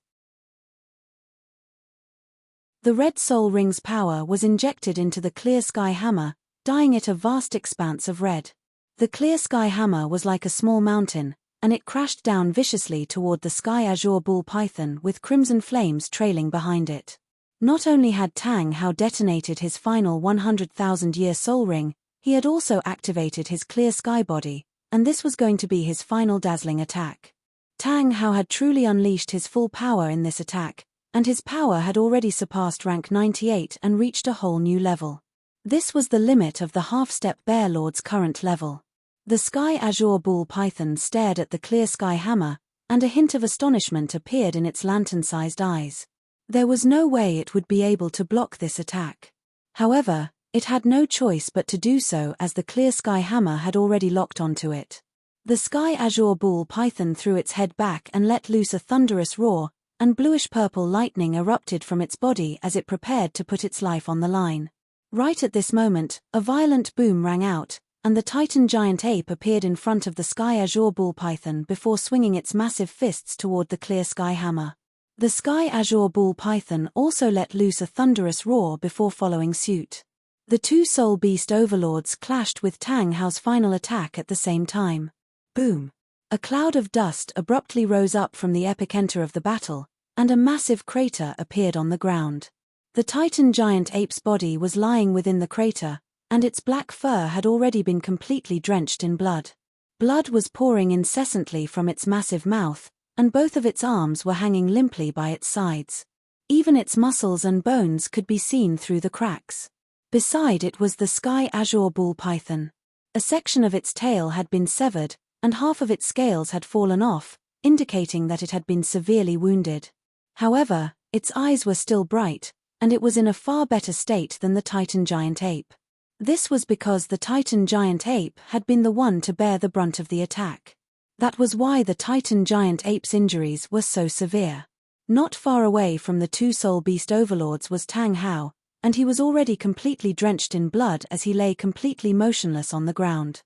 The red soul ring's power was injected into the clear sky hammer, dyeing it a vast expanse of red. The clear sky hammer was like a small mountain, and it crashed down viciously toward the sky azure ball python with crimson flames trailing behind it. Not only had Tang Hao detonated his final 100,000-year soul ring, he had also activated his clear sky body, and this was going to be his final dazzling attack. Tang Hao had truly unleashed his full power in this attack, and his power had already surpassed rank 98 and reached a whole new level. This was the limit of the half-step bear lord's current level. The sky azure ball python stared at the clear sky hammer, and a hint of astonishment appeared in its lantern-sized eyes. There was no way it would be able to block this attack. However, it had no choice but to do so as the clear sky hammer had already locked onto it. The sky azure ball python threw its head back and let loose a thunderous roar, and bluish-purple lightning erupted from its body as it prepared to put its life on the line. Right at this moment, a violent boom rang out, and the Titan giant ape appeared in front of the sky azure ball python before swinging its massive fists toward the clear sky hammer. The sky azure ball python also let loose a thunderous roar before following suit. The two soul beast overlords clashed with Tang Hao's final attack at the same time. Boom! A cloud of dust abruptly rose up from the epicenter of the battle, and a massive crater appeared on the ground. The Titan giant ape's body was lying within the crater, and its black fur had already been completely drenched in blood. Blood was pouring incessantly from its massive mouth, and both of its arms were hanging limply by its sides. Even its muscles and bones could be seen through the cracks. Beside it was the sky azure ball python. A section of its tail had been severed, and half of its scales had fallen off, indicating that it had been severely wounded. However, its eyes were still bright, and it was in a far better state than the Titan giant ape. This was because the Titan giant ape had been the one to bear the brunt of the attack. That was why the Titan giant ape's injuries were so severe. Not far away from the two soul beast overlords was Tang Hao, and he was already completely drenched in blood as he lay completely motionless on the ground.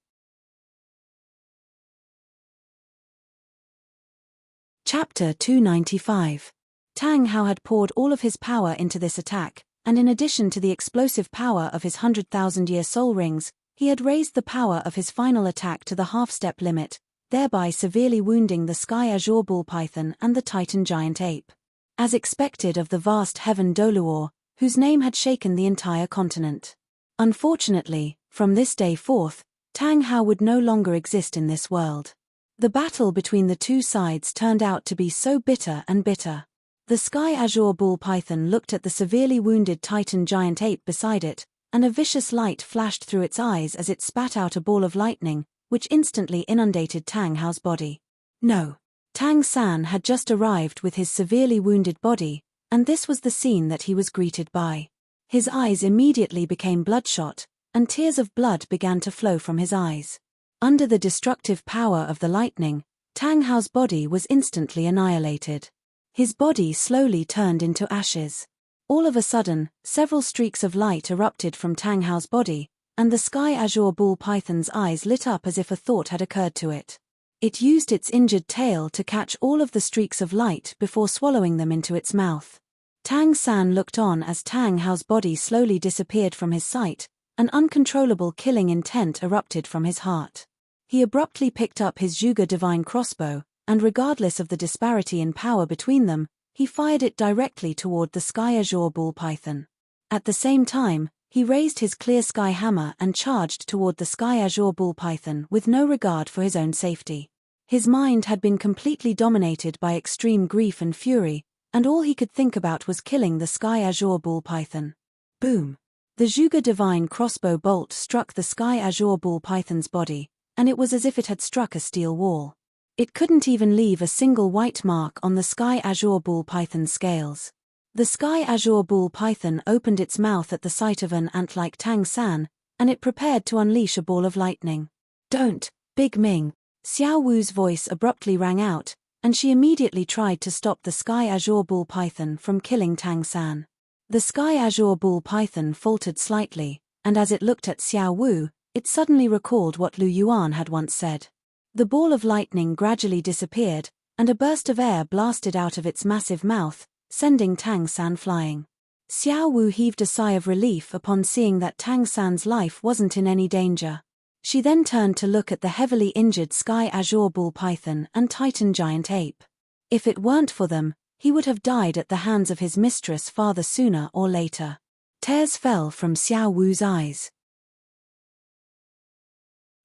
Chapter 295. Tang Hao had poured all of his power into this attack, and in addition to the explosive power of his 100,000-year soul rings, he had raised the power of his final attack to the half-step limit, thereby severely wounding the Sky Azure Bull Python and the Titan Giant Ape. As expected of the vast heaven Douluo, whose name had shaken the entire continent. Unfortunately, from this day forth, Tang Hao would no longer exist in this world. The battle between the two sides turned out to be so bitter and bitter. The Sky Azure Bull Python looked at the severely wounded Titan Giant Ape beside it, and a vicious light flashed through its eyes as it spat out a ball of lightning, which instantly inundated Tang Hao's body. No. Tang San had just arrived with his severely wounded body, and this was the scene that he was greeted by. His eyes immediately became bloodshot, and tears of blood began to flow from his eyes. Under the destructive power of the lightning, Tang Hao's body was instantly annihilated. His body slowly turned into ashes. All of a sudden, several streaks of light erupted from Tang Hao's body, and the Sky Azure Bull Python's eyes lit up as if a thought had occurred to it. It used its injured tail to catch all of the streaks of light before swallowing them into its mouth. Tang San looked on as Tang Hao's body slowly disappeared from his sight. An uncontrollable killing intent erupted from his heart. He abruptly picked up his Zhuge divine crossbow, and regardless of the disparity in power between them, he fired it directly toward the Sky Azure Bull Python. At the same time, he raised his clear sky hammer and charged toward the Sky Azure Bull Python with no regard for his own safety. His mind had been completely dominated by extreme grief and fury, and all he could think about was killing the Sky Azure Bull Python. Boom! The Zhuge divine crossbow bolt struck the Sky Azure Bull Python's body, and it was as if it had struck a steel wall. It couldn't even leave a single white mark on the Sky Azure Bull Python's scales. The Sky Azure Bull Python opened its mouth at the sight of an ant like Tang San, and it prepared to unleash a ball of lightning. "Don't, Big Ming!" Xiao Wu's voice abruptly rang out, and she immediately tried to stop the Sky Azure Bull Python from killing Tang San. The Sky Azure Bull Python faltered slightly, and as it looked at Xiao Wu, it suddenly recalled what Lu Yuan had once said. The ball of lightning gradually disappeared, and a burst of air blasted out of its massive mouth, sending Tang San flying. Xiao Wu heaved a sigh of relief upon seeing that Tang San's life wasn't in any danger. She then turned to look at the heavily injured Sky Azure Bull Python and Titan Giant Ape. If it weren't for them, he would have died at the hands of his mistress father sooner or later. Tears fell from Xiao Wu's eyes.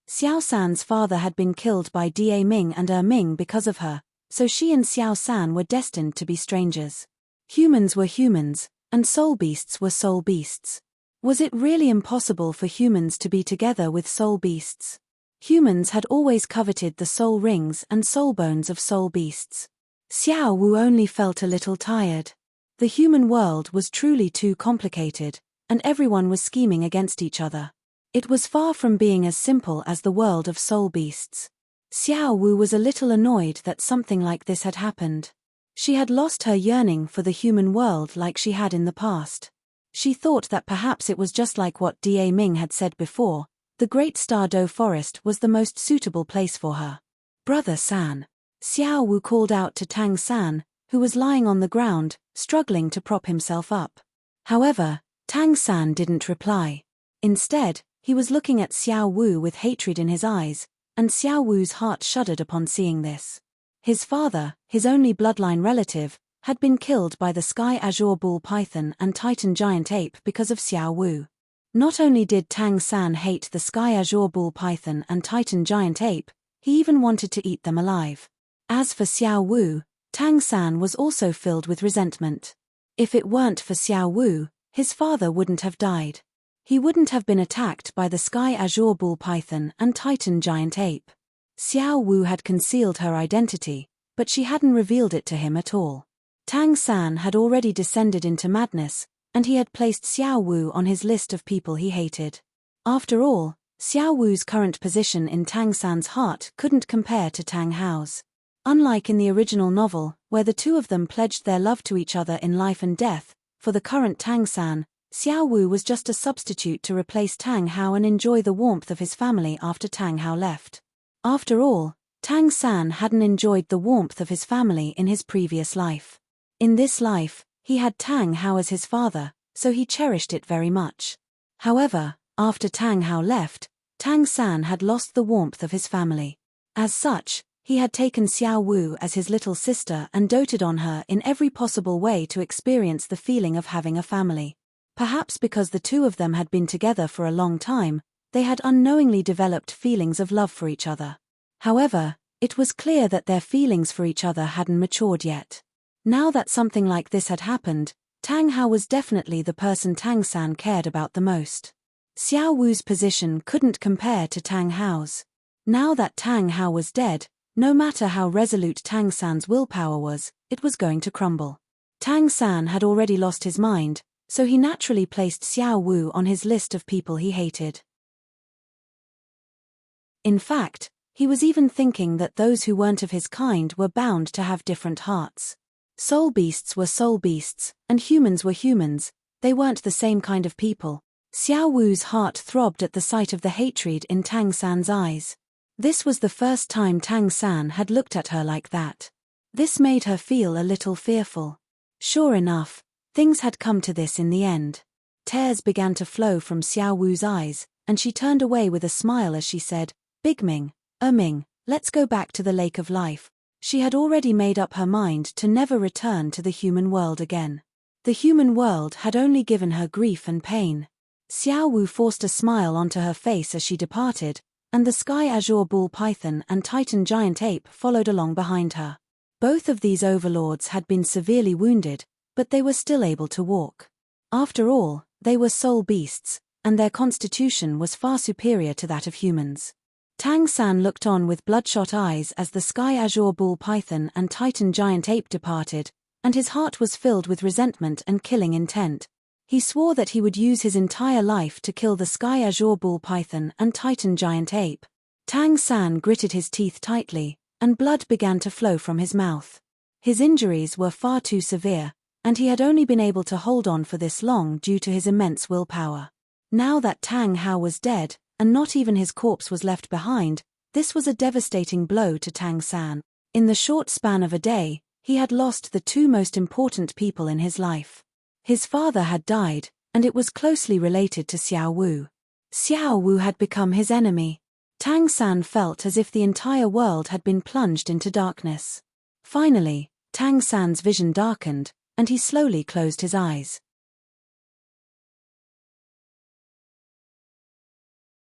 Xiao San's father had been killed by Da Ming and Ming because of her, so she and Xiao San were destined to be strangers. Humans were humans, and soul beasts were soul beasts. Was it really impossible for humans to be together with soul beasts? Humans had always coveted the soul rings and soul bones of soul beasts. Xiao Wu only felt a little tired. The human world was truly too complicated, and everyone was scheming against each other. It was far from being as simple as the world of soul beasts. Xiao Wu was a little annoyed that something like this had happened. She had lost her yearning for the human world like she had in the past. She thought that perhaps it was just like what Da Ming had said before, the Great Douluo Forest was the most suitable place for her. "Brother San." Xiao Wu called out to Tang San, who was lying on the ground, struggling to prop himself up. However, Tang San didn't reply. Instead, he was looking at Xiao Wu with hatred in his eyes, and Xiao Wu's heart shuddered upon seeing this. His father, his only bloodline relative, had been killed by the Sky Azure Bull Python and Titan Giant Ape because of Xiao Wu. Not only did Tang San hate the Sky Azure Bull Python and Titan Giant Ape, he even wanted to eat them alive. As for Xiao Wu, Tang San was also filled with resentment. If it weren't for Xiao Wu, his father wouldn't have died. He wouldn't have been attacked by the Sky Azure Bull Python and Titan Giant Ape. Xiao Wu had concealed her identity, but she hadn't revealed it to him at all. Tang San had already descended into madness, and he had placed Xiao Wu on his list of people he hated. After all, Xiao Wu's current position in Tang San's heart couldn't compare to Tang Hao's. Unlike in the original novel, where the two of them pledged their love to each other in life and death, for the current Tang San, Xiao Wu was just a substitute to replace Tang Hao and enjoy the warmth of his family after Tang Hao left. After all, Tang San hadn't enjoyed the warmth of his family in his previous life. In this life, he had Tang Hao as his father, so he cherished it very much. However, after Tang Hao left, Tang San had lost the warmth of his family. As such, he had taken Xiao Wu as his little sister and doted on her in every possible way to experience the feeling of having a family. Perhaps because the two of them had been together for a long time, they had unknowingly developed feelings of love for each other. However, it was clear that their feelings for each other hadn't matured yet. Now that something like this had happened, Tang Hao was definitely the person Tang San cared about the most. Xiao Wu's position couldn't compare to Tang Hao's. Now that Tang Hao was dead, no matter how resolute Tang San's willpower was, it was going to crumble. Tang San had already lost his mind, so he naturally placed Xiao Wu on his list of people he hated. In fact, he was even thinking that those who weren't of his kind were bound to have different hearts. Soul beasts were soul beasts, and humans were humans, they weren't the same kind of people. Xiao Wu's heart throbbed at the sight of the hatred in Tang San's eyes. This was the first time Tang San had looked at her like that. This made her feel a little fearful. Sure enough, things had come to this in the end. Tears began to flow from Xiao Wu's eyes, and she turned away with a smile as she said, "Big Ming, Ming, let's go back to the Lake of Life." She had already made up her mind to never return to the human world again. The human world had only given her grief and pain. Xiao Wu forced a smile onto her face as she departed, and the Sky Azure Bull Python and Titan Giant Ape followed along behind her. Both of these overlords had been severely wounded, but they were still able to walk. After all, they were soul beasts, and their constitution was far superior to that of humans. Tang San looked on with bloodshot eyes as the Sky Azure Bull Python and Titan Giant Ape departed, and his heart was filled with resentment and killing intent. He swore that he would use his entire life to kill the Sky Azure Bull Python and Titan Giant Ape. Tang San gritted his teeth tightly, and blood began to flow from his mouth. His injuries were far too severe, and he had only been able to hold on for this long due to his immense willpower. Now that Tang Hao was dead, and not even his corpse was left behind, this was a devastating blow to Tang San. In the short span of a day, he had lost the two most important people in his life. His father had died, and it was closely related to Xiao Wu. Xiao Wu had become his enemy. Tang San felt as if the entire world had been plunged into darkness. Finally, Tang San's vision darkened, and he slowly closed his eyes.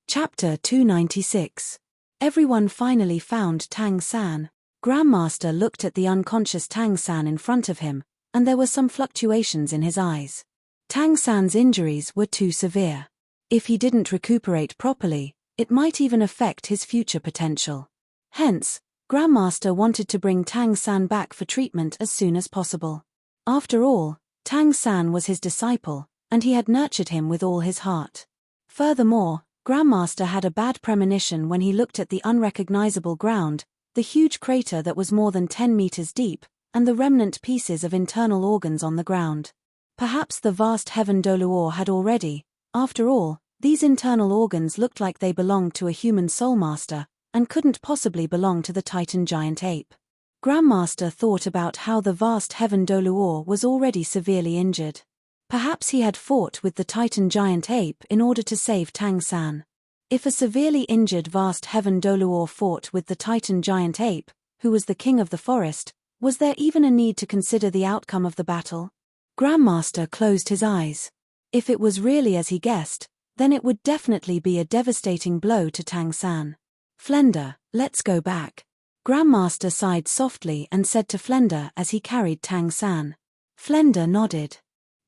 Chapter 296. Everyone finally found Tang San. Grandmaster looked at the unconscious Tang San in front of him, and there were some fluctuations in his eyes. Tang San's injuries were too severe. If he didn't recuperate properly, it might even affect his future potential. Hence, Grandmaster wanted to bring Tang San back for treatment as soon as possible. After all, Tang San was his disciple, and he had nurtured him with all his heart. Furthermore, Grandmaster had a bad premonition when he looked at the unrecognizable ground, the huge crater that was more than 10 meters deep, and the remnant pieces of internal organs on the ground. Perhaps the vast heaven Douluo had already, after all, these internal organs looked like they belonged to a human soulmaster, and couldn't possibly belong to the Titan Giant Ape. Grandmaster thought about how the vast heaven Douluo was already severely injured. Perhaps he had fought with the Titan Giant Ape in order to save Tang San. If a severely injured vast heaven Douluo fought with the Titan Giant Ape, who was the king of the forest, was there even a need to consider the outcome of the battle? Grandmaster closed his eyes. If it was really as he guessed, then it would definitely be a devastating blow to Tang San. "Flender, let's go back." Grandmaster sighed softly and said to Flender as he carried Tang San. Flender nodded.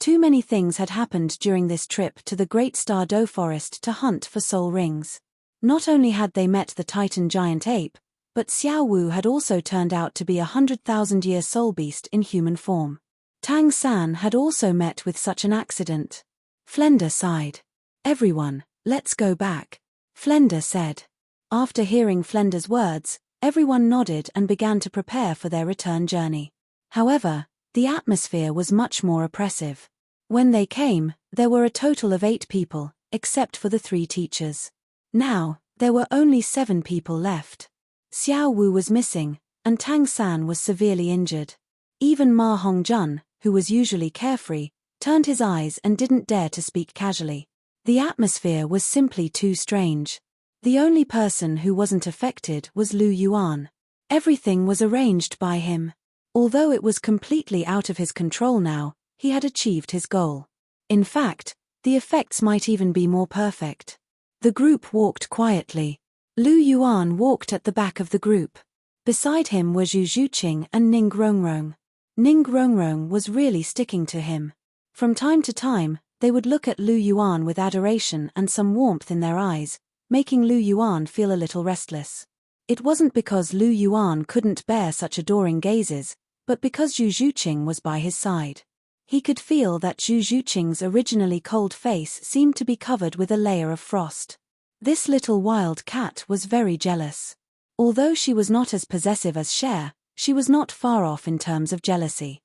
Too many things had happened during this trip to the Great Douluo Forest to hunt for soul rings. Not only had they met the Titan Giant Ape, but Xiao Wu had also turned out to be a 100,000-year soul beast in human form. Tang San had also met with such an accident. Flender sighed. "Everyone, let's go back," Flender said. After hearing Flender's words, everyone nodded and began to prepare for their return journey. However, the atmosphere was much more oppressive. When they came, there were a total of 8 people, except for the 3 teachers. Now, there were only 7 people left. Xiao Wu was missing, and Tang San was severely injured. Even Ma Hongjun, who was usually carefree, turned his eyes and didn't dare to speak casually. The atmosphere was simply too strange. The only person who wasn't affected was Lu Yuan. Everything was arranged by him. Although it was completely out of his control now, he had achieved his goal. In fact, the effects might even be more perfect. The group walked quietly. Lu Yuan walked at the back of the group. Beside him were Zhu Zhuqing and Ning Rongrong. Ning Rongrong was really sticking to him. From time to time, they would look at Lu Yuan with adoration and some warmth in their eyes, making Lu Yuan feel a little restless. It wasn't because Lu Yuan couldn't bear such adoring gazes, but because Zhu Zhuqing was by his side. He could feel that Zhu Zhuqing's originally cold face seemed to be covered with a layer of frost. This little wild cat was very jealous. Although she was not as possessive as Cher, she was not far off in terms of jealousy.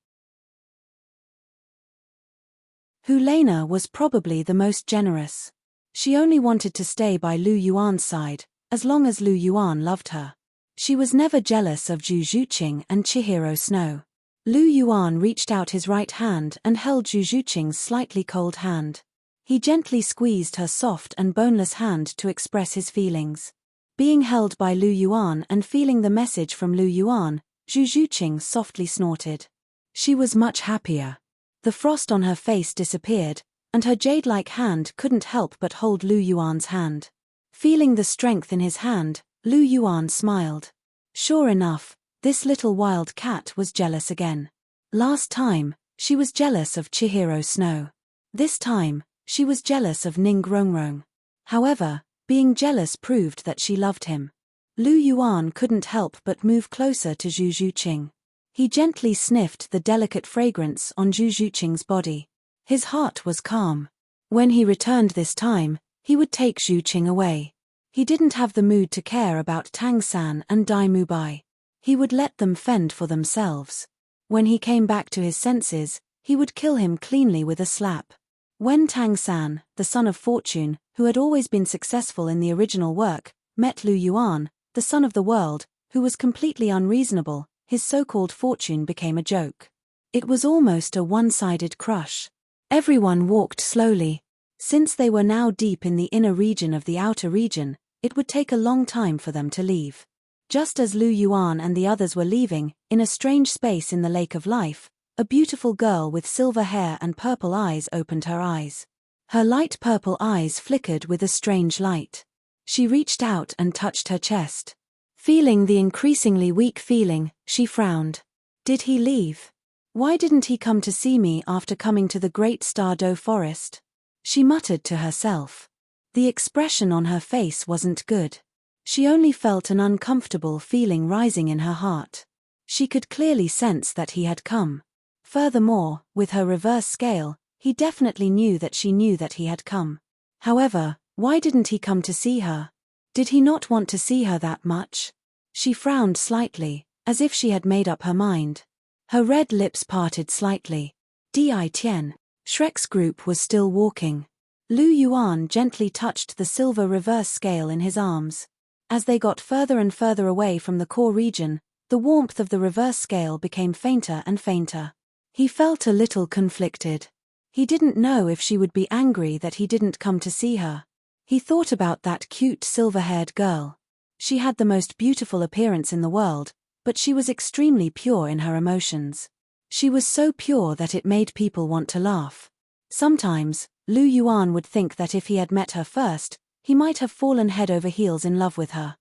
Helena was probably the most generous. She only wanted to stay by Lu Yuan's side, as long as Lu Yuan loved her. She was never jealous of Zhu Zhuqing and Chihiro Snow. Lu Yuan reached out his right hand and held Zhu Zhuqing's slightly cold hand. He gently squeezed her soft and boneless hand to express his feelings. Being held by Lu Yuan and feeling the message from Lu Yuan, Zhu Zhuqing softly snorted. She was much happier. The frost on her face disappeared, and her jade-like hand couldn't help but hold Lu Yuan's hand. Feeling the strength in his hand, Lu Yuan smiled. Sure enough, this little wild cat was jealous again. Last time, she was jealous of Chihiro Snow. This time, she was jealous of Ning Rongrong. However, being jealous proved that she loved him. Lu Yuan couldn't help but move closer to Zhu Zhuqing. He gently sniffed the delicate fragrance on Zhu Zhuqing's body. His heart was calm. When he returned this time, he would take Zhu Qing away. He didn't have the mood to care about Tang San and Dai Mubai. He would let them fend for themselves. When he came back to his senses, he would kill him cleanly with a slap. When Tang San, the son of fortune, who had always been successful in the original work, met Lu Yuan, the son of the world, who was completely unreasonable, his so-called fortune became a joke. It was almost a one-sided crush. Everyone walked slowly. Since they were now deep in the inner region of the outer region, it would take a long time for them to leave. Just as Lu Yuan and the others were leaving, in a strange space in the Lake of Life, a beautiful girl with silver hair and purple eyes opened her eyes. Her light purple eyes flickered with a strange light. She reached out and touched her chest. Feeling the increasingly weak feeling, she frowned. Did he leave? Why didn't he come to see me after coming to the Great Douluo forest? She muttered to herself. The expression on her face wasn't good. She only felt an uncomfortable feeling rising in her heart. She could clearly sense that he had come. Furthermore, with her reverse scale, he definitely knew that she knew that he had come. However, why didn't he come to see her? Did he not want to see her that much? She frowned slightly, as if she had made up her mind. Her red lips parted slightly. Di Tian. Shrek's group was still walking. Lu Yuan gently touched the silver reverse scale in his arms. As they got further and further away from the core region, the warmth of the reverse scale became fainter and fainter. He felt a little conflicted. He didn't know if she would be angry that he didn't come to see her. He thought about that cute silver-haired girl. She had the most beautiful appearance in the world, but she was extremely pure in her emotions. She was so pure that it made people want to laugh. Sometimes, Lu Yuan would think that if he had met her first, he might have fallen head over heels in love with her.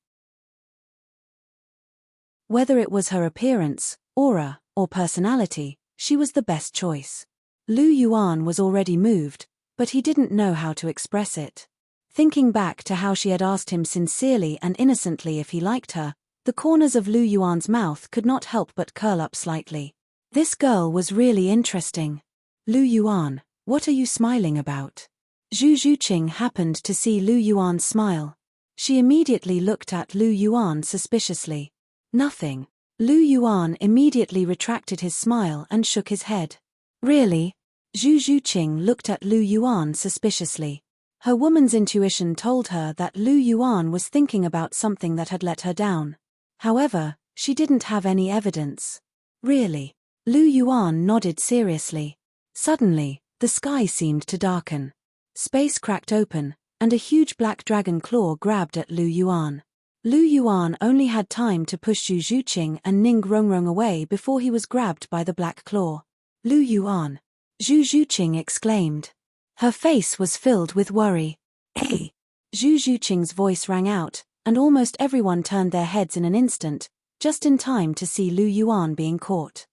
Whether it was her appearance, aura, or personality, she was the best choice. Lu Yuan was already moved, but he didn't know how to express it. Thinking back to how she had asked him sincerely and innocently if he liked her, the corners of Lu Yuan's mouth could not help but curl up slightly. This girl was really interesting. Lu Yuan, what are you smiling about? Zhu Zhuqing happened to see Lu Yuan smile. She immediately looked at Lu Yuan suspiciously. Nothing. Lu Yuan immediately retracted his smile and shook his head. Really? Zhu Zhuqing looked at Lu Yuan suspiciously. Her woman's intuition told her that Lu Yuan was thinking about something that had let her down. However, she didn't have any evidence. Really? Lu Yuan nodded seriously. Suddenly, the sky seemed to darken. Space cracked open, and a huge black dragon claw grabbed at Lu Yuan. Lu Yuan only had time to push Zhu Zhuqing and Ning Rongrong away before he was grabbed by the black claw. Lu Yuan! Zhu Zhuqing exclaimed. Her face was filled with worry. Hey! Zhu Zhuqing's voice rang out, and almost everyone turned their heads in an instant, just in time to see Lu Yuan being caught.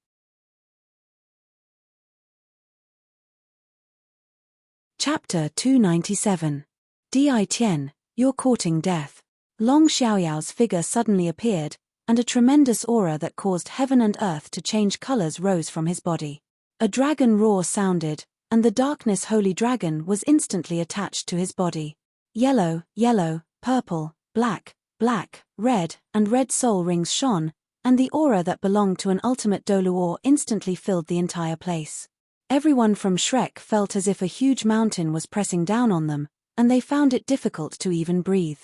Chapter 297. Di Tian, you're courting death. Long Xiaoyao's figure suddenly appeared, and a tremendous aura that caused heaven and earth to change colors rose from his body. A dragon roar sounded, and the darkness holy dragon was instantly attached to his body. Yellow, yellow, purple, black, black, red, and red soul rings shone, and the aura that belonged to an ultimate Douluo instantly filled the entire place. Everyone from Shrek felt as if a huge mountain was pressing down on them, and they found it difficult to even breathe.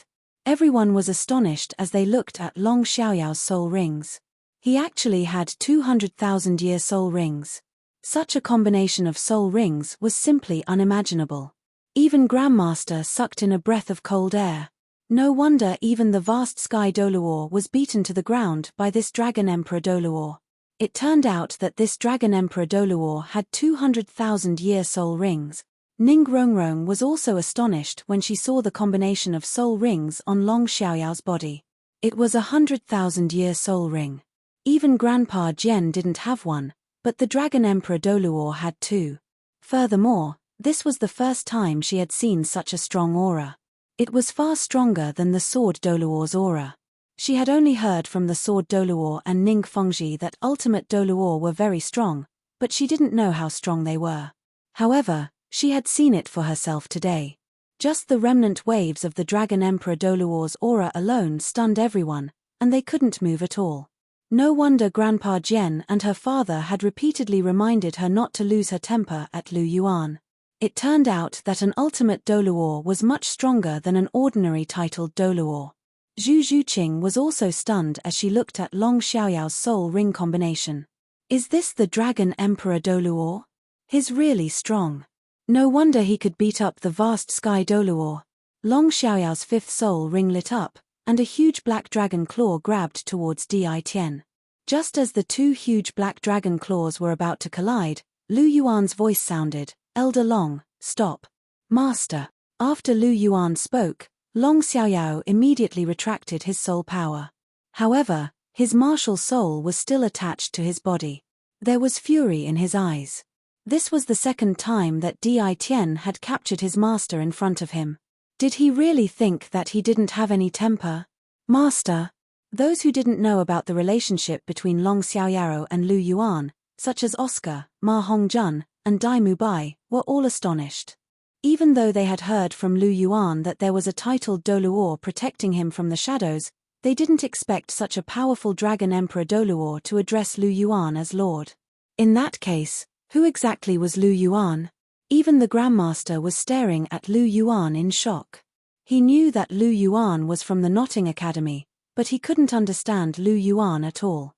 Everyone was astonished as they looked at Long Xiaoyao's soul rings. He actually had 200,000-year soul rings. Such a combination of soul rings was simply unimaginable. Even Grandmaster sucked in a breath of cold air. No wonder even the vast Sky Douluo was beaten to the ground by this Dragon Emperor Douluo. It turned out that this Dragon Emperor Douluo had 200,000-year soul rings. Ning Rongrong was also astonished when she saw the combination of soul rings on Long Xiaoyao's body. It was a 100,000-year soul ring. Even Grandpa Jian didn't have one, but the Dragon Emperor Douluo had two. Furthermore, this was the first time she had seen such a strong aura. It was far stronger than the Sword Douluo's aura. She had only heard from the Sword Douluo and Ning Fengji that Ultimate Douluo were very strong, but she didn't know how strong they were. However, she had seen it for herself today. Just the remnant waves of the Dragon Emperor Douluo's aura alone stunned everyone, and they couldn't move at all. No wonder Grandpa Jian and her father had repeatedly reminded her not to lose her temper at Lu Yuan. It turned out that an ultimate Douluo was much stronger than an ordinary titled Douluo. Zhu Zhuqing was also stunned as she looked at Long Xiaoyao's soul ring combination. Is this the Dragon Emperor Douluo? He's really strong. No wonder he could beat up the vast Sky Douluo. Long Xiaoyao's fifth soul ring lit up, and a huge black dragon claw grabbed towards Di Tian. Just as the two huge black dragon claws were about to collide, Lu Yuan's voice sounded, "Elder Long, stop." Master. After Lu Yuan spoke, Long Xiaoyao immediately retracted his soul power. However, his martial soul was still attached to his body. There was fury in his eyes. This was the second time that Di Tian had captured his master in front of him. Did he really think that he didn't have any temper? Master. Those who didn't know about the relationship between Long Xiaoyao and Lu Yuan, such as Oscar, Ma Hongjun, and Dai Mubai, were all astonished. Even though they had heard from Lu Yuan that there was a titled Douluo protecting him from the shadows, they didn't expect such a powerful Dragon Emperor Douluo to address Lu Yuan as Lord. In that case, who exactly was Lu Yuan? Even the Grandmaster was staring at Lu Yuan in shock. He knew that Lu Yuan was from the Notting Academy, but he couldn't understand Lu Yuan at all.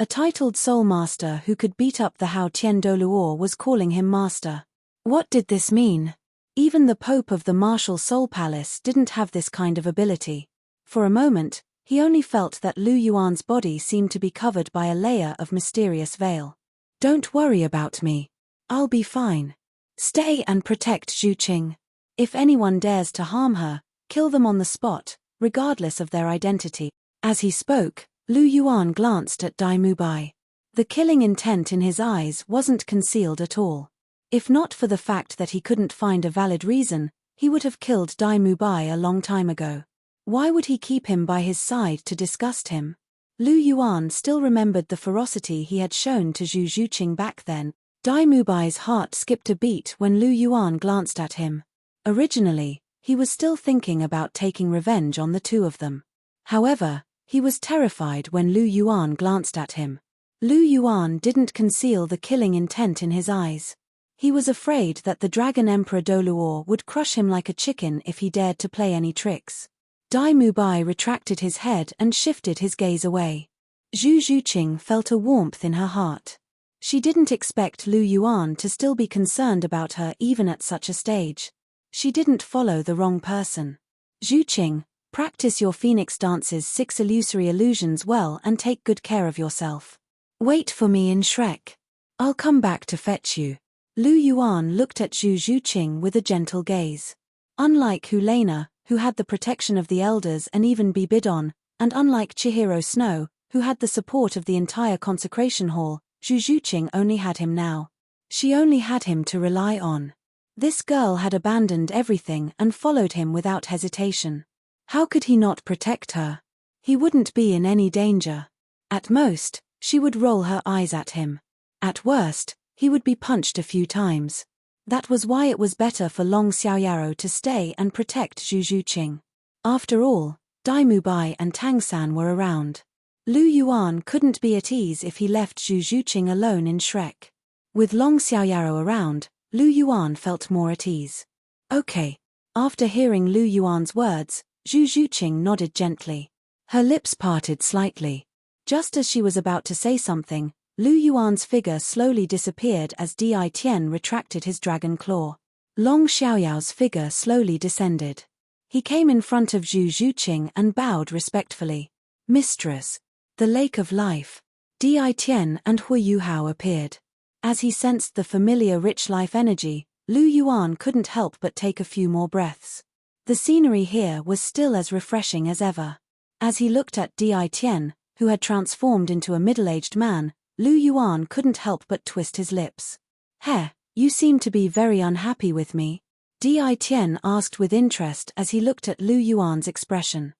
A titled soul master who could beat up the Hao Tian Douluo was calling him master. What did this mean? Even the Pope of the Martial Soul Palace didn't have this kind of ability. For a moment, he only felt that Lu Yuan's body seemed to be covered by a layer of mysterious veil. Don't worry about me. I'll be fine. Stay and protect Zhuqing. If anyone dares to harm her, kill them on the spot, regardless of their identity. As he spoke, Lu Yuan glanced at Dai Mubai. The killing intent in his eyes wasn't concealed at all. If not for the fact that he couldn't find a valid reason, he would have killed Dai Mubai a long time ago. Why would he keep him by his side to disgust him? Lu Yuan still remembered the ferocity he had shown to Zhu Zhuqing back then. Dai Mubai's heart skipped a beat when Lu Yuan glanced at him. Originally, he was still thinking about taking revenge on the two of them. However, he was terrified when Lu Yuan glanced at him. Lu Yuan didn't conceal the killing intent in his eyes. He was afraid that the Dragon Emperor Douluo would crush him like a chicken if he dared to play any tricks. Dai Mubai retracted his head and shifted his gaze away. Zhu Zhuqing felt a warmth in her heart. She didn't expect Lu Yuan to still be concerned about her even at such a stage. She didn't follow the wrong person. Zhuqing, practice your Phoenix Dance's 6 illusory illusions well and take good care of yourself. Wait for me in Shrek. I'll come back to fetch you. Lu Yuan looked at Zhu Zhuqing with a gentle gaze. Unlike Hulena, who had the protection of the elders and even Bibidon, and unlike Chihiro Snow, who had the support of the entire consecration hall, Zhu Zhuqing only had him now. She only had him to rely on. This girl had abandoned everything and followed him without hesitation. How could he not protect her? He wouldn't be in any danger. At most, she would roll her eyes at him. At worst, he would be punched a few times. That was why it was better for Long Xiaoyaro to stay and protect Zhu Zhuqing. After all, Dai Mubai and Tang San were around. Lu Yuan couldn't be at ease if he left Zhu Zhuqing alone in Shrek. With Long Xiaoyaro around, Lu Yuan felt more at ease. Okay. After hearing Lu Yuan's words, Zhu Zhuqing nodded gently. Her lips parted slightly. Just as she was about to say something, Lu Yuan's figure slowly disappeared as Di Tian retracted his dragon claw. Long Xiaoyao's figure slowly descended. He came in front of Zhu Zhuqing and bowed respectfully. Mistress. The Lake of Life. Di Tian and Hui Yuhao appeared. As he sensed the familiar rich life energy, Lu Yuan couldn't help but take a few more breaths. The scenery here was still as refreshing as ever. As he looked at Di Tian, who had transformed into a middle-aged man, Lu Yuan couldn't help but twist his lips. Heh, you seem to be very unhappy with me? Di Tian asked with interest as he looked at Lu Yuan's expression.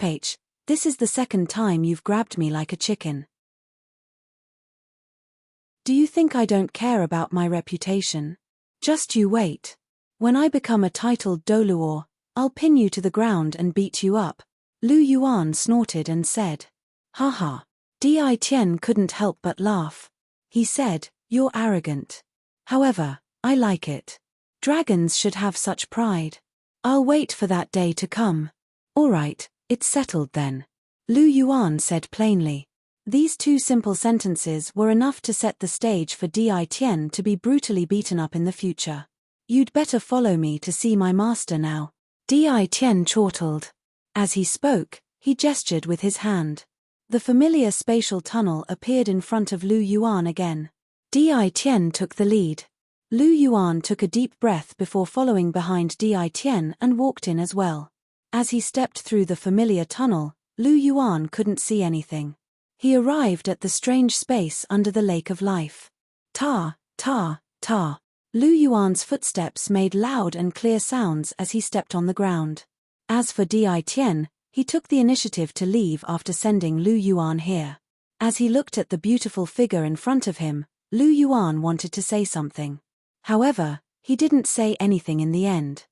H, this is the second time you've grabbed me like a chicken. Do you think I don't care about my reputation? Just you wait. When I become a titled Douluo, I'll pin you to the ground and beat you up. Lu Yuan snorted and said. Haha. Di Tian couldn't help but laugh. He said, you're arrogant. However, I like it. Dragons should have such pride. I'll wait for that day to come. All right, it's settled then. Lu Yuan said plainly. These 2 simple sentences were enough to set the stage for Di Tian to be brutally beaten up in the future. You'd better follow me to see my master now. Di Tian chortled. As he spoke, he gestured with his hand. The familiar spatial tunnel appeared in front of Lu Yuan again. Di Tian took the lead. Lu Yuan took a deep breath before following behind Di Tian and walked in as well. As he stepped through the familiar tunnel, Lu Yuan couldn't see anything. He arrived at the strange space under the Lake of Life. Ta, ta, ta. Lu Yuan's footsteps made loud and clear sounds as he stepped on the ground. As for Di Tian, he took the initiative to leave after sending Lu Yuan here. As he looked at the beautiful figure in front of him, Lu Yuan wanted to say something. However, he didn't say anything in the end.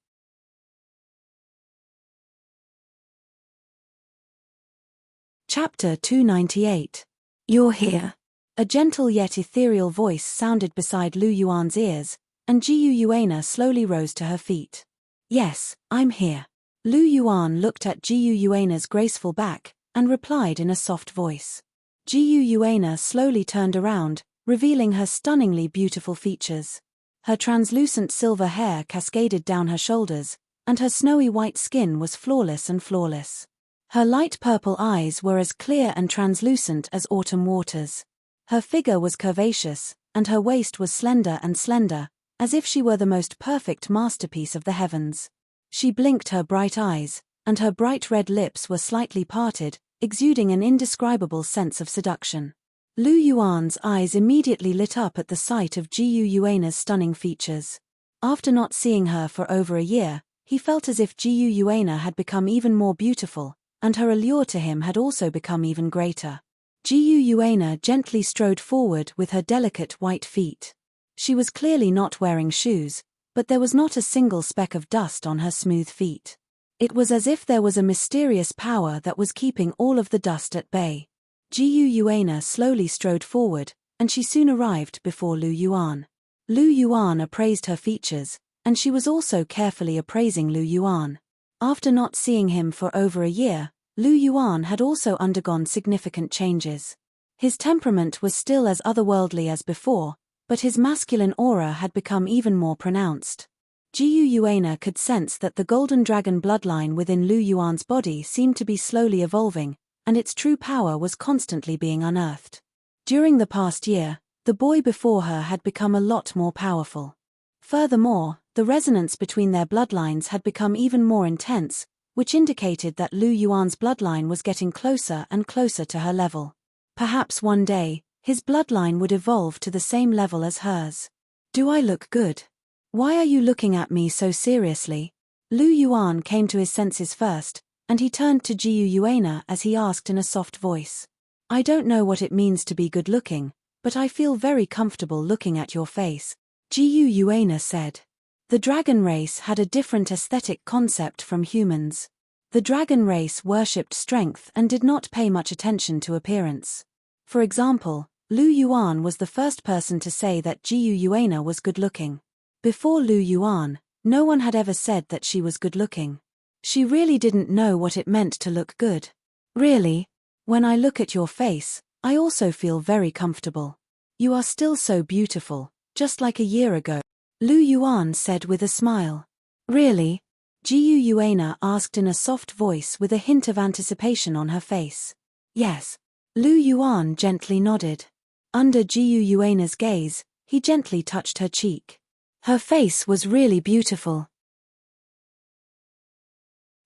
Chapter 298. You're here. A gentle yet ethereal voice sounded beside Lu Yuan's ears, and Jiyu Yuana slowly rose to her feet. Yes, I'm here. Lu Yuan looked at Jiyu Yuana's graceful back, and replied in a soft voice. Jiyu Yuana slowly turned around, revealing her stunningly beautiful features. Her translucent silver hair cascaded down her shoulders, and her snowy white skin was flawless and flawless. Her light purple eyes were as clear and translucent as autumn waters. Her figure was curvaceous, and her waist was slender and slender, as if she were the most perfect masterpiece of the heavens. She blinked her bright eyes, and her bright red lips were slightly parted, exuding an indescribable sense of seduction. Lu Yuan's eyes immediately lit up at the sight of Jiyu Yuana's stunning features. After not seeing her for over a year, he felt as if Jiyu Yuana had become even more beautiful, and her allure to him had also become even greater. Jiyu Yuana gently strode forward with her delicate white feet. She was clearly not wearing shoes, but there was not a single speck of dust on her smooth feet. It was as if there was a mysterious power that was keeping all of the dust at bay. Jiu Yuana slowly strode forward, and she soon arrived before Lu Yuan. Lu Yuan appraised her features, and she was also carefully appraising Lu Yuan. After not seeing him for over a year, Lu Yuan had also undergone significant changes. His temperament was still as otherworldly as before, but his masculine aura had become even more pronounced. Jiu Yuana could sense that the golden dragon bloodline within Lu Yuan's body seemed to be slowly evolving, and its true power was constantly being unearthed. During the past year, the boy before her had become a lot more powerful. Furthermore, the resonance between their bloodlines had become even more intense, which indicated that Lu Yuan's bloodline was getting closer and closer to her level. Perhaps one day, his bloodline would evolve to the same level as hers. Do I look good? Why are you looking at me so seriously? Lu Yuan came to his senses first, and he turned to Jiu Yuana as he asked in a soft voice. I don't know what it means to be good-looking, but I feel very comfortable looking at your face, Jiu Yuana said. The dragon race had a different aesthetic concept from humans. The dragon race worshipped strength and did not pay much attention to appearance. For example, Lu Yuan was the first person to say that Jiu Yuana was good-looking. Before Lu Yuan, no one had ever said that she was good-looking. She really didn't know what it meant to look good. Really? When I look at your face, I also feel very comfortable. You are still so beautiful, just like a year ago, Lu Yuan said with a smile. Really? Jiu Yuana asked in a soft voice with a hint of anticipation on her face. Yes. Lu Yuan gently nodded. Under Jiu Yuana's gaze, he gently touched her cheek. Her face was really beautiful.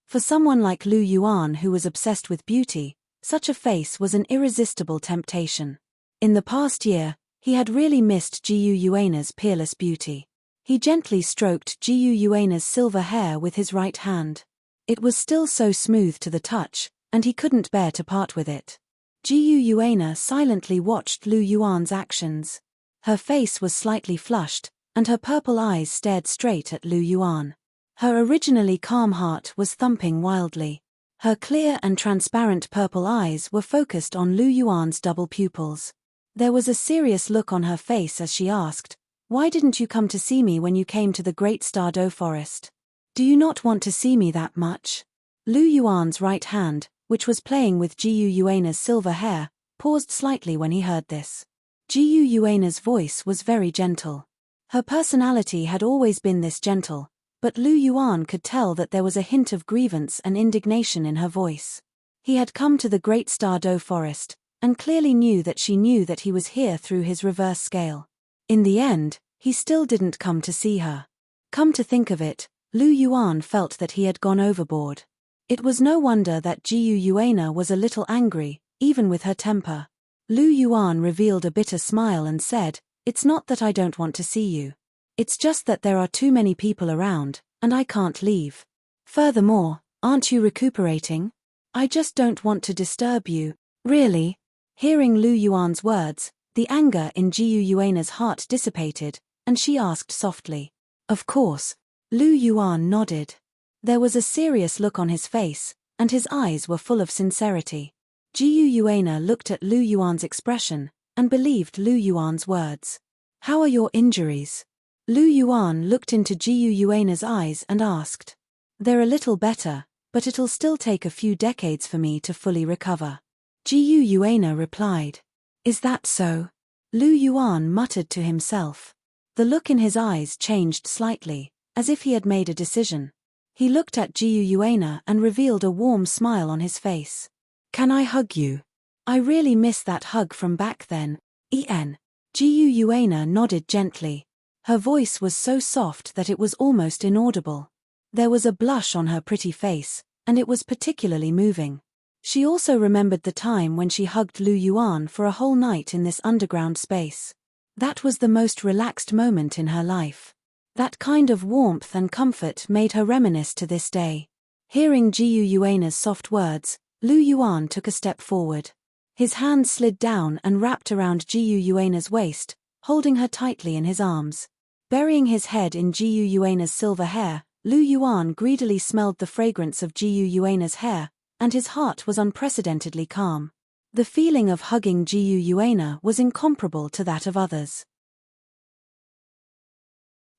For someone like Lu Yuan who was obsessed with beauty, such a face was an irresistible temptation. In the past year, he had really missed Jiu Yuana's peerless beauty. He gently stroked Jiu Yuana's silver hair with his right hand. It was still so smooth to the touch, and he couldn't bear to part with it. Jiu Yuana silently watched Lu Yuan's actions. Her face was slightly flushed, and her purple eyes stared straight at Lu Yuan. Her originally calm heart was thumping wildly. Her clear and transparent purple eyes were focused on Lu Yuan's double pupils. There was a serious look on her face as she asked, "Why didn't you come to see me when you came to the Great Douluo forest? Do you not want to see me that much?" Lu Yuan's right hand, which was playing with Jiu Yuana's silver hair, paused slightly when he heard this. Jiu Yuana's voice was very gentle. Her personality had always been this gentle, but Lu Yuan could tell that there was a hint of grievance and indignation in her voice. He had come to the Great Douluo forest, and clearly knew that she knew that he was here through his reverse scale. In the end, he still didn't come to see her. Come to think of it, Lu Yuan felt that he had gone overboard. It was no wonder that Jiu Yuana was a little angry, even with her temper. Lu Yuan revealed a bitter smile and said, "It's not that I don't want to see you. It's just that there are too many people around, and I can't leave. Furthermore, aren't you recuperating? I just don't want to disturb you." Really? Hearing Lu Yuan's words, the anger in Jiu Yuana's heart dissipated, and she asked softly. "Of course." Lu Yuan nodded. There was a serious look on his face, and his eyes were full of sincerity. Jiu Yuana looked at Lu Yuan's expression, and believed Lu Yuan's words. "How are your injuries?" Lu Yuan looked into Jiu Yuana's eyes and asked. "They're a little better, but it'll still take a few decades for me to fully recover." Jiu Yuana replied. "Is that so?" Lu Yuan muttered to himself. The look in his eyes changed slightly, as if he had made a decision. He looked at Jiu Yuana and revealed a warm smile on his face. "Can I hug you? I really miss that hug from back then." Jiu Yuana nodded gently. Her voice was so soft that it was almost inaudible. There was a blush on her pretty face, and it was particularly moving. She also remembered the time when she hugged Lu Yuan for a whole night in this underground space. That was the most relaxed moment in her life. That kind of warmth and comfort made her reminisce to this day. Hearing Jiu Yuana's soft words, Lu Yuan took a step forward. His hand slid down and wrapped around Jiu Yuana's waist, holding her tightly in his arms. Burying his head in Jiu Yuana's silver hair, Lu Yuan greedily smelled the fragrance of Jiu Yuana's hair, and his heart was unprecedentedly calm. The feeling of hugging Jiu Yuana was incomparable to that of others.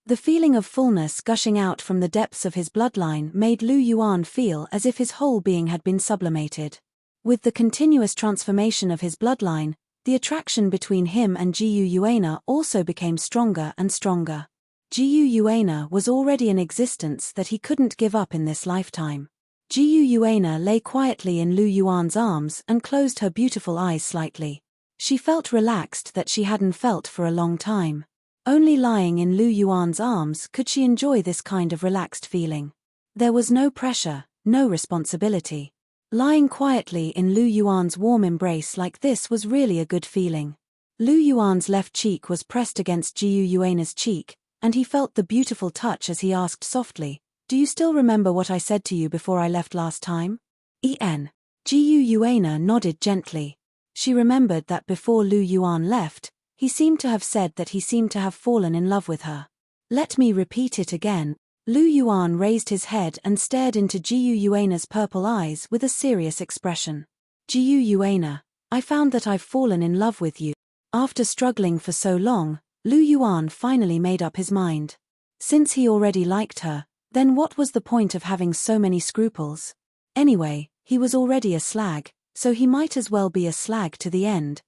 The feeling of fullness gushing out from the depths of his bloodline made Lu Yuan feel as if his whole being had been sublimated. With the continuous transformation of his bloodline, the attraction between him and Jiu Yuana also became stronger and stronger. Jiu Yuana was already an existence that he couldn't give up in this lifetime. Jiu Yuana lay quietly in Lu Yuan's arms and closed her beautiful eyes slightly. She felt relaxed that she hadn't felt for a long time. Only lying in Lu Yuan's arms could she enjoy this kind of relaxed feeling. There was no pressure, no responsibility. Lying quietly in Lu Yuan's warm embrace like this was really a good feeling. Lu Yuan's left cheek was pressed against Jiu Yuana's cheek, and he felt the beautiful touch as he asked softly, "Do you still remember what I said to you before I left last time?" Jiu Yuana nodded gently. She remembered that before Lu Yuan left, he seemed to have said that he seemed to have fallen in love with her. "Let me repeat it again." Lu Yuan raised his head and stared into Jiu Yuana's purple eyes with a serious expression. "Jiu Yuana, I found that I've fallen in love with you." After struggling for so long, Lu Yuan finally made up his mind. Since he already liked her, then what was the point of having so many scruples? Anyway, he was already a slag, so he might as well be a slag to the end.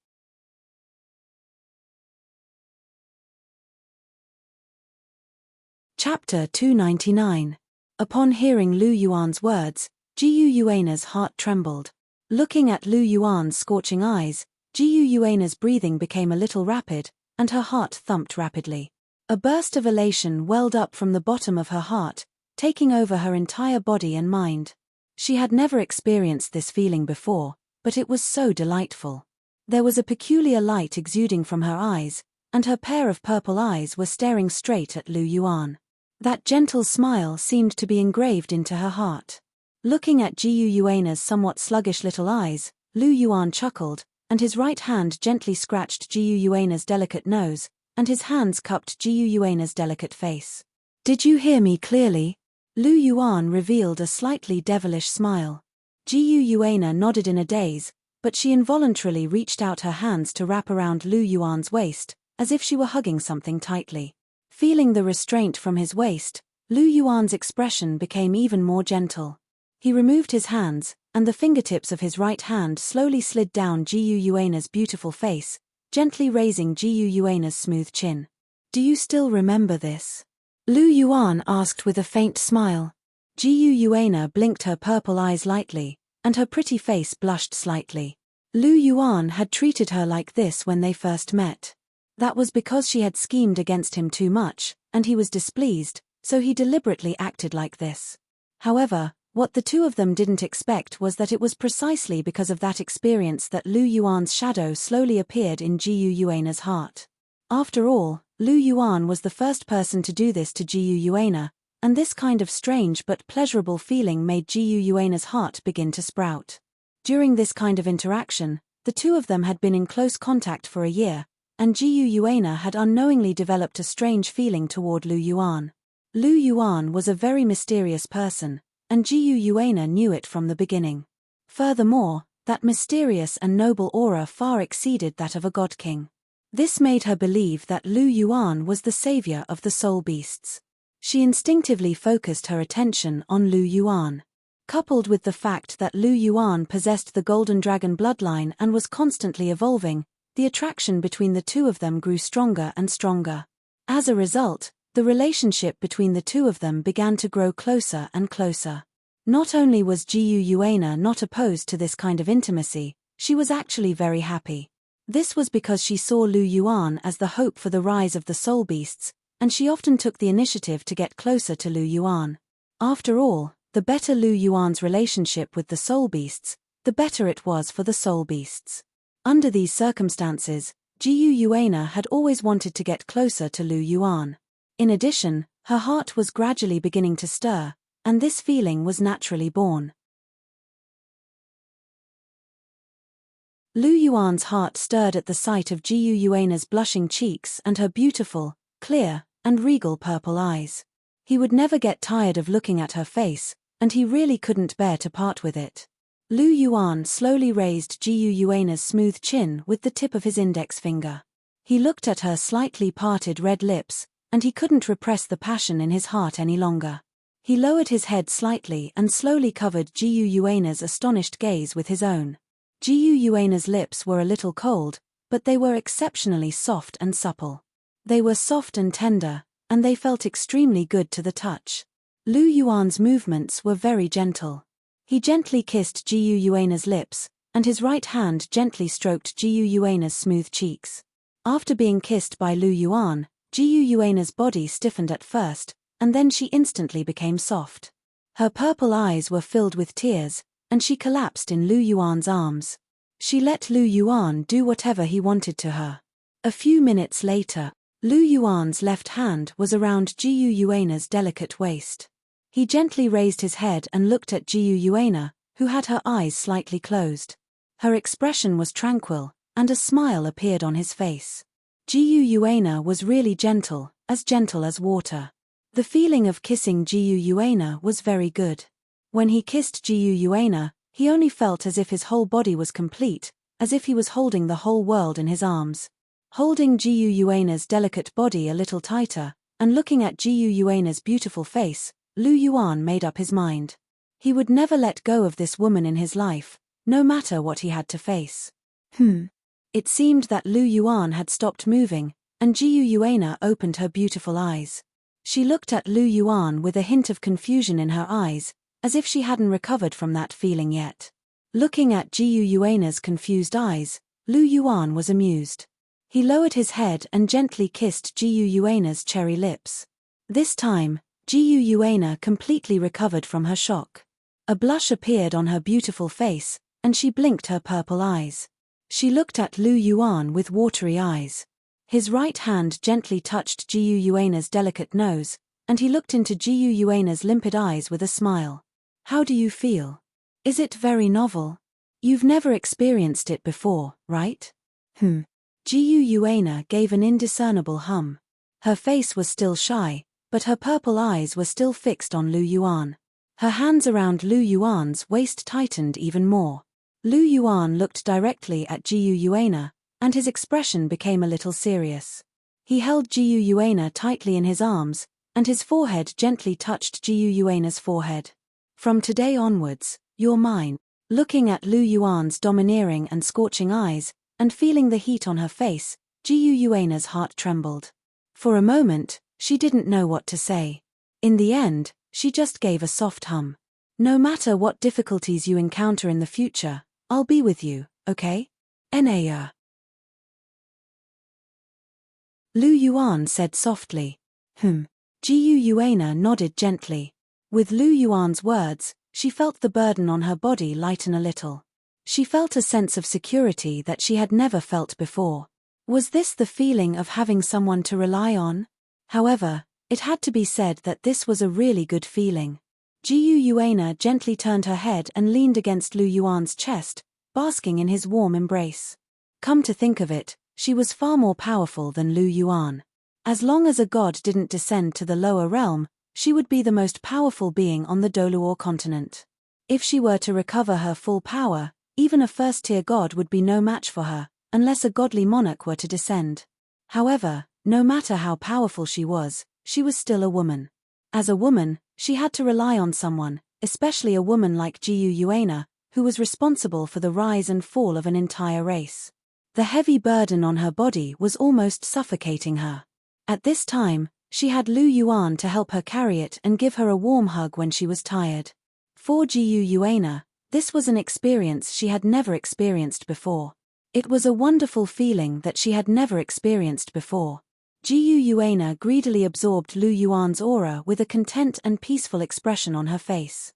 Chapter 299. Upon hearing Lu Yuan's words, Jiu Yuana's heart trembled. Looking at Lu Yuan's scorching eyes, Jiu Yuana's breathing became a little rapid, and her heart thumped rapidly. A burst of elation welled up from the bottom of her heart, taking over her entire body and mind. She had never experienced this feeling before, but it was so delightful. There was a peculiar light exuding from her eyes, and her pair of purple eyes were staring straight at Lu Yuan. That gentle smile seemed to be engraved into her heart. Looking at Jiu Yuana's somewhat sluggish little eyes, Lu Yuan chuckled, and his right hand gently scratched Jiu Yuana's delicate nose, and his hands cupped Jiu Yuana's delicate face. "Did you hear me clearly?" Lu Yuan revealed a slightly devilish smile. Jiu Yuana nodded in a daze, but she involuntarily reached out her hands to wrap around Lu Yuan's waist, as if she were hugging something tightly. Feeling the restraint from his waist, Lu Yuan's expression became even more gentle. He removed his hands, and the fingertips of his right hand slowly slid down Jiu Yuana's beautiful face, gently raising Jiu Yuana's smooth chin. "Do you still remember this?" Lu Yuan asked with a faint smile. Jiu Yuana blinked her purple eyes lightly, and her pretty face blushed slightly. Lu Yuan had treated her like this when they first met. That was because she had schemed against him too much, and he was displeased, so he deliberately acted like this. However, what the two of them didn't expect was that it was precisely because of that experience that Lu Yuan's shadow slowly appeared in Jiu Yuana's heart. After all, Lu Yuan was the first person to do this to Jiu Yuana, and this kind of strange but pleasurable feeling made Jiu Yuana's heart begin to sprout. During this kind of interaction, the two of them had been in close contact for a year, and Jiu Yuana had unknowingly developed a strange feeling toward Lu Yuan. Lu Yuan was a very mysterious person, and Jiu Yuana knew it from the beginning. Furthermore, that mysterious and noble aura far exceeded that of a god king. This made her believe that Lu Yuan was the savior of the soul beasts. She instinctively focused her attention on Lu Yuan. Coupled with the fact that Lu Yuan possessed the golden dragon bloodline and was constantly evolving, the attraction between the two of them grew stronger and stronger. As a result, the relationship between the two of them began to grow closer and closer. Not only was Jiu Yuana not opposed to this kind of intimacy, she was actually very happy. This was because she saw Lu Yuan as the hope for the rise of the soul beasts, and she often took the initiative to get closer to Lu Yuan. After all, the better Lu Yuan's relationship with the soul beasts, the better it was for the soul beasts. Under these circumstances, Jiu Yuana had always wanted to get closer to Lu Yuan. In addition, her heart was gradually beginning to stir, and this feeling was naturally born. Lu Yuan's heart stirred at the sight of Jiu Yuana's blushing cheeks and her beautiful, clear, and regal purple eyes. He would never get tired of looking at her face, and he really couldn't bear to part with it. Lu Yuan slowly raised Jiu Yuana's smooth chin with the tip of his index finger. He looked at her slightly parted red lips, and he couldn't repress the passion in his heart any longer. He lowered his head slightly and slowly covered Jiu Yuana's astonished gaze with his own. Jiu Yuana's lips were a little cold, but they were exceptionally soft and supple. They were soft and tender, and they felt extremely good to the touch. Lu Yuan's movements were very gentle. He gently kissed Jiu Yuana's lips, and his right hand gently stroked Jiu Yuana's smooth cheeks. After being kissed by Lu Yuan, Jiu Yuana's body stiffened at first, and then she instantly became soft. Her purple eyes were filled with tears, and she collapsed in Lu Yuan's arms. She let Lu Yuan do whatever he wanted to her. A few minutes later, Lu Yuan's left hand was around Jiu Yuana's delicate waist. He gently raised his head and looked at Jiu Yuana, who had her eyes slightly closed. Her expression was tranquil, and a smile appeared on his face. Jiu Yuana was really gentle as water. The feeling of kissing Jiu Yuana was very good. When he kissed Jiu Yuana, he only felt as if his whole body was complete, as if he was holding the whole world in his arms. Holding Jiu Yuana's delicate body a little tighter, and looking at Jiu Yuana's beautiful face, Lu Yuan made up his mind. He would never let go of this woman in his life, no matter what he had to face. It seemed that Lu Yuan had stopped moving, and Jiu Yuana opened her beautiful eyes. She looked at Lu Yuan with a hint of confusion in her eyes, as if she hadn't recovered from that feeling yet. Looking at Jiu Yuana's confused eyes, Lu Yuan was amused. He lowered his head and gently kissed Jiu Yuana's cherry lips. This time, Jiu Yuana completely recovered from her shock. A blush appeared on her beautiful face, and she blinked her purple eyes. She looked at Lu Yuan with watery eyes. His right hand gently touched Jiu Yuana's delicate nose, and he looked into Jiu Yuana's limpid eyes with a smile. How do you feel? Is it very novel? You've never experienced it before, right? Jiu Yuana gave an indiscernible hum. Her face was still shy, but her purple eyes were still fixed on Lu Yuan. Her hands around Lu Yuan's waist tightened even more. Lu Yuan looked directly at Jiu Yuana, and his expression became a little serious. He held Jiu Yuana tightly in his arms, and his forehead gently touched Jiu Yuana's forehead. From today onwards, you're mine. Looking at Lu Yuan's domineering and scorching eyes, and feeling the heat on her face, Jiu Yuana's heart trembled. For a moment, she didn't know what to say. In the end, she just gave a soft hum. No matter what difficulties you encounter in the future, I'll be with you, okay? Naya. Lu Yuan said softly. Jiu Yuana nodded gently. With Lu Yuan's words, she felt the burden on her body lighten a little. She felt a sense of security that she had never felt before. Was this the feeling of having someone to rely on? However, it had to be said that this was a really good feeling. Jiu Yuana gently turned her head and leaned against Lu Yuan's chest, basking in his warm embrace. Come to think of it, she was far more powerful than Lu Yuan. As long as a god didn't descend to the lower realm, she would be the most powerful being on the Douluo continent. If she were to recover her full power, even a first-tier god would be no match for her, unless a godly monarch were to descend. However, no matter how powerful she was still a woman. As a woman, she had to rely on someone, especially a woman like Jiu Yuana, who was responsible for the rise and fall of an entire race. The heavy burden on her body was almost suffocating her. At this time, she had Lu Yuan to help her carry it and give her a warm hug when she was tired. For Jiu Yuana, this was an experience she had never experienced before. It was a wonderful feeling that she had never experienced before. Jiu Yuana greedily absorbed Lu Yuan's aura with a content and peaceful expression on her face.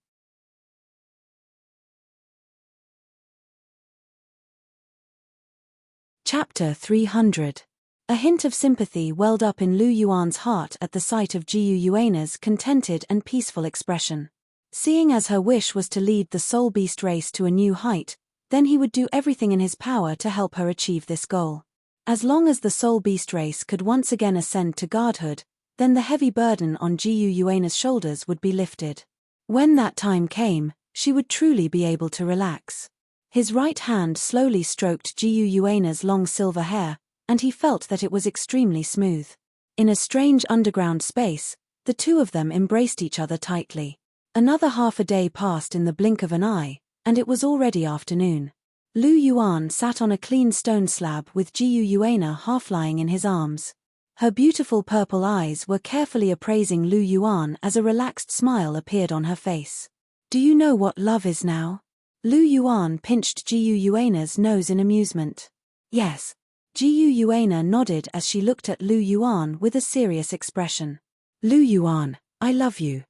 Chapter 300. A hint of sympathy welled up in Lu Yuan's heart at the sight of Jiu Yuana's contented and peaceful expression. Seeing as her wish was to lead the Soul Beast race to a new height, then he would do everything in his power to help her achieve this goal. As long as the Soul Beast race could once again ascend to godhood, then the heavy burden on Jiu Yuana's shoulders would be lifted. When that time came, she would truly be able to relax. His right hand slowly stroked Jiyu Yuana's long silver hair, and he felt that it was extremely smooth. In a strange underground space, the two of them embraced each other tightly. Another half a day passed in the blink of an eye, and it was already afternoon. Lu Yuan sat on a clean stone slab with Jiyu Yuana half lying in his arms. Her beautiful purple eyes were carefully appraising Lu Yuan as a relaxed smile appeared on her face. Do you know what love is now? Lu Yuan pinched Jiyu Yuana's nose in amusement. Yes. Jiyu Yuana nodded as she looked at Lu Yuan with a serious expression. Lu Yuan, I love you.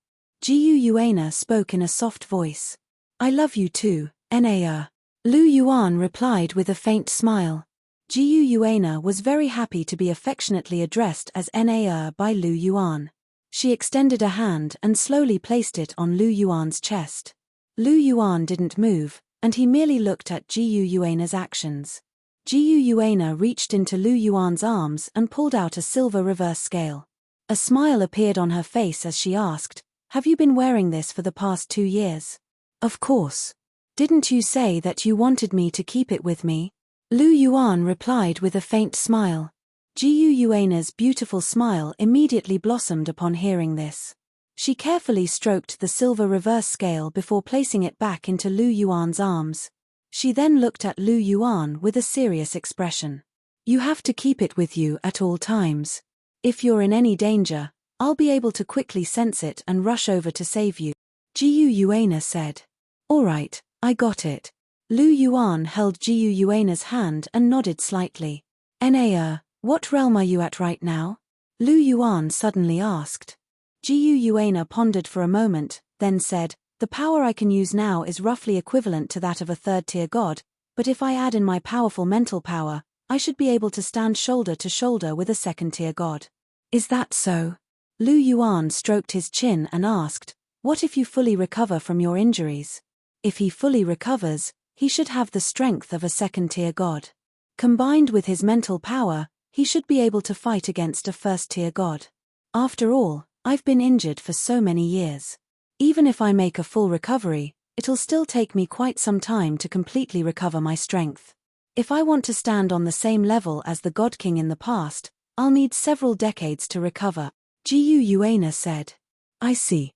Jiyu Yuana spoke in a soft voice. I love you too, Nea. Lu Yuan replied with a faint smile. Jiyu Yuana was very happy to be affectionately addressed as Nea by Lu Yuan. She extended a hand and slowly placed it on Lu Yuan's chest. Lu Yuan didn't move, and he merely looked at Jiyu Yuana's actions. Jiyu Yuana reached into Lu Yuan's arms and pulled out a silver reverse scale. A smile appeared on her face as she asked, Have you been wearing this for the past 2 years? Of course. Didn't you say that you wanted me to keep it with me? Lu Yuan replied with a faint smile. Jiyu Yuana's beautiful smile immediately blossomed upon hearing this. She carefully stroked the silver reverse scale before placing it back into Lu Yuan's arms. She then looked at Lu Yuan with a serious expression. You have to keep it with you at all times. If you're in any danger, I'll be able to quickly sense it and rush over to save you. Jiyu Yuana said. All right, I got it. Lu Yuan held Jiyu Yuana's hand and nodded slightly. Nea, what realm are you at right now? Lu Yuan suddenly asked. Jiyu Yuana pondered for a moment, then said, The power I can use now is roughly equivalent to that of a third-tier god, but if I add in my powerful mental power, I should be able to stand shoulder to shoulder with a second-tier god. Is that so? Lu Yuan stroked his chin and asked, What if you fully recover from your injuries? If he fully recovers, he should have the strength of a second-tier god. Combined with his mental power, he should be able to fight against a first-tier god. After all, I've been injured for so many years. Even if I make a full recovery, it'll still take me quite some time to completely recover my strength. If I want to stand on the same level as the God King in the past, I'll need several decades to recover, Jiyu Yuana said. I see.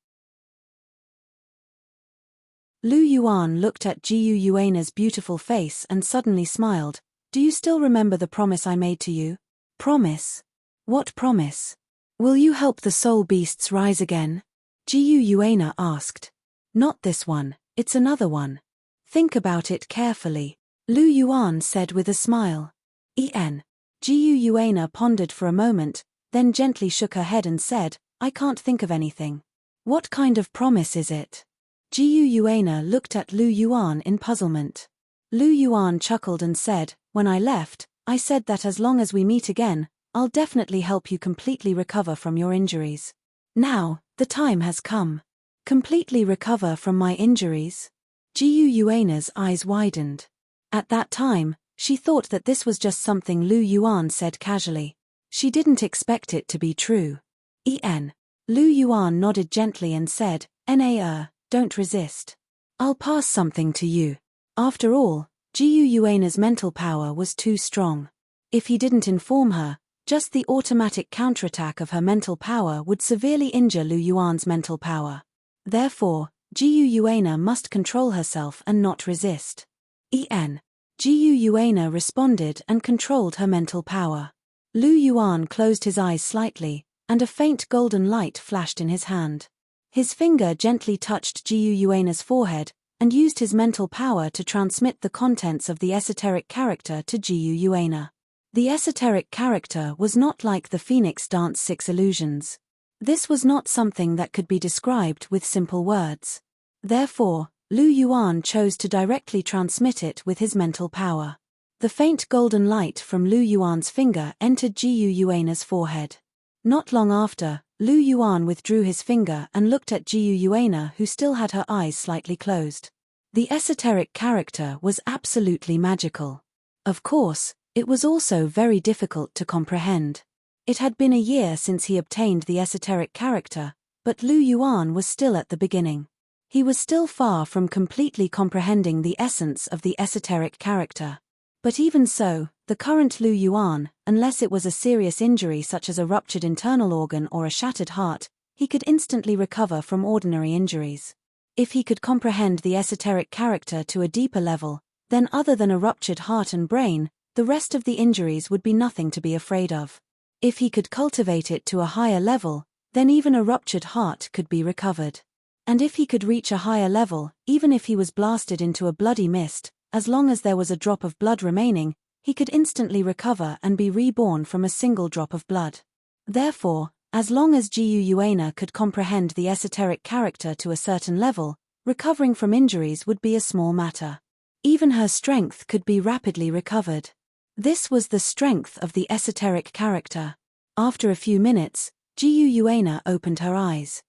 Lu Yuan looked at Jiyu Yuana's beautiful face and suddenly smiled. Do you still remember the promise I made to you? Promise? What promise? Will you help the soul beasts rise again? Jiyu Yuana asked. Not this one, it's another one. Think about it carefully, Lu Yuan said with a smile. Jiyu Yuana pondered for a moment, then gently shook her head and said, I can't think of anything. What kind of promise is it? Jiyu Yuana looked at Lu Yuan in puzzlement. Lu Yuan chuckled and said, When I left, I said that as long as we meet again, I'll definitely help you completely recover from your injuries. Now, the time has come. Completely recover from my injuries? Jiyu Yuana's eyes widened. At that time, she thought that this was just something Lu Yuan said casually. She didn't expect it to be true. Lu Yuan nodded gently and said, Don't resist. I'll pass something to you. After all, Jiyu Yuana's mental power was too strong. If he didn't inform her, just the automatic counterattack of her mental power would severely injure Lu Yuan's mental power. Therefore, Jiyu Yuana must control herself and not resist. Jiyu Yuana responded and controlled her mental power. Lu Yuan closed his eyes slightly, and a faint golden light flashed in his hand. His finger gently touched Jiyu Yuana's forehead, and used his mental power to transmit the contents of the esoteric character to Jiyu Yuana. The esoteric character was not like the Phoenix Dance 6 illusions. This was not something that could be described with simple words. Therefore, Lu Yuan chose to directly transmit it with his mental power. The faint golden light from Lu Yuan's finger entered Jiyu Yuana's forehead. Not long after, Lu Yuan withdrew his finger and looked at Jiyu Yuana, who still had her eyes slightly closed. The esoteric character was absolutely magical. Of course, it was also very difficult to comprehend. It had been a year since he obtained the esoteric character, but Lu Yuan was still at the beginning. He was still far from completely comprehending the essence of the esoteric character. But even so, the current Lu Yuan, unless it was a serious injury such as a ruptured internal organ or a shattered heart, he could instantly recover from ordinary injuries. If he could comprehend the esoteric character to a deeper level, then other than a ruptured heart and brain, the rest of the injuries would be nothing to be afraid of. If he could cultivate it to a higher level, then even a ruptured heart could be recovered. And if he could reach a higher level, even if he was blasted into a bloody mist, as long as there was a drop of blood remaining, he could instantly recover and be reborn from a single drop of blood. Therefore, as long as Jiu Yuana could comprehend the esoteric character to a certain level, recovering from injuries would be a small matter. Even her strength could be rapidly recovered. This was the strength of the esoteric character. After a few minutes, Jiu Yuana opened her eyes.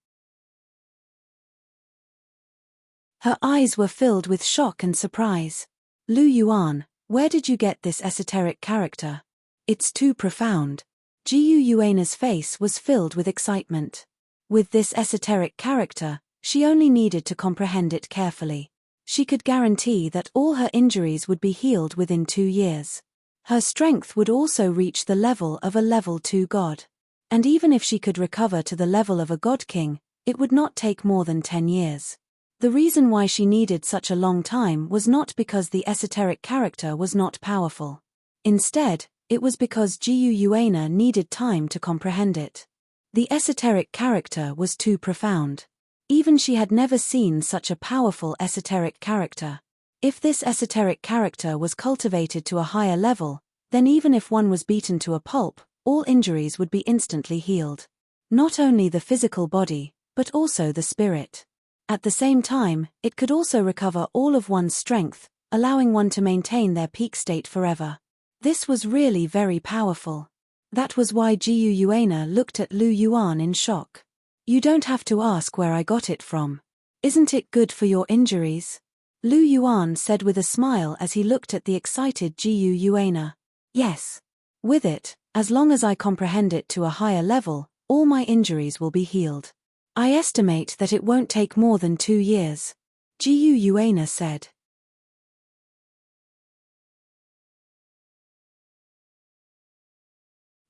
Her eyes were filled with shock and surprise. Lu Yuan, where did you get this esoteric character? It's too profound. Jiu Yuana's face was filled with excitement. With this esoteric character, she only needed to comprehend it carefully. She could guarantee that all her injuries would be healed within 2 years. Her strength would also reach the level of a level 2 god. And even if she could recover to the level of a god king, it would not take more than 10 years. The reason why she needed such a long time was not because the esoteric character was not powerful. Instead, it was because Jiu Yuana needed time to comprehend it. The esoteric character was too profound. Even she had never seen such a powerful esoteric character. If this esoteric character was cultivated to a higher level, then even if one was beaten to a pulp, all injuries would be instantly healed. Not only the physical body, but also the spirit. At the same time, it could also recover all of one's strength, allowing one to maintain their peak state forever. This was really very powerful. That was why Jiu Yuana looked at Lu Yuan in shock. You don't have to ask where I got it from. Isn't it good for your injuries? Lu Yuan said with a smile as he looked at the excited Jiu Yuana. Yes. With it, as long as I comprehend it to a higher level, all my injuries will be healed. I estimate that it won't take more than 2 years. Jiu Yuana said.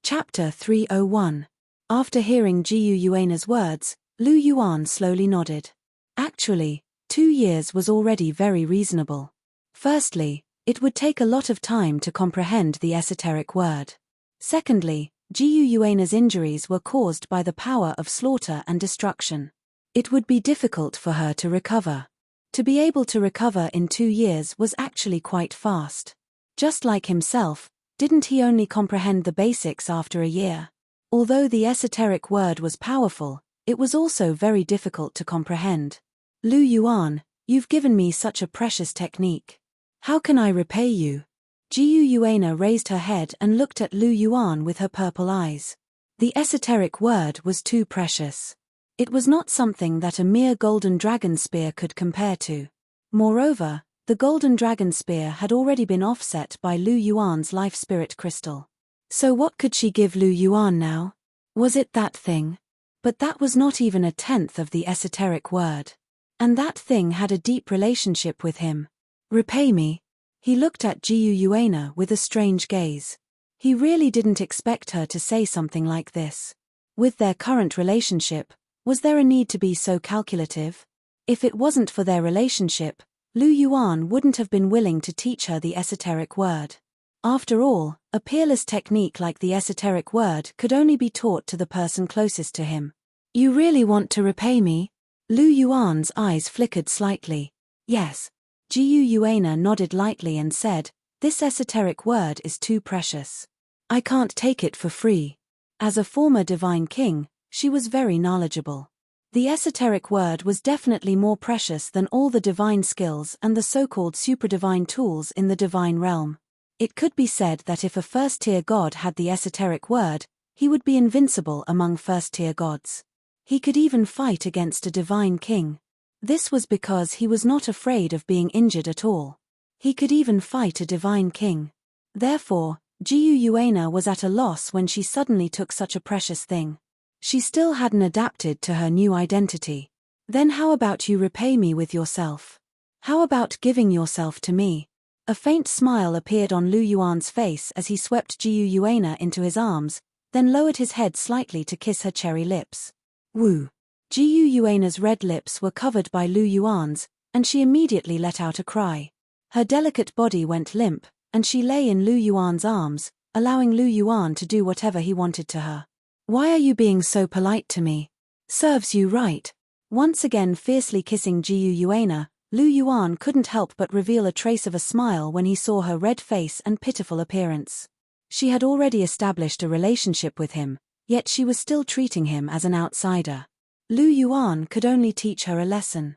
Chapter 301. After hearing Jiu Yuana's words, Lu Yuan slowly nodded. Actually, 2 years was already very reasonable. Firstly, it would take a lot of time to comprehend the esoteric word. Secondly, Jiu Yuana's injuries were caused by the power of slaughter and destruction. It would be difficult for her to recover. To be able to recover in 2 years was actually quite fast. Just like himself, didn't he only comprehend the basics after a year? Although the esoteric word was powerful, it was also very difficult to comprehend. Lu Yuan, you've given me such a precious technique. How can I repay you? Jiu Yuana raised her head and looked at Lu Yuan with her purple eyes. The esoteric word was too precious. It was not something that a mere golden dragon spear could compare to. Moreover, the golden dragon spear had already been offset by Lu Yuan's life spirit crystal. So what could she give Lu Yuan now? Was it that thing? But that was not even a tenth of the esoteric word. And that thing had a deep relationship with him. Repay me. He looked at Jiu Yuana with a strange gaze. He really didn't expect her to say something like this. With their current relationship, was there a need to be so calculative? If it wasn't for their relationship, Lu Yuan wouldn't have been willing to teach her the esoteric word. After all, a peerless technique like the esoteric word could only be taught to the person closest to him. You really want to repay me? Lu Yuan's eyes flickered slightly. Yes. Jiu Yuana nodded lightly and said, this esoteric word is too precious. I can't take it for free. As a former divine king, she was very knowledgeable. The esoteric word was definitely more precious than all the divine skills and the so-called superdivine tools in the divine realm. It could be said that if a first-tier god had the esoteric word, he would be invincible among first-tier gods. He could even fight against a divine king. This was because he was not afraid of being injured at all. He could even fight a divine king. Therefore, Jiu Yuana was at a loss when she suddenly took such a precious thing. She still hadn't adapted to her new identity. Then how about you repay me with yourself? How about giving yourself to me? A faint smile appeared on Lu Yuan's face as he swept Jiu Yuena into his arms, then lowered his head slightly to kiss her cherry lips. Woo! Jiu Yuena's red lips were covered by Lu Yuan's, and she immediately let out a cry. Her delicate body went limp, and she lay in Lu Yuan's arms, allowing Lu Yuan to do whatever he wanted to her. Why are you being so polite to me? Serves you right. Once again fiercely kissing Jiu Yuena, Lu Yuan couldn't help but reveal a trace of a smile when he saw her red face and pitiful appearance. She had already established a relationship with him, yet she was still treating him as an outsider. Lu Yuan could only teach her a lesson.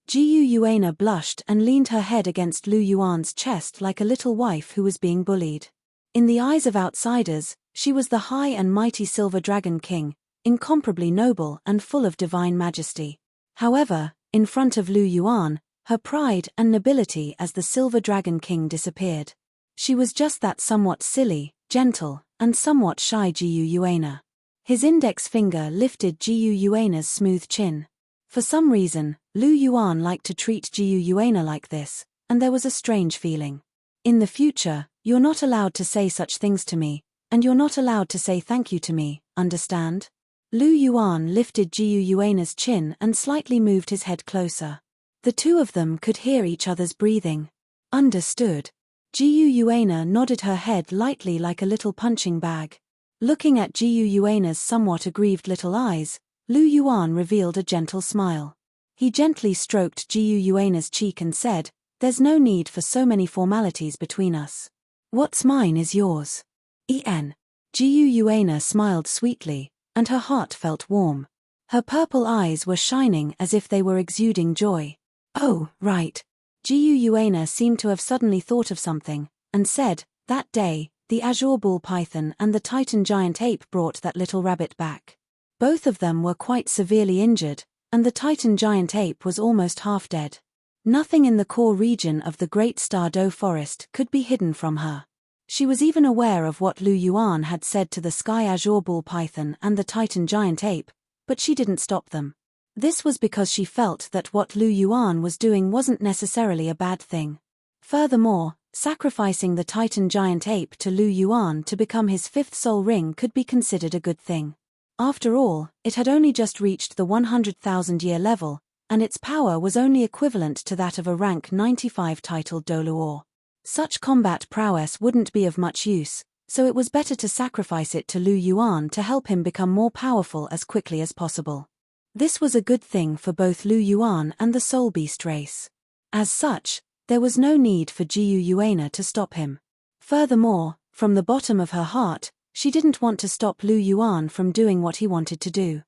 Jiu Yuena blushed and leaned her head against Lu Yuan's chest like a little wife who was being bullied. In the eyes of outsiders, she was the high and mighty Silver Dragon King, incomparably noble and full of divine majesty. However, in front of Lu Yuan, her pride and nobility as the Silver Dragon King disappeared. She was just that somewhat silly, gentle, and somewhat shy Jiu Yuena. His index finger lifted Jiu Yuena's smooth chin. For some reason, Lu Yuan liked to treat Jiu Yuena like this, and there was a strange feeling. In the future, you're not allowed to say such things to me, and you're not allowed to say thank you to me, understand? Lu Yuan lifted Jiu Yuena's chin and slightly moved his head closer. The two of them could hear each other's breathing. Understood. Jiu Yuena nodded her head lightly like a little punching bag. Looking at Jiu Yuena's somewhat aggrieved little eyes, Lu Yuan revealed a gentle smile. He gently stroked Jiu Yuena's cheek and said, "There's no need for so many formalities between us. What's mine is yours." Jiu Yuena smiled sweetly, and her heart felt warm. Her purple eyes were shining as if they were exuding joy. Oh, right. Jiu Yuena seemed to have suddenly thought of something, and said, "That day, the azure bull python and the titan giant ape brought that little rabbit back. Both of them were quite severely injured, and the titan giant ape was almost half dead. Nothing in the core region of the Great Douluo forest could be hidden from her. She was even aware of what Lu Yuan had said to the sky azure bull python and the titan giant ape, but she didn't stop them. This was because she felt that what Lu Yuan was doing wasn't necessarily a bad thing. Furthermore, sacrificing the titan giant ape to Lu Yuan to become his fifth soul ring could be considered a good thing. After all, it had only just reached the 100,000-year level, and its power was only equivalent to that of a rank 95 titled Douluo. Such combat prowess wouldn't be of much use, so it was better to sacrifice it to Lu Yuan to help him become more powerful as quickly as possible. This was a good thing for both Lu Yuan and the Soul Beast race. As such, there was no need for Jiu Yuena to stop him. Furthermore, from the bottom of her heart, she didn't want to stop Lu Yuan from doing what he wanted to do.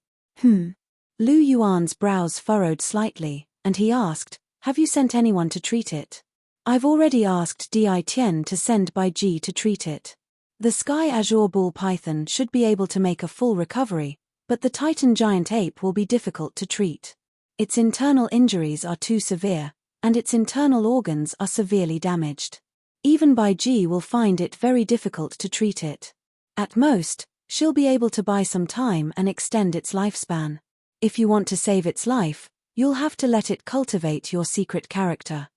Lu Yuan's brows furrowed slightly, and he asked, "Have you sent anyone to treat it?" "I've already asked Di Tian to send Bai Ji to treat it. The sky azure bull python should be able to make a full recovery, but the titan giant ape will be difficult to treat. Its internal injuries are too severe, and its internal organs are severely damaged. Even Bai Ji will find it very difficult to treat it. At most, she'll be able to buy some time and extend its lifespan. If you want to save its life, you'll have to let it cultivate your secret character.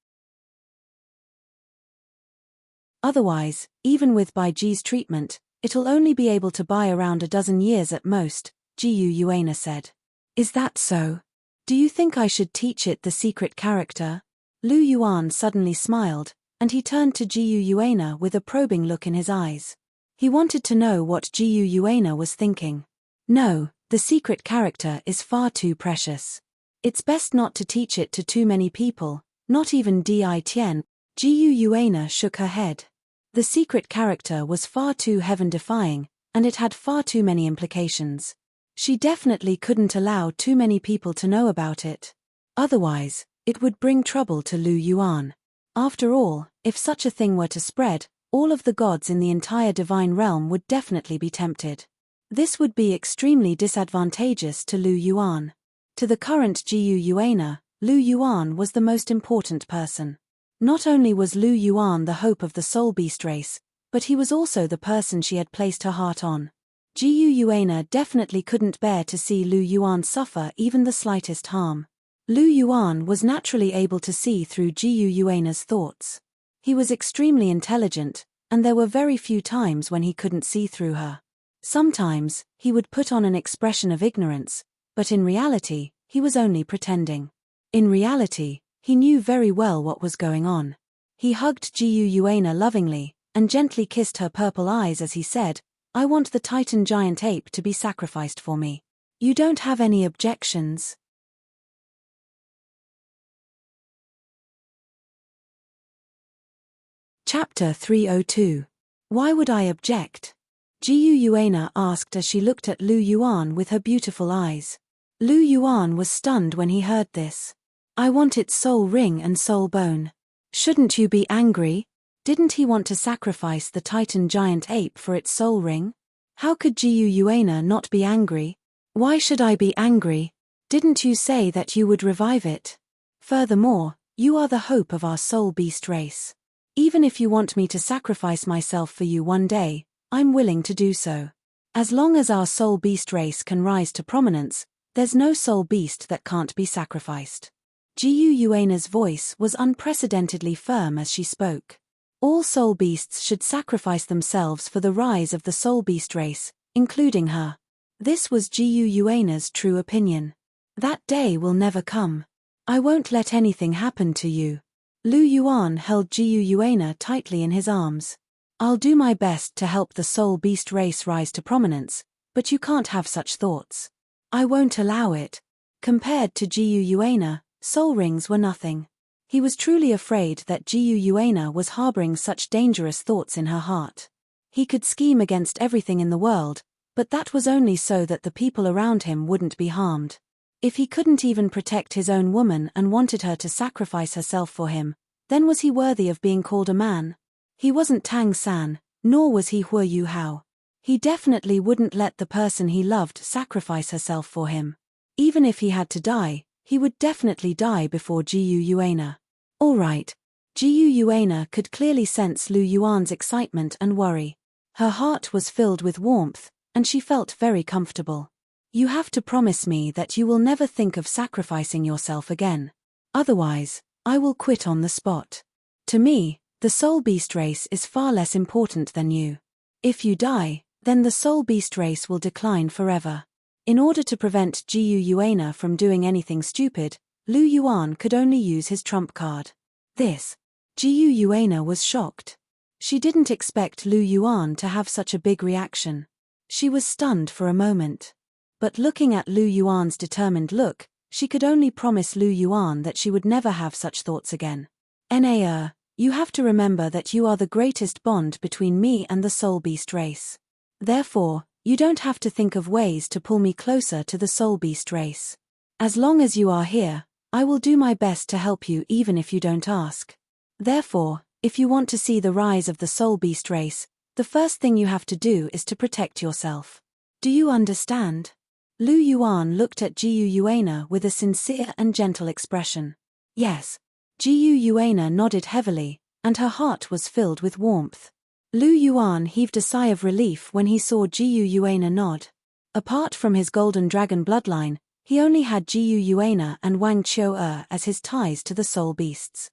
Otherwise, even with Bai Ji's treatment, it'll only be able to buy around a dozen years at most," Jiu Yuena said. "Is that so? Do you think I should teach it the secret character?" Lu Yuan suddenly smiled, and he turned to Jiu Yuena with a probing look in his eyes. He wanted to know what Jiu Yuena was thinking. "No, the secret character is far too precious. It's best not to teach it to too many people, not even Di Tian." Jiu Yuena shook her head. The secret character was far too heaven-defying, and it had far too many implications. She definitely couldn't allow too many people to know about it. Otherwise, it would bring trouble to Lu Yuan. After all, if such a thing were to spread, all of the gods in the entire divine realm would definitely be tempted. This would be extremely disadvantageous to Lu Yuan. To the current Jiu Yuena, Lu Yuan was the most important person. Not only was Lu Yuan the hope of the Soul Beast race, but he was also the person she had placed her heart on. Jiu Yuana definitely couldn't bear to see Lu Yuan suffer even the slightest harm. Lu Yuan was naturally able to see through Jiu Yuana's thoughts. He was extremely intelligent, and there were very few times when he couldn't see through her. Sometimes, he would put on an expression of ignorance, but in reality, he was only pretending. In reality, he knew very well what was going on. He hugged Jiu Yuana lovingly, and gently kissed her purple eyes as he said, "I want the Titan giant ape to be sacrificed for me. You don't have any objections?" Chapter 302. Why would I object? Jiu Yuana asked as she looked at Lu Yuan with her beautiful eyes. Lu Yuan was stunned when he heard this. "I want its soul ring and soul bone." Shouldn't you be angry? Didn't he want to sacrifice the Titan giant ape for its soul ring? How could Jiu Yuana not be angry? Why should I be angry? Didn't you say that you would revive it? Furthermore, you are the hope of our soul beast race. Even if you want me to sacrifice myself for you one day, I'm willing to do so. As long as our soul beast race can rise to prominence, there's no soul beast that can't be sacrificed. Jiu Yuana's voice was unprecedentedly firm as she spoke. All soul beasts should sacrifice themselves for the rise of the soul beast race, including her. This was Jiu Yuana's true opinion. That day will never come. I won't let anything happen to you. Lu Yuan held Jiu Yuana tightly in his arms. I'll do my best to help the soul beast race rise to prominence, but you can't have such thoughts. I won't allow it. Compared to Jiu Yuana, soul rings were nothing. He was truly afraid that Jiu Yuana was harboring such dangerous thoughts in her heart. He could scheme against everything in the world, but that was only so that the people around him wouldn't be harmed. If he couldn't even protect his own woman and wanted her to sacrifice herself for him, then was he worthy of being called a man? He wasn't Tang San, nor was he Hua Yu Hao. He definitely wouldn't let the person he loved sacrifice herself for him. Even if he had to die, he would definitely die before Jiu Yuana. All right. Jiu Yuana could clearly sense Lu Yuan's excitement and worry. Her heart was filled with warmth, and she felt very comfortable. You have to promise me that you will never think of sacrificing yourself again. Otherwise, I will quit on the spot. To me, the soul beast race is far less important than you. If you die, then the soul beast race will decline forever. In order to prevent Jiu Yuana from doing anything stupid, Lu Yuan could only use his trump card. This. Jiu Yuana was shocked. She didn't expect Lu Yuan to have such a big reaction. She was stunned for a moment. But looking at Lu Yuan's determined look, she could only promise Lu Yuan that she would never have such thoughts again. You have to remember that you are the greatest bond between me and the soul beast race. Therefore, you don't have to think of ways to pull me closer to the soul beast race. As long as you are here, I will do my best to help you even if you don't ask. Therefore, if you want to see the rise of the soul beast race, the first thing you have to do is to protect yourself. Do you understand? Lu Yuan looked at Jiu Yuana with a sincere and gentle expression. Yes. Jiu Yuana nodded heavily, and her heart was filled with warmth. Lu Yuan heaved a sigh of relief when he saw Jiu Yuana nod. Apart from his golden dragon bloodline, he only had Jiu Yuana and Wang Qiu'er as his ties to the soul beasts.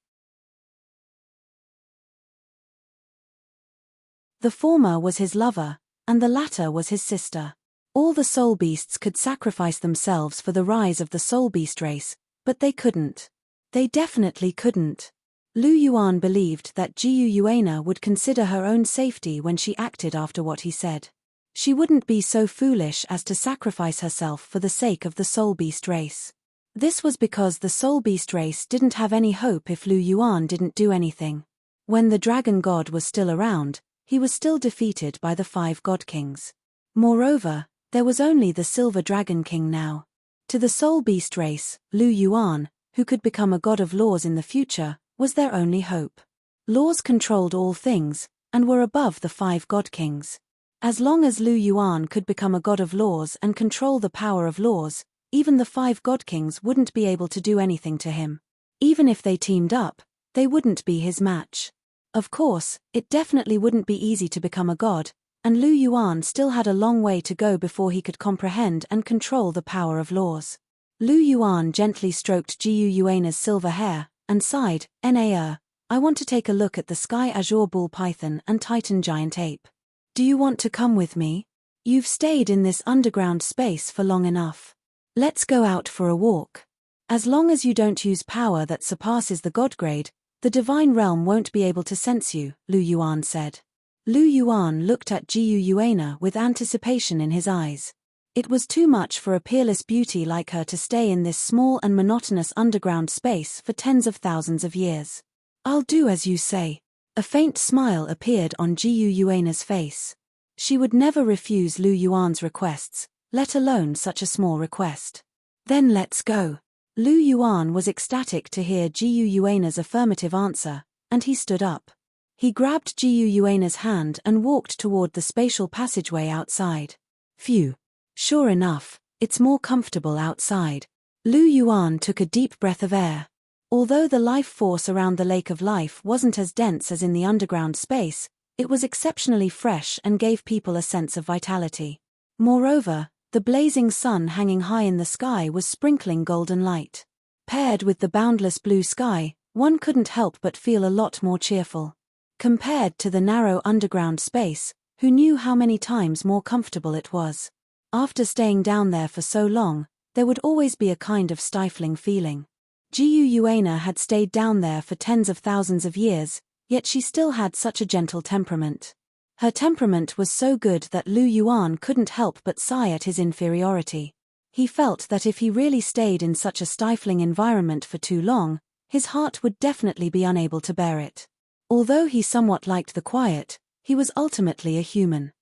The former was his lover, and the latter was his sister. All the soul beasts could sacrifice themselves for the rise of the soul beast race, but they couldn't. They definitely couldn't. Lu Yuan believed that Jiu Yuana would consider her own safety when she acted after what he said. She wouldn't be so foolish as to sacrifice herself for the sake of the soul beast race. This was because the soul beast race didn't have any hope if Lu Yuan didn't do anything. When the dragon god was still around, he was still defeated by the 5 god kings. Moreover, there was only the Silver Dragon King now. To the soul beast race, Lu Yuan, who could become a god of laws in the future, was their only hope. Laws controlled all things, and were above the 5 god kings. As long as Lu Yuan could become a god of laws and control the power of laws, even the 5 god kings wouldn't be able to do anything to him. Even if they teamed up, they wouldn't be his match. Of course, it definitely wouldn't be easy to become a god, and Lu Yuan still had a long way to go before he could comprehend and control the power of laws. Lu Yuan gently stroked Jiu Yuana's silver hair, and sighed, "Na, I want to take a look at the sky azure bull python and titan giant ape. Do you want to come with me? You've stayed in this underground space for long enough. Let's go out for a walk. As long as you don't use power that surpasses the god grade, the divine realm won't be able to sense you," Lu Yuan said. Lu Yuan looked at Jiu Yuana with anticipation in his eyes. It was too much for a peerless beauty like her to stay in this small and monotonous underground space for tens of thousands of years. "I'll do as you say." A faint smile appeared on Jiu Yuana's face. She would never refuse Lu Yuan's requests, let alone such a small request. "Then let's go." Lu Yuan was ecstatic to hear Jiu Yuana's affirmative answer, and he stood up. He grabbed Jiu Yuana's hand and walked toward the spatial passageway outside. Phew. Sure enough, it's more comfortable outside. Lu Yuan took a deep breath of air. Although the life force around the Lake of Life wasn't as dense as in the underground space, it was exceptionally fresh and gave people a sense of vitality. Moreover, the blazing sun hanging high in the sky was sprinkling golden light. Paired with the boundless blue sky, one couldn't help but feel a lot more cheerful. Compared to the narrow underground space, who knew how many times more comfortable it was? After staying down there for so long, there would always be a kind of stifling feeling. Jiu Yuana had stayed down there for tens of thousands of years, yet she still had such a gentle temperament. Her temperament was so good that Lu Yuan couldn't help but sigh at his inferiority. He felt that if he really stayed in such a stifling environment for too long, his heart would definitely be unable to bear it. Although he somewhat liked the quiet, he was ultimately a human.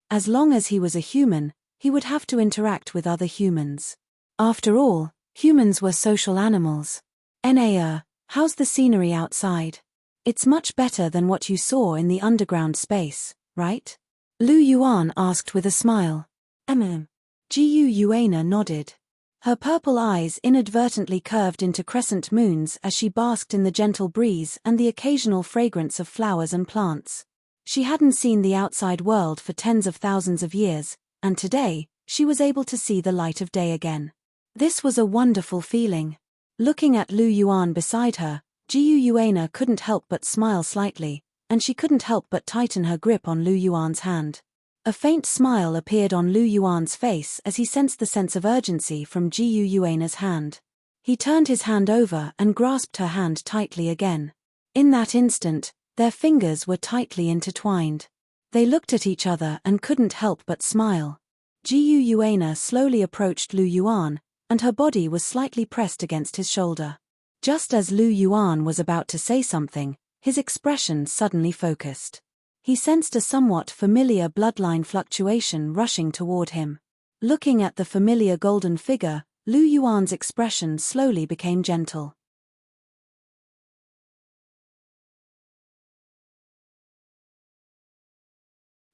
As long as he was a human, he would have to interact with other humans. After all, humans were social animals. "Na, how's the scenery outside? It's much better than what you saw in the underground space, right?" Lu Yuan asked with a smile. Jiu Yuana nodded. Her purple eyes inadvertently curved into crescent moons as she basked in the gentle breeze and the occasional fragrance of flowers and plants. She hadn't seen the outside world for tens of thousands of years, and today, she was able to see the light of day again. This was a wonderful feeling. Looking at Lu Yuan beside her, Jiu Yuana couldn't help but smile slightly, and she couldn't help but tighten her grip on Lu Yuan's hand. A faint smile appeared on Lu Yuan's face as he sensed the sense of urgency from Jiu Yuana's hand. He turned his hand over and grasped her hand tightly again. In that instant, their fingers were tightly intertwined. They looked at each other and couldn't help but smile. Jiu Yuana slowly approached Lu Yuan, and her body was slightly pressed against his shoulder. Just as Lu Yuan was about to say something, his expression suddenly focused. He sensed a somewhat familiar bloodline fluctuation rushing toward him. Looking at the familiar golden figure, Lu Yuan's expression slowly became gentle.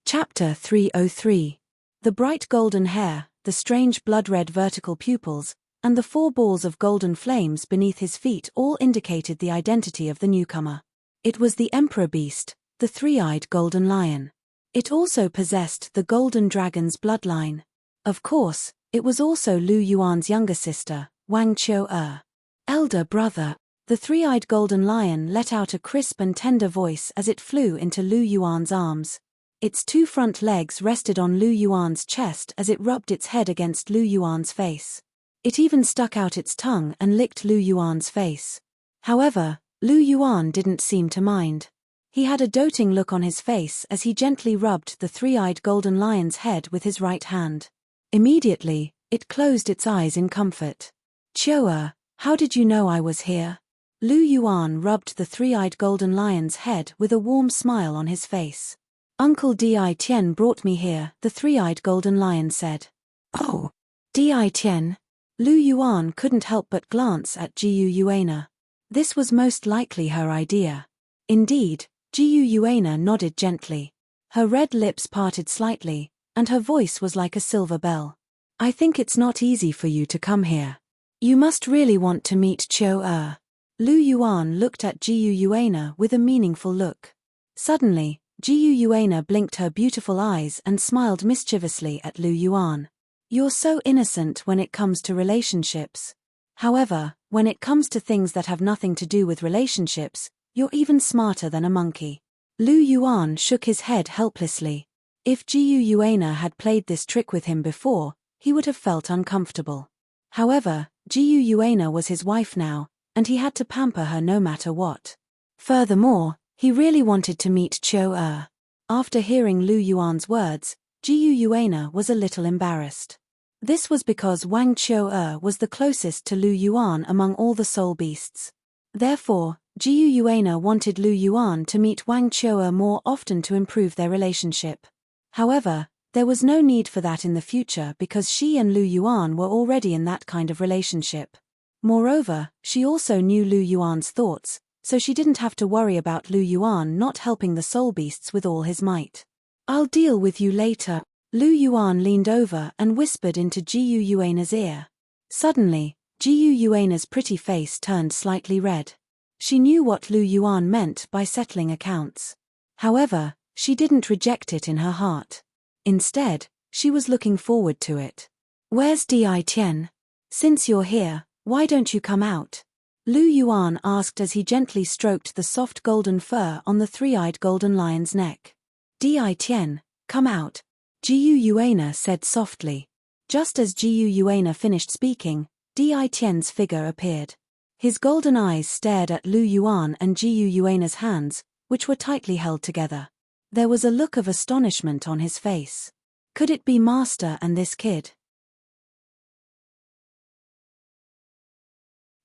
Chapter 303. The bright golden hair, the strange blood-red vertical pupils, and the 4 balls of golden flames beneath his feet all indicated the identity of the newcomer. It was the Emperor Beast, the 3-eyed golden lion. It also possessed the golden dragon's bloodline. Of course, it was also Lu Yuan's younger sister, Wang Qiu. Elder brother. The 3-eyed golden lion let out a crisp and tender voice as it flew into Lu Yuan's arms. Its 2 front legs rested on Lu Yuan's chest as it rubbed its head against Lu Yuan's face. It even stuck out its tongue and licked Lu Yuan's face. However, Lu Yuan didn't seem to mind. He had a doting look on his face as he gently rubbed the 3-eyed golden lion's head with his right hand. Immediately, it closed its eyes in comfort. "Qiu, how did you know I was here?" Lu Yuan rubbed the 3-eyed golden lion's head with a warm smile on his face. "Uncle Di Tian brought me here," the 3-eyed golden lion said. "Oh, Di Tian?" Lu Yuan couldn't help but glance at Jiu Yuana. This was most likely her idea. Indeed, Jiu Yuana nodded gently. Her red lips parted slightly, and her voice was like a silver bell. "I think it's not easy for you to come here. You must really want to meet Qiu." Lu Yuan looked at Jiu Yuana with a meaningful look. Suddenly, Jiu Yuana blinked her beautiful eyes and smiled mischievously at Lu Yuan. You're so innocent when it comes to relationships. However, when it comes to things that have nothing to do with relationships, you're even smarter than a monkey. Lu Yuan shook his head helplessly. If Jiu Yuana had played this trick with him before, he would have felt uncomfortable. However, Jiu Yuana was his wife now, and he had to pamper her no matter what. Furthermore, he really wanted to meet Chou. After hearing Lu Yuan's words, Jiu Yuana was a little embarrassed. This was because Wang Chou was the closest to Lu Yuan among all the soul beasts. Therefore, Jiu Yuana wanted Lu Yuan to meet Wang Chou more often to improve their relationship. However, there was no need for that in the future because she and Lu Yuan were already in that kind of relationship. Moreover, she also knew Lu Yuan's thoughts, so she didn't have to worry about Lu Yuan not helping the soul beasts with all his might. I'll deal with you later. Lu Yuan leaned over and whispered into Jiu Yuana's ear. Suddenly, Jiu Yuana's pretty face turned slightly red. She knew what Lu Yuan meant by settling accounts. However, she didn't reject it in her heart. Instead, she was looking forward to it. Where's Di Tian? Since you're here, why don't you come out? Lu Yuan asked as he gently stroked the soft golden fur on the three-eyed golden lion's neck. Di Tian, come out, Jiu Yuana said softly. Just as Jiu Yuana finished speaking, Di Tian's figure appeared. His golden eyes stared at Lu Yuan and Jiu Yuana's hands, which were tightly held together. There was a look of astonishment on his face. Could it be Master and this kid?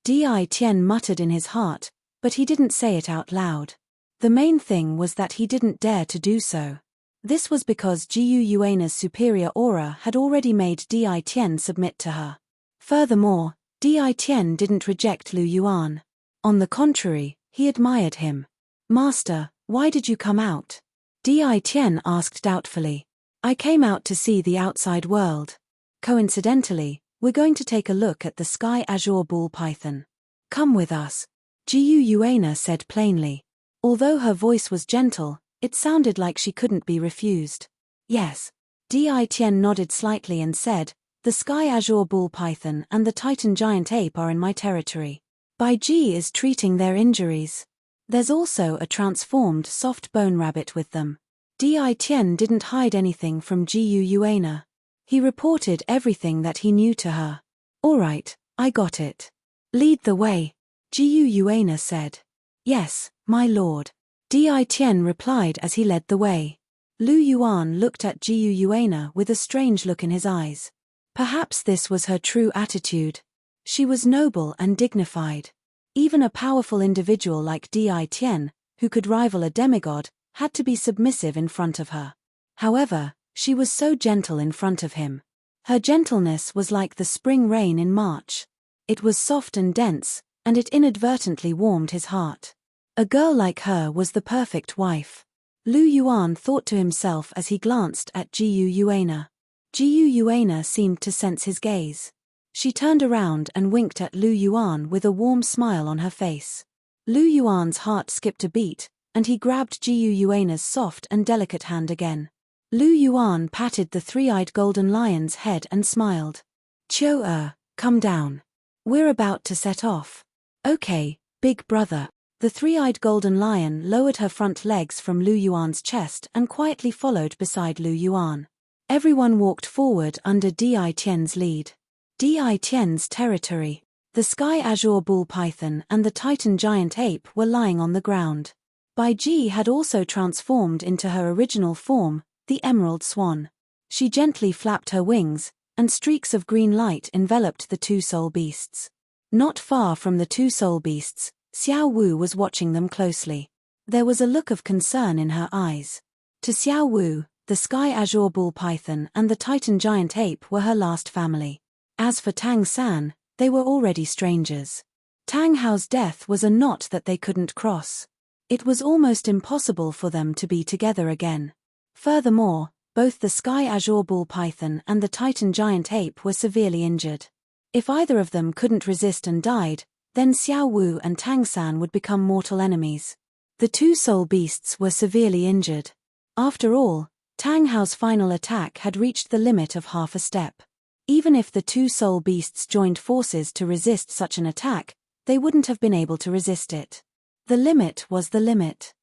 Di Tian muttered in his heart, but he didn't say it out loud. The main thing was that he didn't dare to do so. This was because Jiu Yuana's superior aura had already made Di Tian submit to her. Furthermore, Di Tian didn't reject Lu Yuan. On the contrary, he admired him. Master, why did you come out? Di Tian asked doubtfully. I came out to see the outside world. Coincidentally, we're going to take a look at the sky azure ball python. Come with us, Jiu Yuana said plainly. Although her voice was gentle, it sounded like she couldn't be refused. Yes. Di Tian nodded slightly and said, the sky azure ball python and the titan giant ape are in my territory. Bai Ji is treating their injuries. There's also a transformed soft bone rabbit with them. Di Tian didn't hide anything from Jiu Yuana. He reported everything that he knew to her. All right, I got it. Lead the way, Jiu Yuana said. Yes, my lord. Di Tian replied as he led the way. Lu Yuan looked at Jiu Yuana with a strange look in his eyes. Perhaps this was her true attitude. She was noble and dignified. Even a powerful individual like Di Tian, who could rival a demigod, had to be submissive in front of her. However, she was so gentle in front of him. Her gentleness was like the spring rain in March. It was soft and dense, and it inadvertently warmed his heart. A girl like her was the perfect wife. Lu Yuan thought to himself as he glanced at Jiu Yuana. Jiu Yuana seemed to sense his gaze. She turned around and winked at Lu Yuan with a warm smile on her face. Lu Yuan's heart skipped a beat, and he grabbed Jiu Yuana's soft and delicate hand again. Lu Yuan patted the three-eyed golden lion's head and smiled. Chou, come down. We're about to set off. Okay, big brother. The three-eyed golden lion lowered her front legs from Lu Yuan's chest and quietly followed beside Lu Yuan. Everyone walked forward under Di Tian's lead. Di Tian's territory. The sky azure bull python and the titan giant ape were lying on the ground. Bai Ji had also transformed into her original form, the emerald swan. She gently flapped her wings, and streaks of green light enveloped the two soul beasts. Not far from the two soul beasts, Xiao Wu was watching them closely. There was a look of concern in her eyes. To Xiao Wu, the sky azure bull python and the titan giant ape were her last family. As for Tang San, they were already strangers. Tang Hao's death was a knot that they couldn't cross. It was almost impossible for them to be together again. Furthermore, both the sky azure bull python and the titan giant ape were severely injured. If either of them couldn't resist and died, then Xiao Wu and Tang San would become mortal enemies. The two soul beasts were severely injured. After all, Tang Hao's final attack had reached the limit of half a step. Even if the two soul beasts joined forces to resist such an attack, they wouldn't have been able to resist it. The limit was the limit.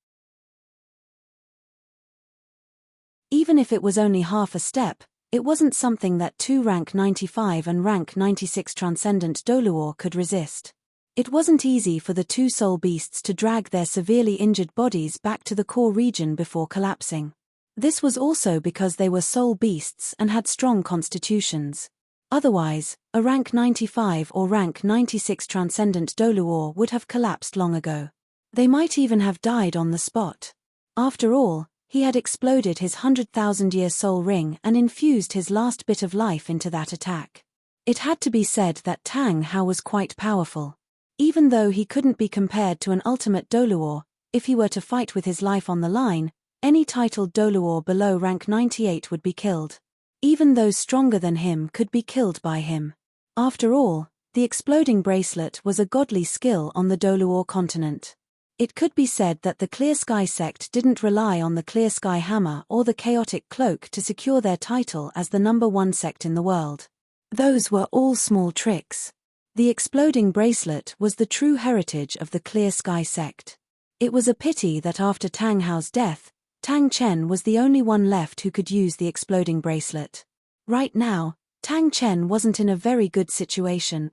Even if it was only half a step, it wasn't something that two rank 95 and rank 96 transcendent Douluo could resist. It wasn't easy for the two soul beasts to drag their severely injured bodies back to the core region before collapsing. This was also because they were soul beasts and had strong constitutions. Otherwise, a rank 95 or rank 96 transcendent Douluo would have collapsed long ago. They might even have died on the spot. After all, he had exploded his 100,000-year soul ring and infused his last bit of life into that attack. It had to be said that Tang Hao was quite powerful. Even though he couldn't be compared to an ultimate Douluo, if he were to fight with his life on the line, any titled Douluo below rank 98 would be killed. Even those stronger than him could be killed by him. After all, the exploding bracelet was a godly skill on the Douluo continent. It could be said that the Clear Sky sect didn't rely on the Clear Sky hammer or the Chaotic Cloak to secure their title as the #1 sect in the world. Those were all small tricks. The exploding bracelet was the true heritage of the Clear Sky sect. It was a pity that after Tang Hao's death, Tang Chen was the only one left who could use the exploding bracelet. Right now, Tang Chen wasn't in a very good situation.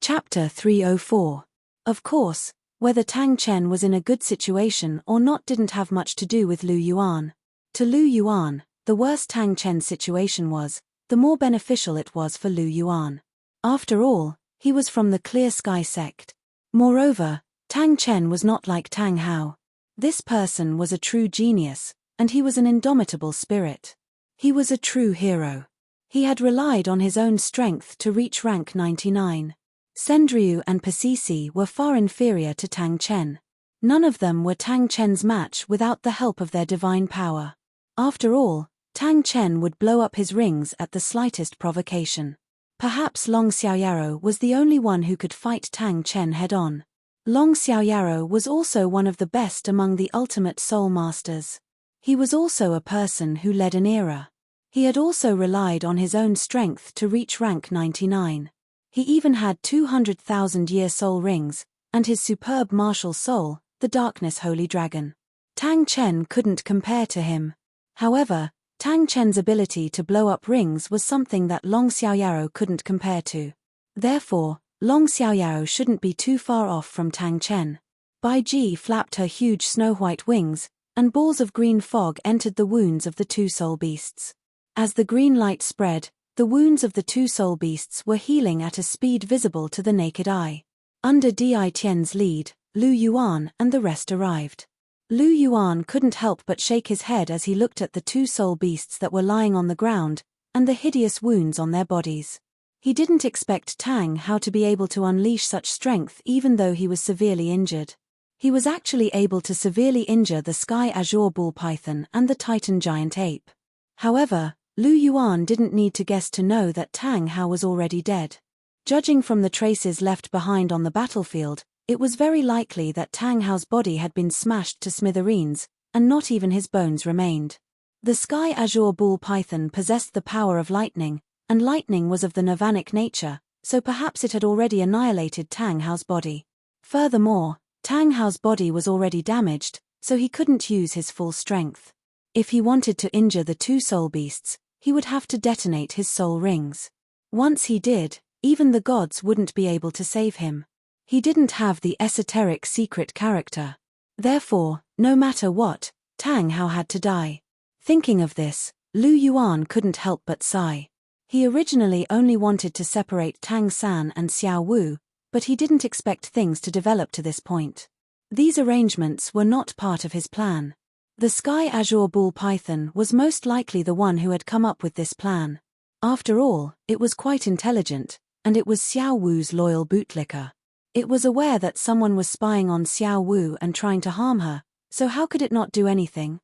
Chapter 304. Of course, whether Tang Chen was in a good situation or not didn't have much to do with Lu Yuan. To Lu Yuan, the worse Tang Chen's situation was, the more beneficial it was for Lu Yuan. After all, he was from the Clear Sky sect. Moreover, Tang Chen was not like Tang Hao. This person was a true genius, and he was an indomitable spirit. He was a true hero. He had relied on his own strength to reach rank 99. Sendryu and Pasisi were far inferior to Tang Chen. None of them were Tang Chen's match without the help of their divine power. After all, Tang Chen would blow up his rings at the slightest provocation. Perhaps Long Xiaoyaro was the only one who could fight Tang Chen head-on. Long Xiaoyaro was also one of the best among the ultimate soul masters. He was also a person who led an era. He had also relied on his own strength to reach rank 99. He even had 200,000-year soul rings, and his superb martial soul, the Darkness Holy Dragon. Tang Chen couldn't compare to him. However, Tang Chen's ability to blow up rings was something that Long Xiaoyaro couldn't compare to. Therefore, Long Xiaoyaro shouldn't be too far off from Tang Chen. Bai Ji flapped her huge snow-white wings, and balls of green fog entered the wounds of the two soul beasts. As the green light spread, the wounds of the two soul beasts were healing at a speed visible to the naked eye. Under Di Tian's lead, Lu Yuan and the rest arrived. Lu Yuan couldn't help but shake his head as he looked at the two soul beasts that were lying on the ground, and the hideous wounds on their bodies. He didn't expect Tang Hao to be able to unleash such strength even though he was severely injured. He was actually able to severely injure the Sky Azure Bull Python and the Titan Giant Ape. However, Lu Yuan didn't need to guess to know that Tang Hao was already dead. Judging from the traces left behind on the battlefield, it was very likely that Tang Hao's body had been smashed to smithereens, and not even his bones remained. The Sky Azure Bull Python possessed the power of lightning, and lightning was of the Nirvanic nature, so perhaps it had already annihilated Tang Hao's body. Furthermore, Tang Hao's body was already damaged, so he couldn't use his full strength. If he wanted to injure the two soul beasts, he would have to detonate his soul rings. Once he did, even the gods wouldn't be able to save him. He didn't have the esoteric secret character. Therefore, no matter what, Tang Hao had to die. Thinking of this, Lu Yuan couldn't help but sigh. He originally only wanted to separate Tang San and Xiao Wu, but he didn't expect things to develop to this point. These arrangements were not part of his plan. The Sky Azure Bull Python was most likely the one who had come up with this plan. After all, it was quite intelligent, and it was Xiao Wu's loyal bootlicker. It was aware that someone was spying on Xiao Wu and trying to harm her, so how could it not do anything?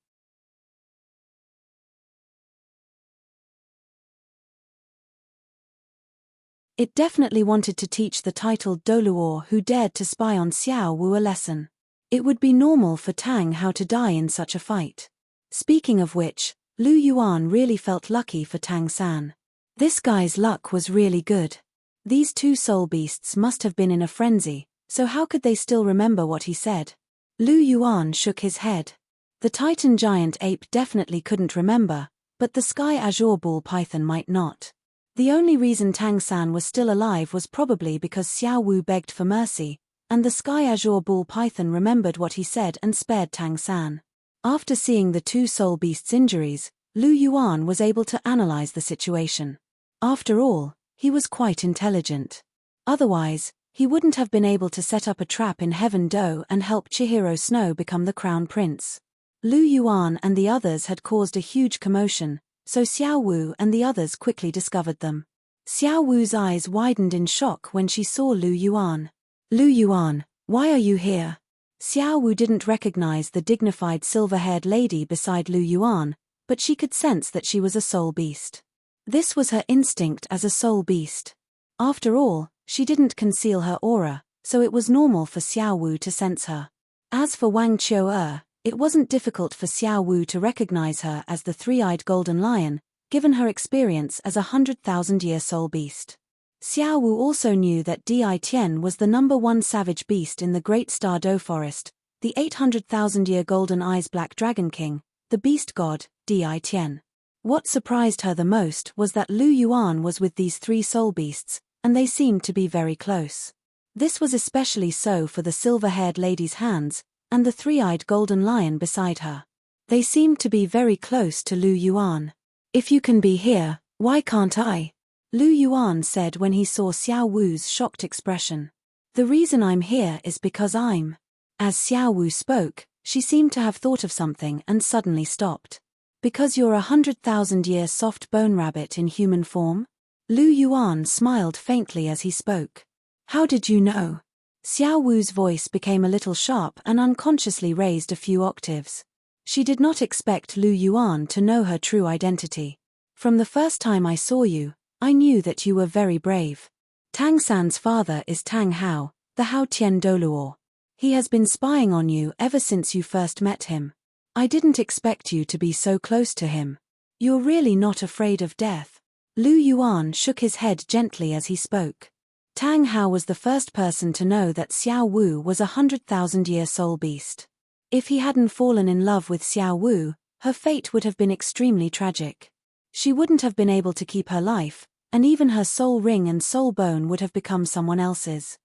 It definitely wanted to teach the titled Douluo who dared to spy on Xiao Wu a lesson. It would be normal for Tang Hao to die in such a fight. Speaking of which, Lu Yuan really felt lucky for Tang San. This guy's luck was really good. These two soul beasts must have been in a frenzy, so how could they still remember what he said? Lu Yuan shook his head. The Titan giant ape definitely couldn't remember, but the Sky Azure Bull Python might not. The only reason Tang San was still alive was probably because Xiao Wu begged for mercy, and the Sky Azure Bull Python remembered what he said and spared Tang San. After seeing the two soul beasts' injuries, Lu Yuan was able to analyze the situation. After all, he was quite intelligent. Otherwise, he wouldn't have been able to set up a trap in Heaven Do and help Chihiro Snow become the crown prince. Lu Yuan and the others had caused a huge commotion, so Xiao Wu and the others quickly discovered them. Xiao Wu's eyes widened in shock when she saw Lu Yuan. Lu Yuan, why are you here? Xiao Wu didn't recognize the dignified silver-haired lady beside Lu Yuan, but she could sense that she was a soul beast. This was her instinct as a soul beast. After all, she didn't conceal her aura, so it was normal for Xiao Wu to sense her. As for Wang Qiu, it wasn't difficult for Xiao Wu to recognize her as the three-eyed golden lion, given her experience as a 100,000-year soul beast. Xiao Wu also knew that Di Tian was the #1 savage beast in the Great Star Do Forest, the 800,000-year golden eyes black dragon king, the beast god, Di Tian. What surprised her the most was that Lu Yuan was with these three soul beasts, and they seemed to be very close. This was especially so for the silver-haired lady's hands, and the three-eyed golden lion beside her. They seemed to be very close to Lu Yuan. If you can be here, why can't I? Lu Yuan said when he saw Xiao Wu's shocked expression. The reason I'm here is because I'm. As Xiao Wu spoke, she seemed to have thought of something and suddenly stopped. Because you're a 100,000-year soft bone rabbit in human form? Lu Yuan smiled faintly as he spoke. How did you know? Xiao Wu's voice became a little sharp and unconsciously raised a few octaves. She did not expect Lu Yuan to know her true identity. From the first time I saw you, I knew that you were very brave. Tang San's father is Tang Hao, the Hao Tian Douluo. He has been spying on you ever since you first met him. I didn't expect you to be so close to him. You're really not afraid of death. Lu Yuan shook his head gently as he spoke. Tang Hao was the first person to know that Xiao Wu was a 100,000-year soul beast. If he hadn't fallen in love with Xiao Wu, her fate would have been extremely tragic. She wouldn't have been able to keep her life, and even her soul ring and soul bone would have become someone else's.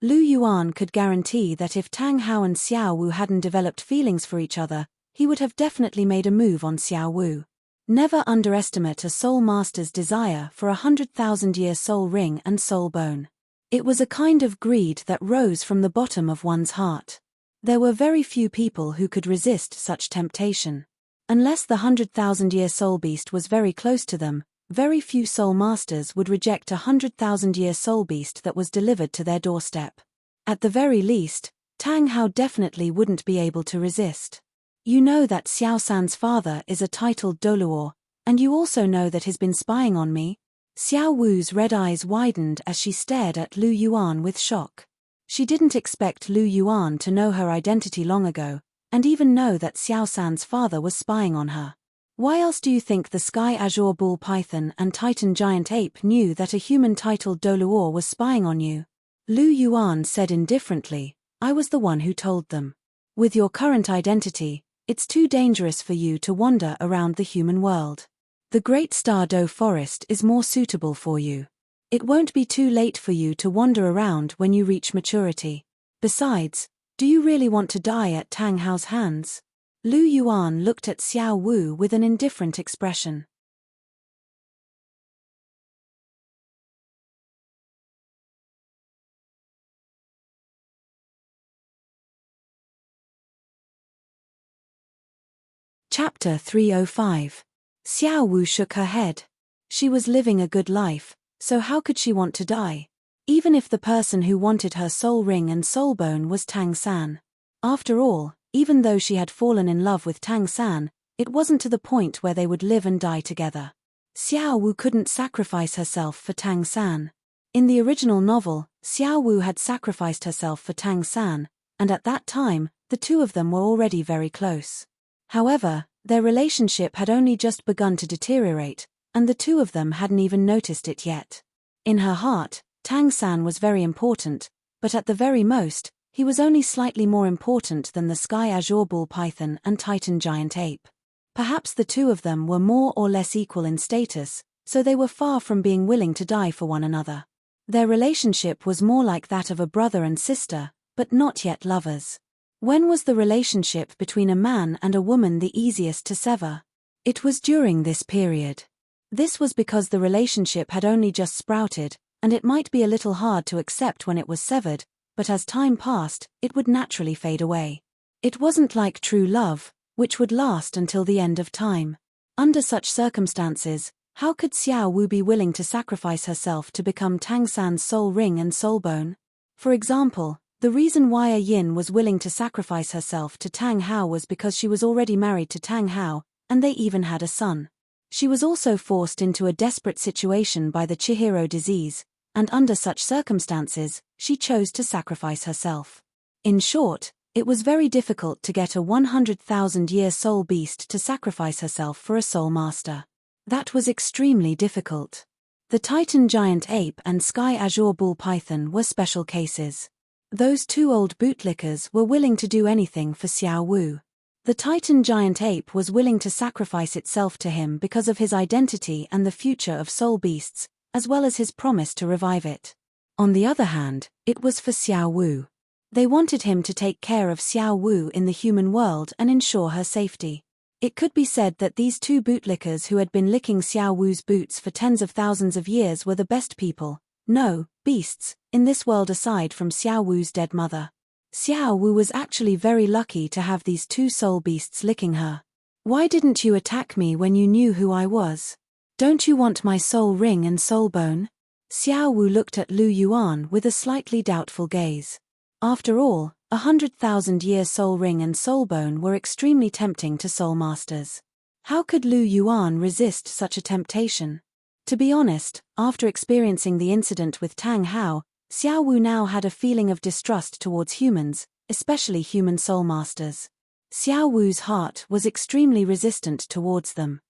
Lu Yuan could guarantee that if Tang Hao and Xiao Wu hadn't developed feelings for each other, he would have definitely made a move on Xiao Wu. Never underestimate a soul master's desire for a 100,000-year soul ring and soul bone. It was a kind of greed that rose from the bottom of one's heart. There were very few people who could resist such temptation. Unless the 100,000-year soul beast was very close to them, very few soul masters would reject a 100,000-year soul beast that was delivered to their doorstep. At the very least, Tang Hao definitely wouldn't be able to resist. You know that Xiao San's father is a titled Douluo, and you also know that he's been spying on me? Xiao Wu's red eyes widened as she stared at Lu Yuan with shock. She didn't expect Lu Yuan to know her identity long ago, and even know that Xiao San's father was spying on her. Why else do you think the Sky Azure Bull Python and Titan Giant Ape knew that a human titled Douluo was spying on you? Lu Yuan said indifferently, I was the one who told them. With your current identity, it's too dangerous for you to wander around the human world. The Great Star Do Forest is more suitable for you. It won't be too late for you to wander around when you reach maturity. Besides, do you really want to die at Tang Hao's hands? Lu Yuan looked at Xiao Wu with an indifferent expression. Chapter 305. Xiao Wu shook her head. She was living a good life, so how could she want to die? Even if the person who wanted her soul ring and soul bone was Tang San. After all, even though she had fallen in love with Tang San, It wasn't to the point where they would live and die together. Xiao Wu couldn't sacrifice herself for Tang San. In the original novel, Xiao Wu had sacrificed herself for Tang San, and at that time, the two of them were already very close. However, their relationship had only just begun to deteriorate, and the two of them hadn't even noticed it yet. In her heart, Tang San was very important, but at the very most, he was only slightly more important than the Sky Azure Bull Python and Titan Giant Ape. Perhaps the two of them were more or less equal in status, so they were far from being willing to die for one another. Their relationship was more like that of a brother and sister, but not yet lovers. When was the relationship between a man and a woman the easiest to sever? It was during this period. This was because the relationship had only just sprouted, and it might be a little hard to accept when it was severed, but as time passed, it would naturally fade away. It wasn't like true love, which would last until the end of time. Under such circumstances, how could Xiao Wu be willing to sacrifice herself to become Tang San's soul ring and soul bone? For example, the reason why Yin was willing to sacrifice herself to Tang Hao was because she was already married to Tang Hao, and they even had a son. She was also forced into a desperate situation by the Chihiro disease, and under such circumstances, she chose to sacrifice herself. In short, it was very difficult to get a 100,000-year soul beast to sacrifice herself for a soul master. That was extremely difficult. The Titan Giant Ape and Sky Azure Bull Python were special cases. Those two old bootlickers were willing to do anything for Xiao Wu. The Titan Giant Ape was willing to sacrifice itself to him because of his identity and the future of soul beasts, as well as his promise to revive it. On the other hand, it was for Xiao Wu. They wanted him to take care of Xiao Wu in the human world and ensure her safety. It could be said that these two bootlickers who had been licking Xiao Wu's boots for tens of thousands of years were the best people, no, beasts, in this world aside from Xiao Wu's dead mother. Xiao Wu was actually very lucky to have these two soul beasts licking her. Why didn't you attack me when you knew who I was? Don't you want my soul ring and soul bone? Xiao Wu looked at Lu Yuan with a slightly doubtful gaze. After all, 100,000-year soul ring and soul bone were extremely tempting to soul masters. How could Lu Yuan resist such a temptation? To be honest, after experiencing the incident with Tang Hao, Xiao Wu now had a feeling of distrust towards humans, especially human soul masters. Xiao Wu's heart was extremely resistant towards them.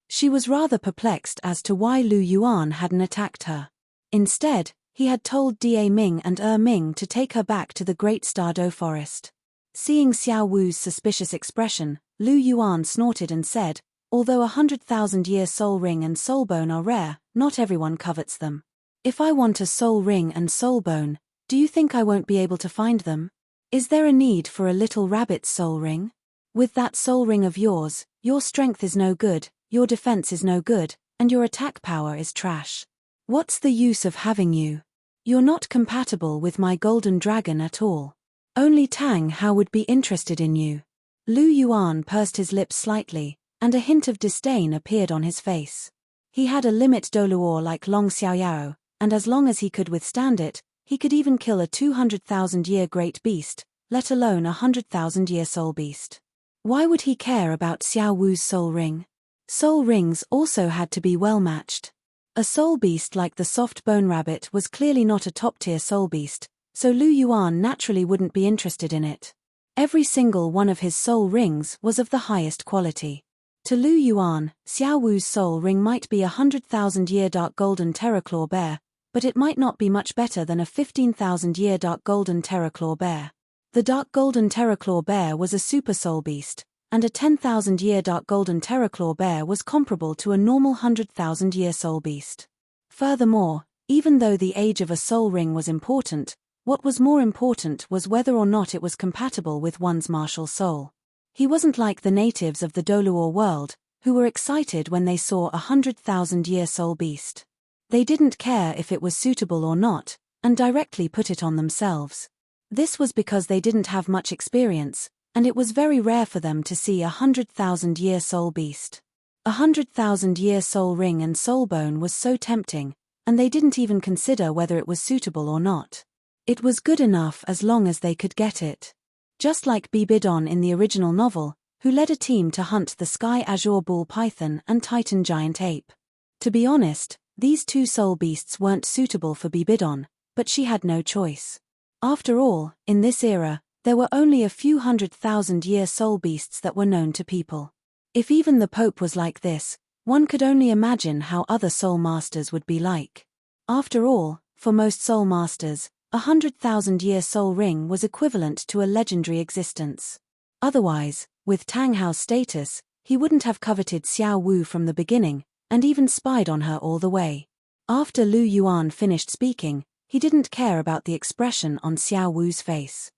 She was rather perplexed as to why Lu Yuan hadn't attacked her. Instead, he had told Da Ming and Ming to take her back to the Great Stardo Forest. Seeing Xiao Wu's suspicious expression, Lu Yuan snorted and said, although 100,000-year soul ring and soul bone are rare, not everyone covets them. If I want a soul ring and soul bone, do you think I won't be able to find them? Is there a need for a little rabbit's soul ring? With that soul ring of yours, your strength is no good, your defense is no good, and your attack power is trash. What's the use of having you? You're not compatible with my golden dragon at all. Only Tang Hao would be interested in you. Lu Yuan pursed his lips slightly, and a hint of disdain appeared on his face. He had a limit Douluo like Long Xiaoyao, and as long as he could withstand it, he could even kill a 200,000-year great beast, let alone a 100,000-year soul beast. Why would he care about Xiao Wu's soul ring? Soul rings also had to be well matched. A soul beast like the soft bone rabbit was clearly not a top-tier soul beast, so Lu Yuan naturally wouldn't be interested in it. Every single one of his soul rings was of the highest quality. To Lu Yuan, Xiao Wu's soul ring might be a 100,000-year dark golden terraclaw bear, but it might not be much better than a 15,000-year dark golden terraclaw bear. The dark golden terraclaw bear was a super soul beast, and a 10,000-year dark golden terraclaw bear was comparable to a normal 100,000-year soul beast. Furthermore, even though the age of a soul ring was important, what was more important was whether or not it was compatible with one's martial soul. He wasn't like the natives of the Douluo world, who were excited when they saw a 100,000-year soul beast. They didn't care if it was suitable or not, and directly put it on themselves. This was because they didn't have much experience, and it was very rare for them to see a 100,000-year soul beast. 100,000-year soul ring and soul bone was so tempting, and they didn't even consider whether it was suitable or not. It was good enough as long as they could get it. Just like Bibidon in the original novel, who led a team to hunt the sky azure ball python and Titan giant ape. To be honest, these two soul beasts weren't suitable for Bibidon, but she had no choice. After all, in this era, there were only a few 100,000-year soul beasts that were known to people. If even the Pope was like this, one could only imagine how other soul masters would be like. After all, for most soul masters, a 100,000-year soul ring was equivalent to a legendary existence. Otherwise, with Tang Hao's status, he wouldn't have coveted Xiao Wu from the beginning, and even spied on her all the way. After Lu Yuan finished speaking, he didn't care about the expression on Xiao Wu's face.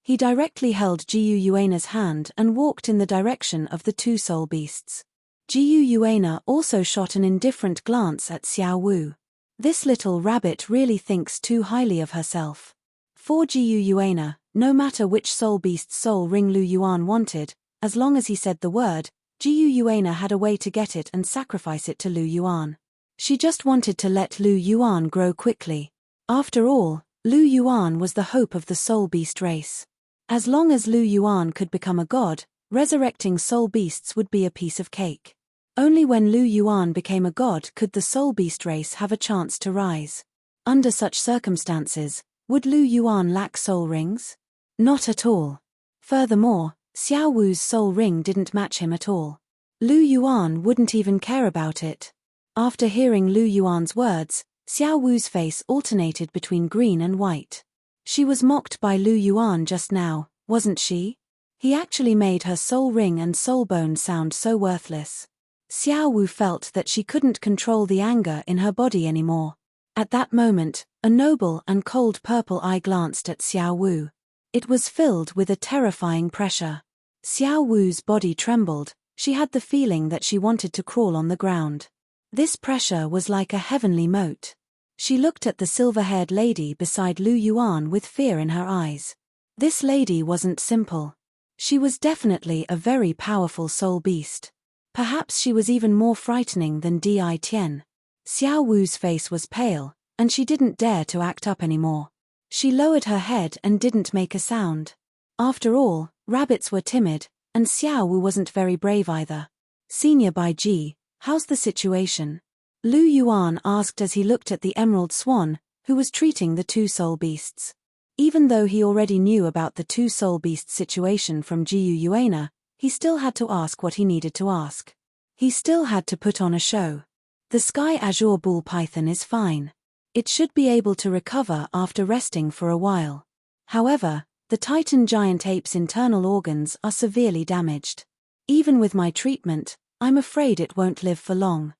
He directly held Jiu Yuana's hand and walked in the direction of the two soul beasts. Jiu Yuana also shot an indifferent glance at Xiao Wu. This little rabbit really thinks too highly of herself. For Jiu Yuana, no matter which soul beast's soul ring Lu Yuan wanted, as long as he said the word, Jiu Yuana had a way to get it and sacrifice it to Lu Yuan. She just wanted to let Lu Yuan grow quickly. After all, Lu Yuan was the hope of the soul beast race. As long as Lu Yuan could become a god, resurrecting soul beasts would be a piece of cake. Only when Lu Yuan became a god could the soul beast race have a chance to rise. Under such circumstances, would Lu Yuan lack soul rings? Not at all. Furthermore, Xiao Wu's soul ring didn't match him at all. Lu Yuan wouldn't even care about it. After hearing Lu Yuan's words, Xiao Wu's face alternated between green and white. She was mocked by Lu Yuan just now, wasn't she? He actually made her soul ring and soul bone sound so worthless. Xiao Wu felt that she couldn't control the anger in her body anymore. At that moment, a noble and cold purple eye glanced at Xiao Wu. It was filled with a terrifying pressure. Xiao Wu's body trembled, she had the feeling that she wanted to crawl on the ground. This pressure was like a heavenly moat. She looked at the silver-haired lady beside Lu Yuan with fear in her eyes. This lady wasn't simple. She was definitely a very powerful soul beast. Perhaps she was even more frightening than Di Tian. Xiao Wu's face was pale, and she didn't dare to act up anymore. She lowered her head and didn't make a sound. After all, rabbits were timid, and Xiao Wu wasn't very brave either. Senior Baiji, how's the situation? Lu Yuan asked as he looked at the emerald swan, who was treating the two soul beasts. Even though he already knew about the two soul beasts situation from Jiu Yuana, he still had to ask what he needed to ask. He still had to put on a show. The sky azure bull python is fine. It should be able to recover after resting for a while. However, the Titan giant ape's internal organs are severely damaged. Even with my treatment, I'm afraid it won't live for long.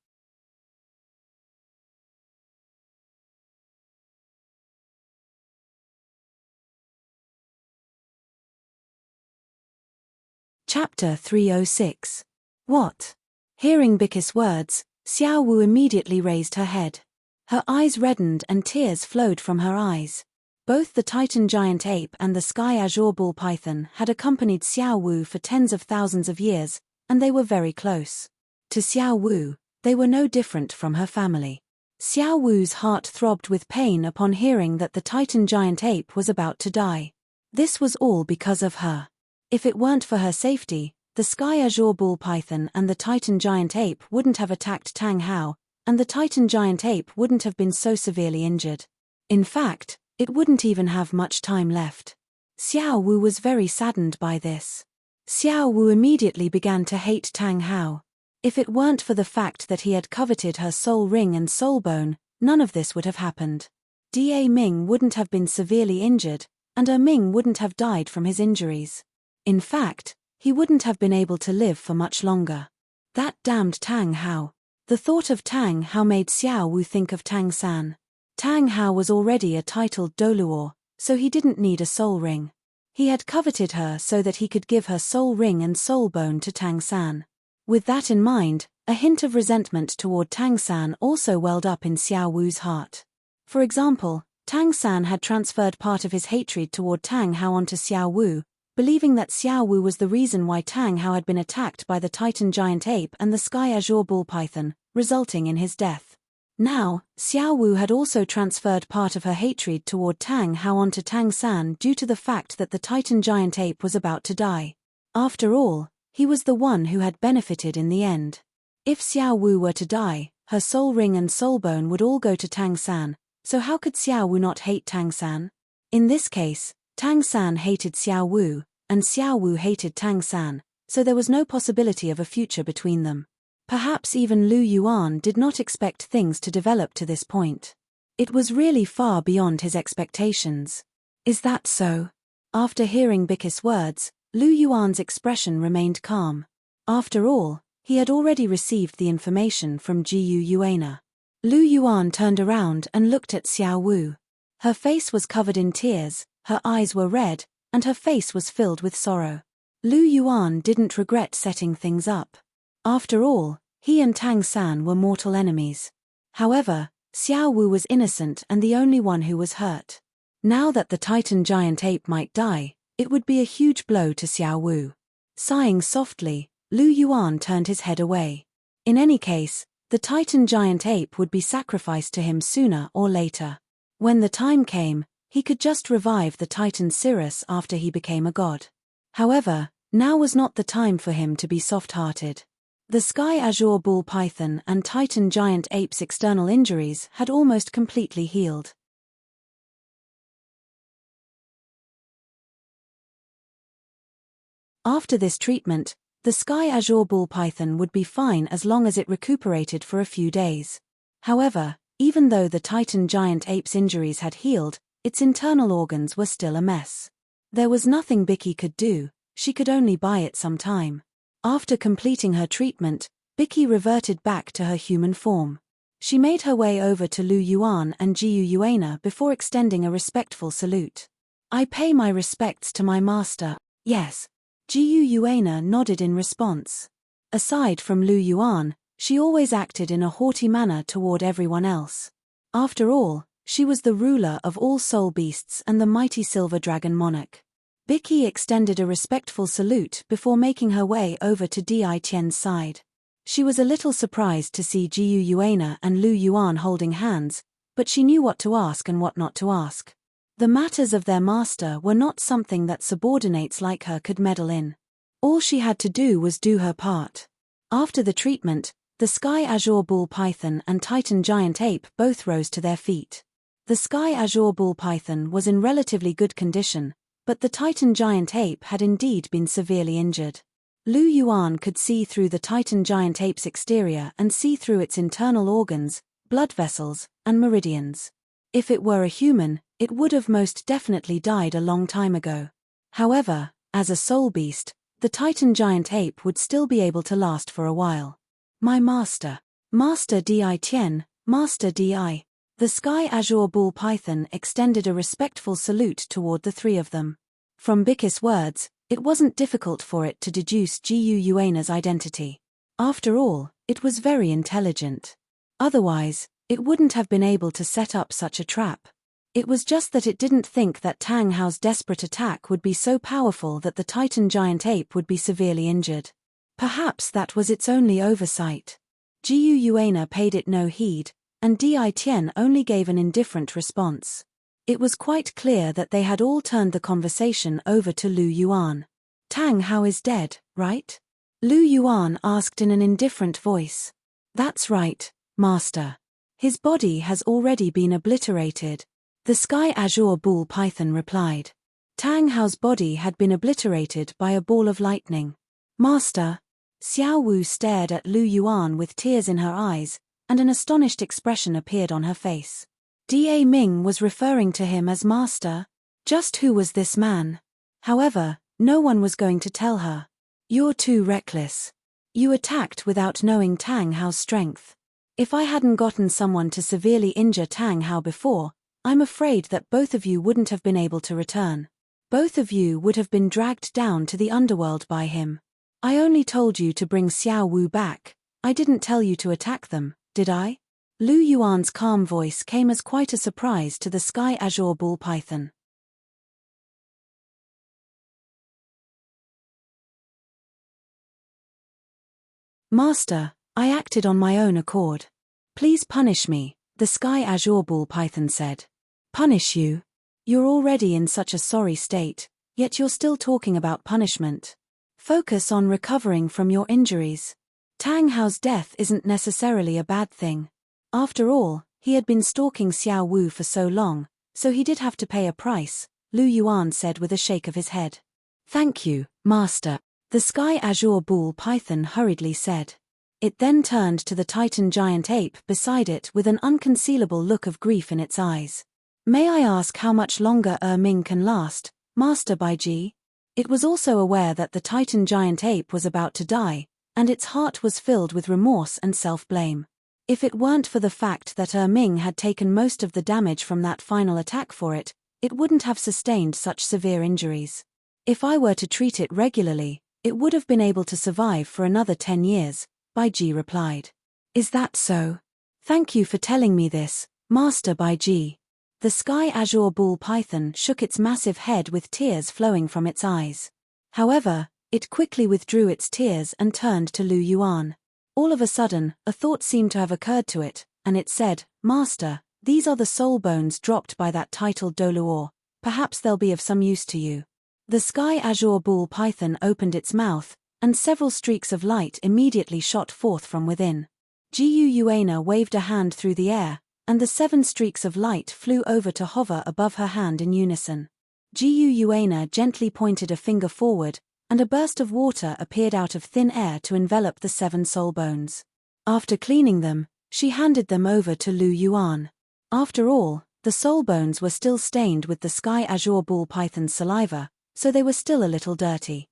Chapter 306. What? Hearing Bikis' words, Xiao Wu immediately raised her head. Her eyes reddened and tears flowed from her eyes. Both the Titan giant ape and the sky azure bull python had accompanied Xiao Wu for tens of thousands of years, and they were very close. To Xiao Wu, they were no different from her family. Xiao Wu's heart throbbed with pain upon hearing that the Titan giant ape was about to die. This was all because of her. If it weren't for her safety, the sky azure bull python and the Titan giant ape wouldn't have attacked Tang Hao, and the Titan giant ape wouldn't have been so severely injured. In fact, it wouldn't even have much time left. Xiao Wu was very saddened by this. Xiao Wu immediately began to hate Tang Hao. If it weren't for the fact that he had coveted her soul ring and soul bone, none of this would have happened. Da Ming wouldn't have been severely injured, and Ming wouldn't have died from his injuries. In fact, he wouldn't have been able to live for much longer. That damned Tang Hao. The thought of Tang Hao made Xiao Wu think of Tang San. Tang Hao was already a titled Douluo, so he didn't need a soul ring. He had coveted her so that he could give her soul ring and soul bone to Tang San. With that in mind, a hint of resentment toward Tang San also welled up in Xiao Wu's heart. For example, Tang San had transferred part of his hatred toward Tang Hao onto Xiao Wu, believing that Xiao Wu was the reason why Tang Hao had been attacked by the Titan giant ape and the sky azure bull python, resulting in his death. Now, Xiao Wu had also transferred part of her hatred toward Tang Hao onto Tang San due to the fact that the Titan giant ape was about to die. After all, he was the one who had benefited in the end. If Xiao Wu were to die, her soul ring and soul bone would all go to Tang San, so how could Xiao Wu not hate Tang San? In this case, Tang San hated Xiao Wu, and Xiao Wu hated Tang San, so there was no possibility of a future between them. Perhaps even Lu Yuan did not expect things to develop to this point. It was really far beyond his expectations. Is that so? After hearing Bickus' words, Lu Yuan's expression remained calm. After all, he had already received the information from Jiu Yuana. Lu Yuan turned around and looked at Xiao Wu. Her face was covered in tears, her eyes were red, and her face was filled with sorrow. Lu Yuan didn't regret setting things up. After all, he and Tang San were mortal enemies. However, Xiao Wu was innocent and the only one who was hurt. Now that the Titan giant ape might die, it would be a huge blow to Xiao Wu. Sighing softly, Lu Yuan turned his head away. In any case, the Titan giant ape would be sacrificed to him sooner or later. When the time came, he could just revive the Titan Cirrus after he became a god. However, now was not the time for him to be soft-hearted. The Sky Azure Bull Python and Titan Giant Ape's external injuries had almost completely healed. After this treatment, the Sky Azure Bull Python would be fine as long as it recuperated for a few days. However, even though the Titan Giant Ape's injuries had healed, its internal organs were still a mess. There was nothing Bicky could do, she could only buy it some time. After completing her treatment, Bicky reverted back to her human form. She made her way over to Lu Yuan and Jiu Yuana before extending a respectful salute. "I pay my respects to my master." "Yes." Jiu Yuana nodded in response. Aside from Lu Yuan, she always acted in a haughty manner toward everyone else. After all, she was the ruler of all soul beasts and the mighty silver dragon monarch. Bicky extended a respectful salute before making her way over to Di Tian's side. She was a little surprised to see Jiu Yuana and Lu Yuan holding hands, but she knew what to ask and what not to ask. The matters of their master were not something that subordinates like her could meddle in. All she had to do was do her part. After the treatment, the Sky Azure Bull Python and Titan Giant Ape both rose to their feet. The Sky Azure Bull Python was in relatively good condition, but the Titan Giant Ape had indeed been severely injured. Lu Yuan could see through the Titan Giant Ape's exterior and see through its internal organs, blood vessels, and meridians. If it were a human, it would have most definitely died a long time ago. However, as a soul beast, the Titan Giant Ape would still be able to last for a while. "My master. Master Di Tian, Master Di." The Sky Azure Bull Python extended a respectful salute toward the three of them. From Bickus' words, it wasn't difficult for it to deduce Jiu Yuana's identity. After all, it was very intelligent. Otherwise, it wouldn't have been able to set up such a trap. It was just that it didn't think that Tang Hao's desperate attack would be so powerful that the Titan Giant Ape would be severely injured. Perhaps that was its only oversight. Jiu Yuana paid it no heed, and Di Tian only gave an indifferent response. It was quite clear that they had all turned the conversation over to Lu Yuan. "Tang Hao is dead, right?" Lu Yuan asked in an indifferent voice. "That's right, master. His body has already been obliterated," the Sky Azure Bull Python replied. Tang Hao's body had been obliterated by a ball of lightning. "Master?" Xiao Wu stared at Lu Yuan with tears in her eyes, and an astonished expression appeared on her face. Da Ming was referring to him as master. Just who was this man? However, no one was going to tell her. "You're too reckless. You attacked without knowing Tang Hao's strength. If I hadn't gotten someone to severely injure Tang Hao before, I'm afraid that both of you wouldn't have been able to return. Both of you would have been dragged down to the underworld by him. I only told you to bring Xiao Wu back. I didn't tell you to attack them, did I?" Lu Yuan's calm voice came as quite a surprise to the Sky Azure Bull Python. "Master, I acted on my own accord. Please punish me, the Sky Azure Ball Python said. Punish you? You're already in such a sorry state, yet you're still talking about punishment. Focus on recovering from your injuries. Tang Hao's death isn't necessarily a bad thing. After all, he had been stalking Xiao Wu for so long, so he did have to pay a price, Lu Yuan said with a shake of his head. Thank you, Master, the Sky Azure Ball Python hurriedly said. It then turned to the Titan giant ape beside it with an unconcealable look of grief in its eyes. May I ask how much longer Ming can last, Master Baiji? It was also aware that the Titan giant ape was about to die, and its heart was filled with remorse and self-blame. If it weren't for the fact that Ming had taken most of the damage from that final attack for it, it wouldn't have sustained such severe injuries. If I were to treat it regularly, it would have been able to survive for another 10 years, Baiji replied. Is that so? Thank you for telling me this, Master Baiji. The Sky Azure Ball Python shook its massive head with tears flowing from its eyes. However, it quickly withdrew its tears and turned to Lu Yuan. All of a sudden, a thought seemed to have occurred to it, and it said, Master, these are the soul bones dropped by that titled Douluo. Perhaps they'll be of some use to you. The Sky Azure Ball Python opened its mouth, and several streaks of light immediately shot forth from within. Jiu Yuana waved a hand through the air, and the 7 streaks of light flew over to hover above her hand in unison. Jiu Yuana gently pointed a finger forward, and a burst of water appeared out of thin air to envelop the 7 soul bones. After cleaning them, she handed them over to Lu Yuan. After all, the soul bones were still stained with the Sky Azure Ball Python's saliva, so they were still a little dirty.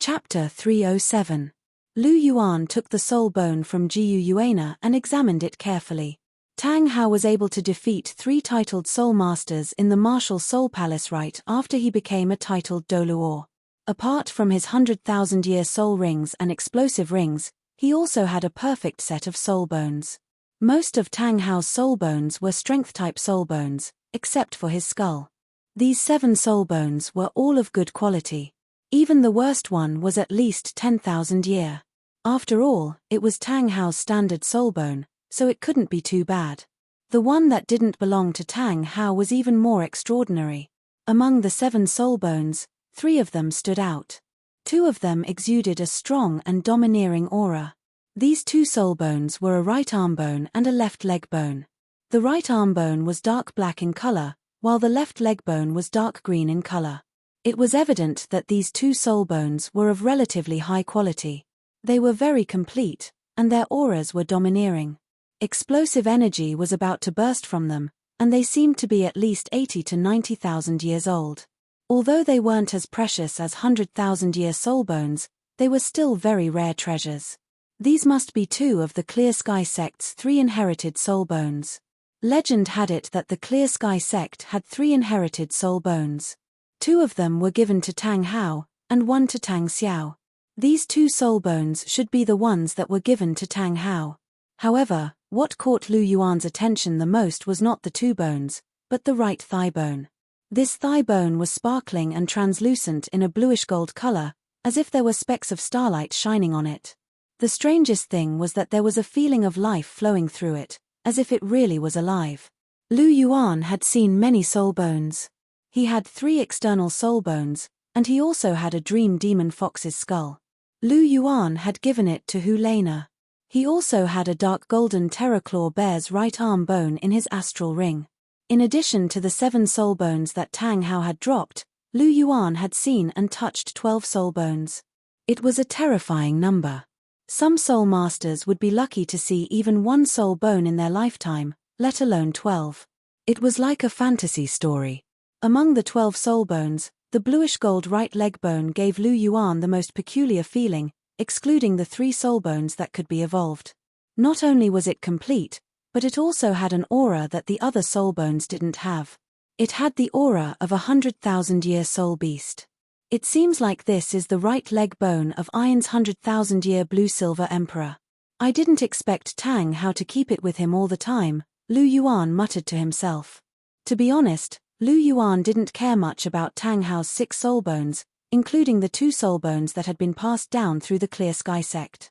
Chapter 307. Lu Yuan took the soul bone from Jiu Yuana and examined it carefully. Tang Hao was able to defeat 3 titled soul masters in the martial soul palace right after he became a titled Douluo. Apart from his 100,000-year soul rings and explosive rings, he also had a perfect set of soul bones. Most of Tang Hao's soul bones were strength-type soul bones, except for his skull. These 7 soul bones were all of good quality. Even the worst one was at least 10,000 year. After all, it was Tang Hao's standard soul bone, so it couldn't be too bad. The one that didn't belong to Tang Hao was even more extraordinary. Among the 7 soul bones, 3 of them stood out. 2 of them exuded a strong and domineering aura. These 2 soul bones were a right arm bone and a left leg bone. The right arm bone was dark black in color, while the left leg bone was dark green in color. It was evident that these 2 soul bones were of relatively high quality. They were very complete, and their auras were domineering. Explosive energy was about to burst from them, and they seemed to be at least 80 to 90,000 years old. Although they weren't as precious as 100,000-year soul bones, they were still very rare treasures. These must be 2 of the Clear Sky sect's 3 inherited soul bones. Legend had it that the Clear Sky sect had 3 inherited soul bones. 2 of them were given to Tang Hao, and 1 to Tang Xiao. These 2 soul bones should be the ones that were given to Tang Hao. However, what caught Lu Yuan's attention the most was not the 2 bones, but the right thigh bone. This thigh bone was sparkling and translucent in a bluish-gold color, as if there were specks of starlight shining on it. The strangest thing was that there was a feeling of life flowing through it, as if it really was alive. Lu Yuan had seen many soul bones. He had 3 external soul bones, and he also had a dream demon fox's skull. Lu Yuan had given it to Hu Lena. He also had a dark golden terraclaw bear's right arm bone in his astral ring. In addition to the 7 soul bones that Tang Hao had dropped, Lu Yuan had seen and touched 12 soul bones. It was a terrifying number. Some soul masters would be lucky to see even 1 soul bone in their lifetime, let alone 12. It was like a fantasy story. Among the 12 soul bones, the bluish-gold right leg bone gave Lu Yuan the most peculiar feeling, excluding the 3 soul bones that could be evolved. Not only was it complete, but it also had an aura that the other soul bones didn't have. It had the aura of a 100,000-year soul beast. It seems like this is the right leg bone of Iron's 100,000-year blue-silver emperor. I didn't expect Tang Hao to keep it with him all the time, Lu Yuan muttered to himself. To be honest, Lu Yuan didn't care much about Tang Hao's 6 soul bones, including the 2 soul bones that had been passed down through the Clear Sky sect.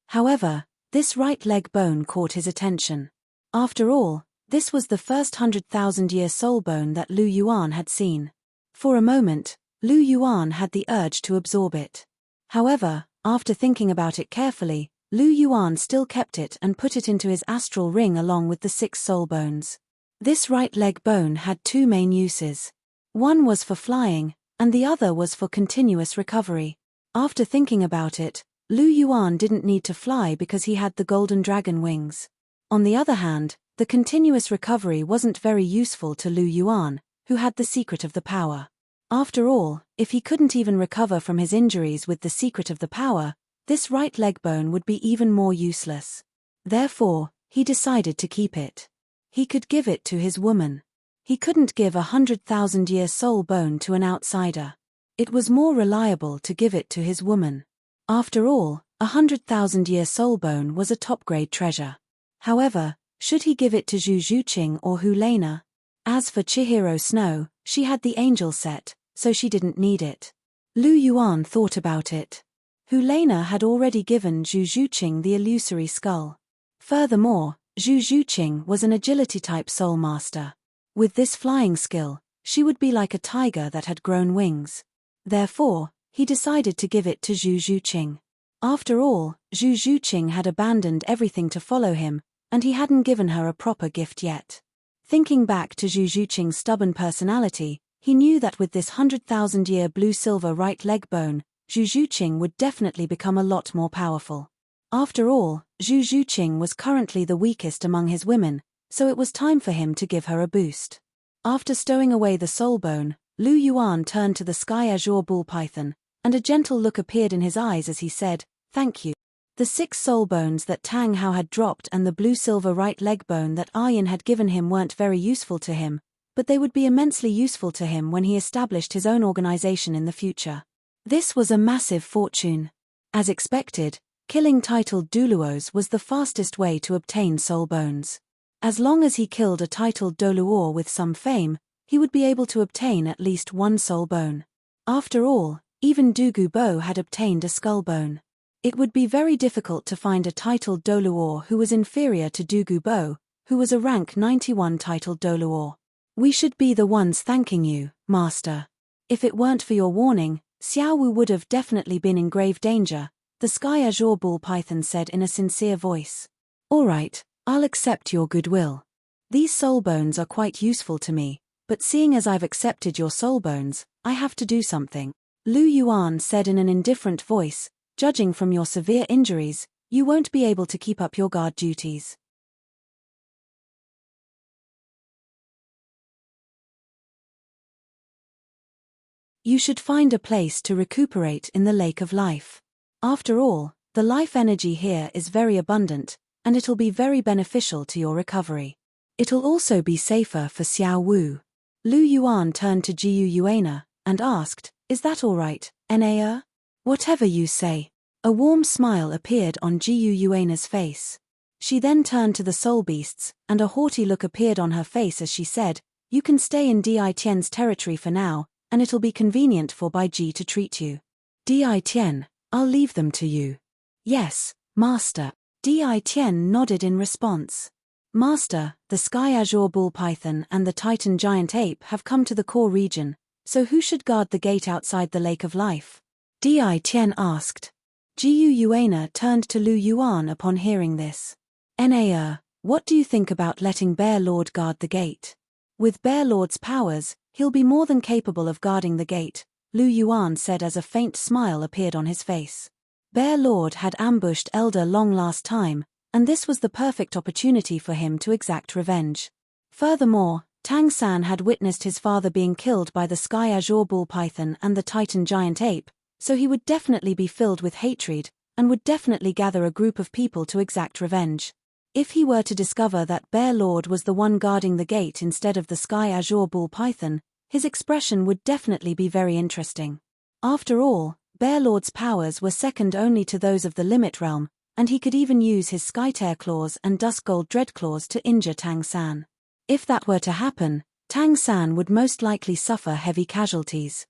However, this right leg bone caught his attention. After all, this was the first 100,000-year soul bone that Lu Yuan had seen. For a moment, Lu Yuan had the urge to absorb it. However, after thinking about it carefully, Lu Yuan still kept it and put it into his astral ring along with the 6 soul bones. This right leg bone had 2 main uses. One was for flying, and the other was for continuous recovery. After thinking about it, Lu Yuan didn't need to fly because he had the golden dragon wings. On the other hand, the continuous recovery wasn't very useful to Lu Yuan, who had the secret of the power. After all, if he couldn't even recover from his injuries with the secret of the power, this right leg bone would be even more useless. Therefore, he decided to keep it. He could give it to his woman. He couldn't give a 100,000-year soul bone to an outsider. It was more reliable to give it to his woman. After all, a 100,000-year soul bone was a top-grade treasure. However, should he give it to Zhu Zhuqing or Hu Lena? As for Chihiro Snow, she had the angel set, so she didn't need it. Lu Yuan thought about it. Hu Lena had already given Zhu Zhuqing the illusory skull. Furthermore, Zhu Zhuqing was an agility-type soul master. With this flying skill, she would be like a tiger that had grown wings. Therefore, he decided to give it to Zhu Zhuqing. After all, Zhu Zhuqing had abandoned everything to follow him, and he hadn't given her a proper gift yet. Thinking back to Zhu Zhuqing's stubborn personality, he knew that with this 100,000-year blue-silver right leg bone, Zhu Zhuqing would definitely become a lot more powerful. After all, Zhu Zhuqing was currently the weakest among his women, so it was time for him to give her a boost. After stowing away the soul bone, Lu Yuan turned to the sky azure bull python, and a gentle look appeared in his eyes as he said, "Thank you." The 6 soul bones that Tang Hao had dropped and the blue-silver right leg bone that Aryan had given him weren't very useful to him, but they would be immensely useful to him when he established his own organization in the future. This was a massive fortune. As expected, killing titled Douluos was the fastest way to obtain soul bones. As long as he killed a titled Douluo with some fame, he would be able to obtain at least 1 soul bone. After all, even Dugu Bo had obtained a skull bone. It would be very difficult to find a titled Douluo who was inferior to Dugu Bo, who was a rank 91 titled Douluo. "We should be the ones thanking you, Master. If it weren't for your warning, Xiao Wu would have definitely been in grave danger," the sky azure bull python said in a sincere voice. "All right, I'll accept your goodwill. These soul bones are quite useful to me, but seeing as I've accepted your soul bones, I have to do something," Lu Yuan said in an indifferent voice. "Judging from your severe injuries, you won't be able to keep up your guard duties. You should find a place to recuperate in the Lake of Life. After all, the life energy here is very abundant, and it'll be very beneficial to your recovery. It'll also be safer for Xiao Wu." Lu Yuan turned to Jiu Yuana and asked, "Is that all right, Nea? "Whatever you say." A warm smile appeared on Jiu Yuana's face. She then turned to the soul beasts, and a haughty look appeared on her face as she said, "You can stay in Di Tian's territory for now, and it'll be convenient for Bai Ji to treat you. Di Tian, I'll leave them to you." "Yes, Master." Di Tian nodded in response. "Master, the sky azure bull python and the titan giant ape have come to the core region, so who should guard the gate outside the Lake of Life?" Di Tian asked. Jiu Yuana turned to Lu Yuan upon hearing this. "Nea, what do you think about letting Bear Lord guard the gate? With Bear Lord's powers, he'll be more than capable of guarding the gate," Lu Yuan said as a faint smile appeared on his face. Bear Lord had ambushed Elder Long last time, and this was the perfect opportunity for him to exact revenge. Furthermore, Tang San had witnessed his father being killed by the sky azure bull python and the titan giant ape, so he would definitely be filled with hatred, and would definitely gather a group of people to exact revenge. If he were to discover that Bear Lord was the one guarding the gate instead of the sky azure bull python, his expression would definitely be very interesting. After all, Bear Lord's powers were second only to those of the Limit Realm, and he could even use his Skytear Claws and Duskgold Dreadclaws to injure Tang San. If that were to happen, Tang San would most likely suffer heavy casualties.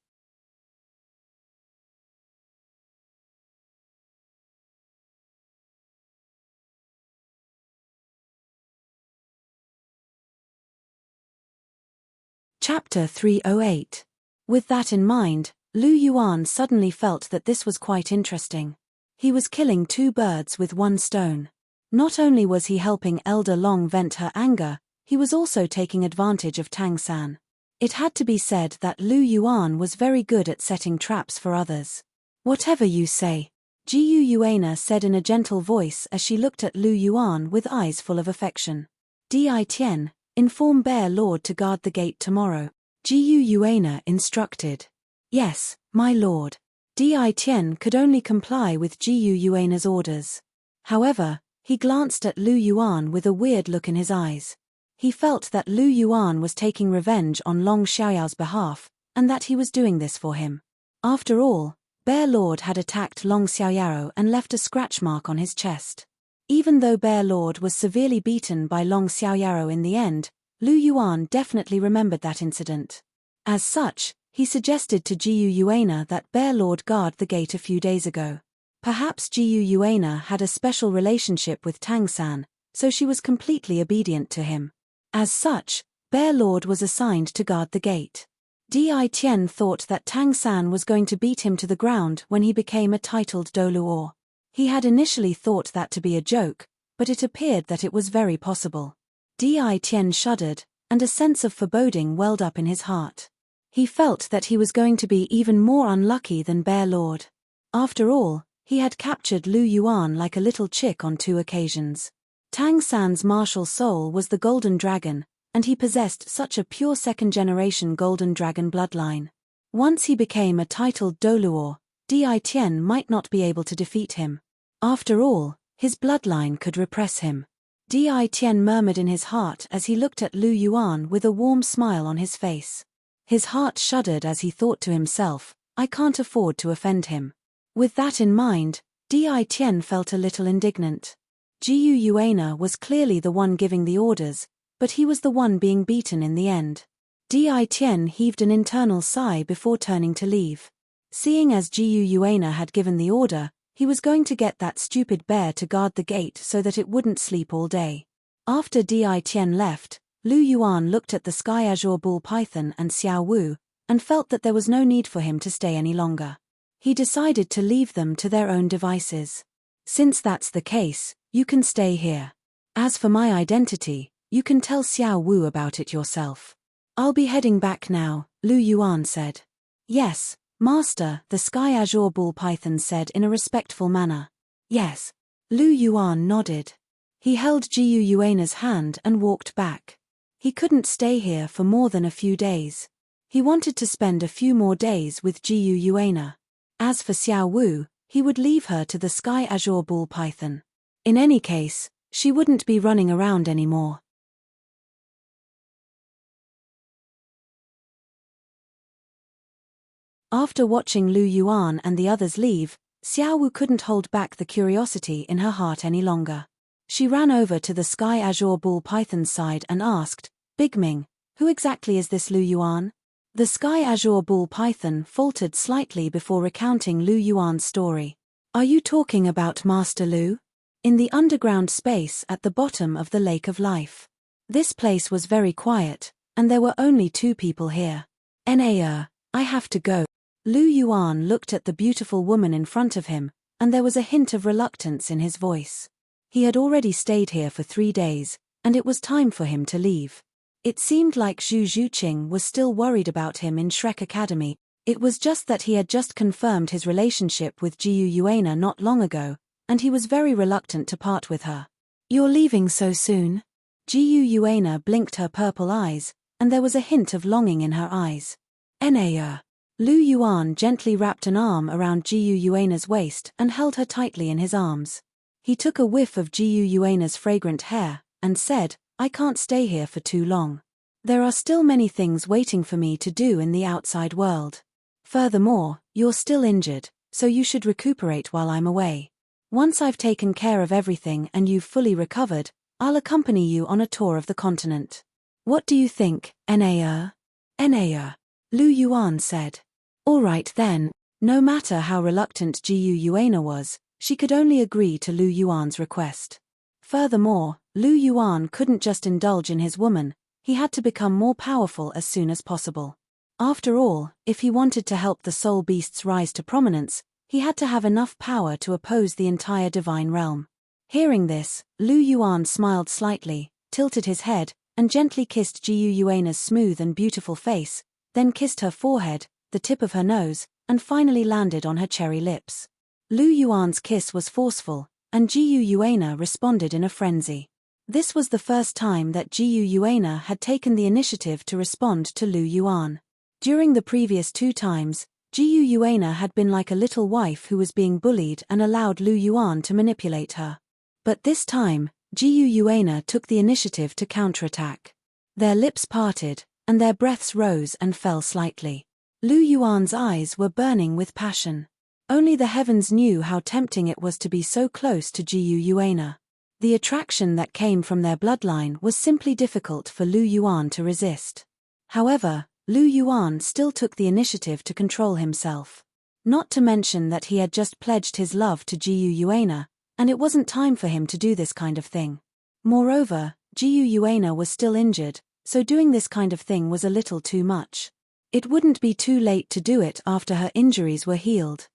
Chapter 308. With that in mind, Lu Yuan suddenly felt that this was quite interesting. He was killing two birds with one stone. Not only was he helping Elder Long vent her anger, he was also taking advantage of Tang San. It had to be said that Lu Yuan was very good at setting traps for others. Whatever you say, Jiu Yuana said in a gentle voice as she looked at Lu Yuan with eyes full of affection. Di Tian, inform Bear Lord to guard the gate tomorrow. Jiu Yuana instructed. Yes, my lord. Di Tian could only comply with Jiu Yuana's orders. However, he glanced at Lu Yuan with a weird look in his eyes. He felt that Lu Yuan was taking revenge on Long Xiaoyao's behalf, and that he was doing this for him. After all, Bear Lord had attacked Long Xiaoyao and left a scratch mark on his chest. Even though Bear Lord was severely beaten by Long Xiaoyao in the end, Lu Yuan definitely remembered that incident. As such, he suggested to Jiu Yuana that Bear Lord guard the gate a few days ago. Perhaps Jiu Yuana had a special relationship with Tang San, so she was completely obedient to him. As such, Bear Lord was assigned to guard the gate. Di Tian thought that Tang San was going to beat him to the ground when he became a titled Douluo. He had initially thought that to be a joke, but it appeared that it was very possible. Di Tian shuddered, and a sense of foreboding welled up in his heart. He felt that he was going to be even more unlucky than Bear Lord. After all, he had captured Lu Yuan like a little chick on 2 occasions. Tang San's martial soul was the Golden Dragon, and he possessed such a pure second-generation Golden Dragon bloodline. Once he became a titled Douluo, Di Tian might not be able to defeat him. After all, his bloodline could repress him. Di Tian murmured in his heart as he looked at Lu Yuan with a warm smile on his face. His heart shuddered as he thought to himself, I can't afford to offend him. With that in mind, Di Tian felt a little indignant. Jiu Yuana was clearly the one giving the orders, but he was the one being beaten in the end. Di Tian heaved an internal sigh before turning to leave. Seeing as Jiu Yuana had given the order, he was going to get that stupid bear to guard the gate so that it wouldn't sleep all day. After Di Tian left, Lu Yuan looked at the Sky Azure Bull Python and Xiao Wu, and felt that there was no need for him to stay any longer. He decided to leave them to their own devices. Since that's the case, you can stay here. As for my identity, you can tell Xiao Wu about it yourself. I'll be heading back now, Lu Yuan said. Yes, Master, the Sky Azure Bull Python said in a respectful manner. Yes. Lu Yuan nodded. He held Jiu Yuana's hand and walked back. He couldn't stay here for more than a few days. He wanted to spend a few more days with Jiu Yuana. As for Xiao Wu, he would leave her to the Sky Azure Bull Python. In any case, she wouldn't be running around anymore. After watching Lu Yuan and the others leave, Xiao Wu couldn't hold back the curiosity in her heart any longer. She ran over to the Sky Azure Bull Python's side and asked, Big Ming, who exactly is this Lu Yuan? The Sky Azure Bull Python faltered slightly before recounting Lu Yuan's story. Are you talking about Master Lu? In the underground space at the bottom of the Lake of Life. This place was very quiet, and there were only 2 people here. I have to go. Lu Yuan looked at the beautiful woman in front of him, and there was a hint of reluctance in his voice. He had already stayed here for 3 days, and it was time for him to leave. It seemed like Zhu Zhuqing was still worried about him in Shrek Academy. It was just that he had just confirmed his relationship with Jiu Yuana not long ago, and he was very reluctant to part with her. You're leaving so soon? Jiu Yuana blinked her purple eyes, and there was a hint of longing in her eyes. Lu Yuan gently wrapped an arm around Jiu Yuana's waist and held her tightly in his arms. He took a whiff of Jiu Yuana's fragrant hair, and said, I can't stay here for too long. There are still many things waiting for me to do in the outside world. Furthermore, you're still injured, so you should recuperate while I'm away. Once I've taken care of everything and you've fully recovered, I'll accompany you on a tour of the continent. What do you think, Nao? Nao. Lu Yuan said. All right then. No matter how reluctant Jiu Yuana was, she could only agree to Lu Yuan's request. Furthermore, Lu Yuan couldn't just indulge in his woman, he had to become more powerful as soon as possible. After all, if he wanted to help the soul beasts rise to prominence, he had to have enough power to oppose the entire divine realm. Hearing this, Lu Yuan smiled slightly, tilted his head, and gently kissed Jiu Yuana's smooth and beautiful face, then kissed her forehead, the tip of her nose, and finally landed on her cherry lips. Lu Yuan's kiss was forceful, and Jiu Yuana responded in a frenzy. This was the first time that Jiu Yuana had taken the initiative to respond to Lu Yuan. During the previous 2 times, Jiu Yuana had been like a little wife who was being bullied and allowed Lu Yuan to manipulate her. But this time, Jiu Yuana took the initiative to counterattack. Their lips parted, and their breaths rose and fell slightly. Lu Yuan's eyes were burning with passion. Only the heavens knew how tempting it was to be so close to Jiu Yuana. The attraction that came from their bloodline was simply difficult for Lu Yuan to resist. However, Lu Yuan still took the initiative to control himself. Not to mention that he had just pledged his love to Jiu Yuana, and it wasn't time for him to do this kind of thing. Moreover, Jiu Yuana was still injured, so doing this kind of thing was a little too much. It wouldn't be too late to do it after her injuries were healed.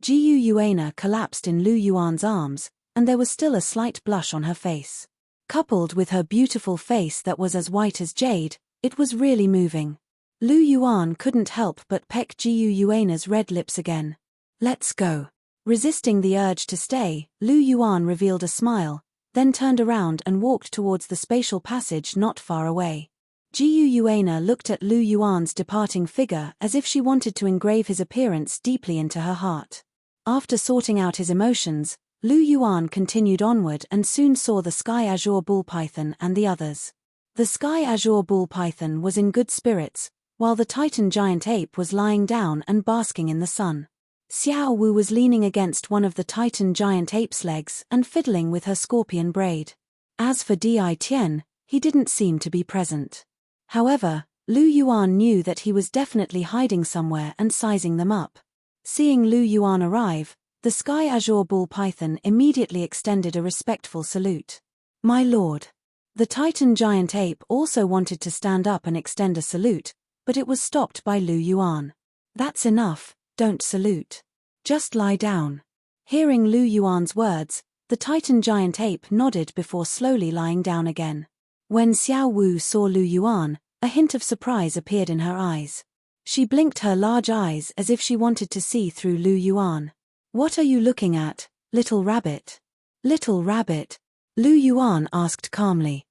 Jiu Yuana collapsed in Lu Yuan's arms, and there was still a slight blush on her face. Coupled with her beautiful face that was as white as jade, it was really moving. Lu Yuan couldn't help but peck Jiu Yuana's red lips again. Let's go. Resisting the urge to stay, Lu Yuan revealed a smile, then turned around and walked towards the spatial passage not far away. Jiu Yuana looked at Lu Yuan's departing figure as if she wanted to engrave his appearance deeply into her heart. After sorting out his emotions, Lu Yuan continued onward and soon saw the Sky Azure Bull Python and the others. The Sky Azure Bull Python was in good spirits, while the Titan Giant Ape was lying down and basking in the sun. Xiao Wu was leaning against one of the Titan Giant Ape's legs and fiddling with her scorpion braid. As for Di Tian, he didn't seem to be present. However, Lu Yuan knew that he was definitely hiding somewhere and sizing them up. Seeing Lu Yuan arrive, the Sky Azure Bull Python immediately extended a respectful salute. My lord. The Titan Giant Ape also wanted to stand up and extend a salute, but it was stopped by Lu Yuan. That's enough, don't salute. Just lie down. Hearing Lu Yuan's words, the Titan Giant Ape nodded before slowly lying down again. When Xiao Wu saw Lu Yuan, a hint of surprise appeared in her eyes. She blinked her large eyes as if she wanted to see through Lu Yuan. What are you looking at, little rabbit? Little rabbit? Lu Yuan asked calmly.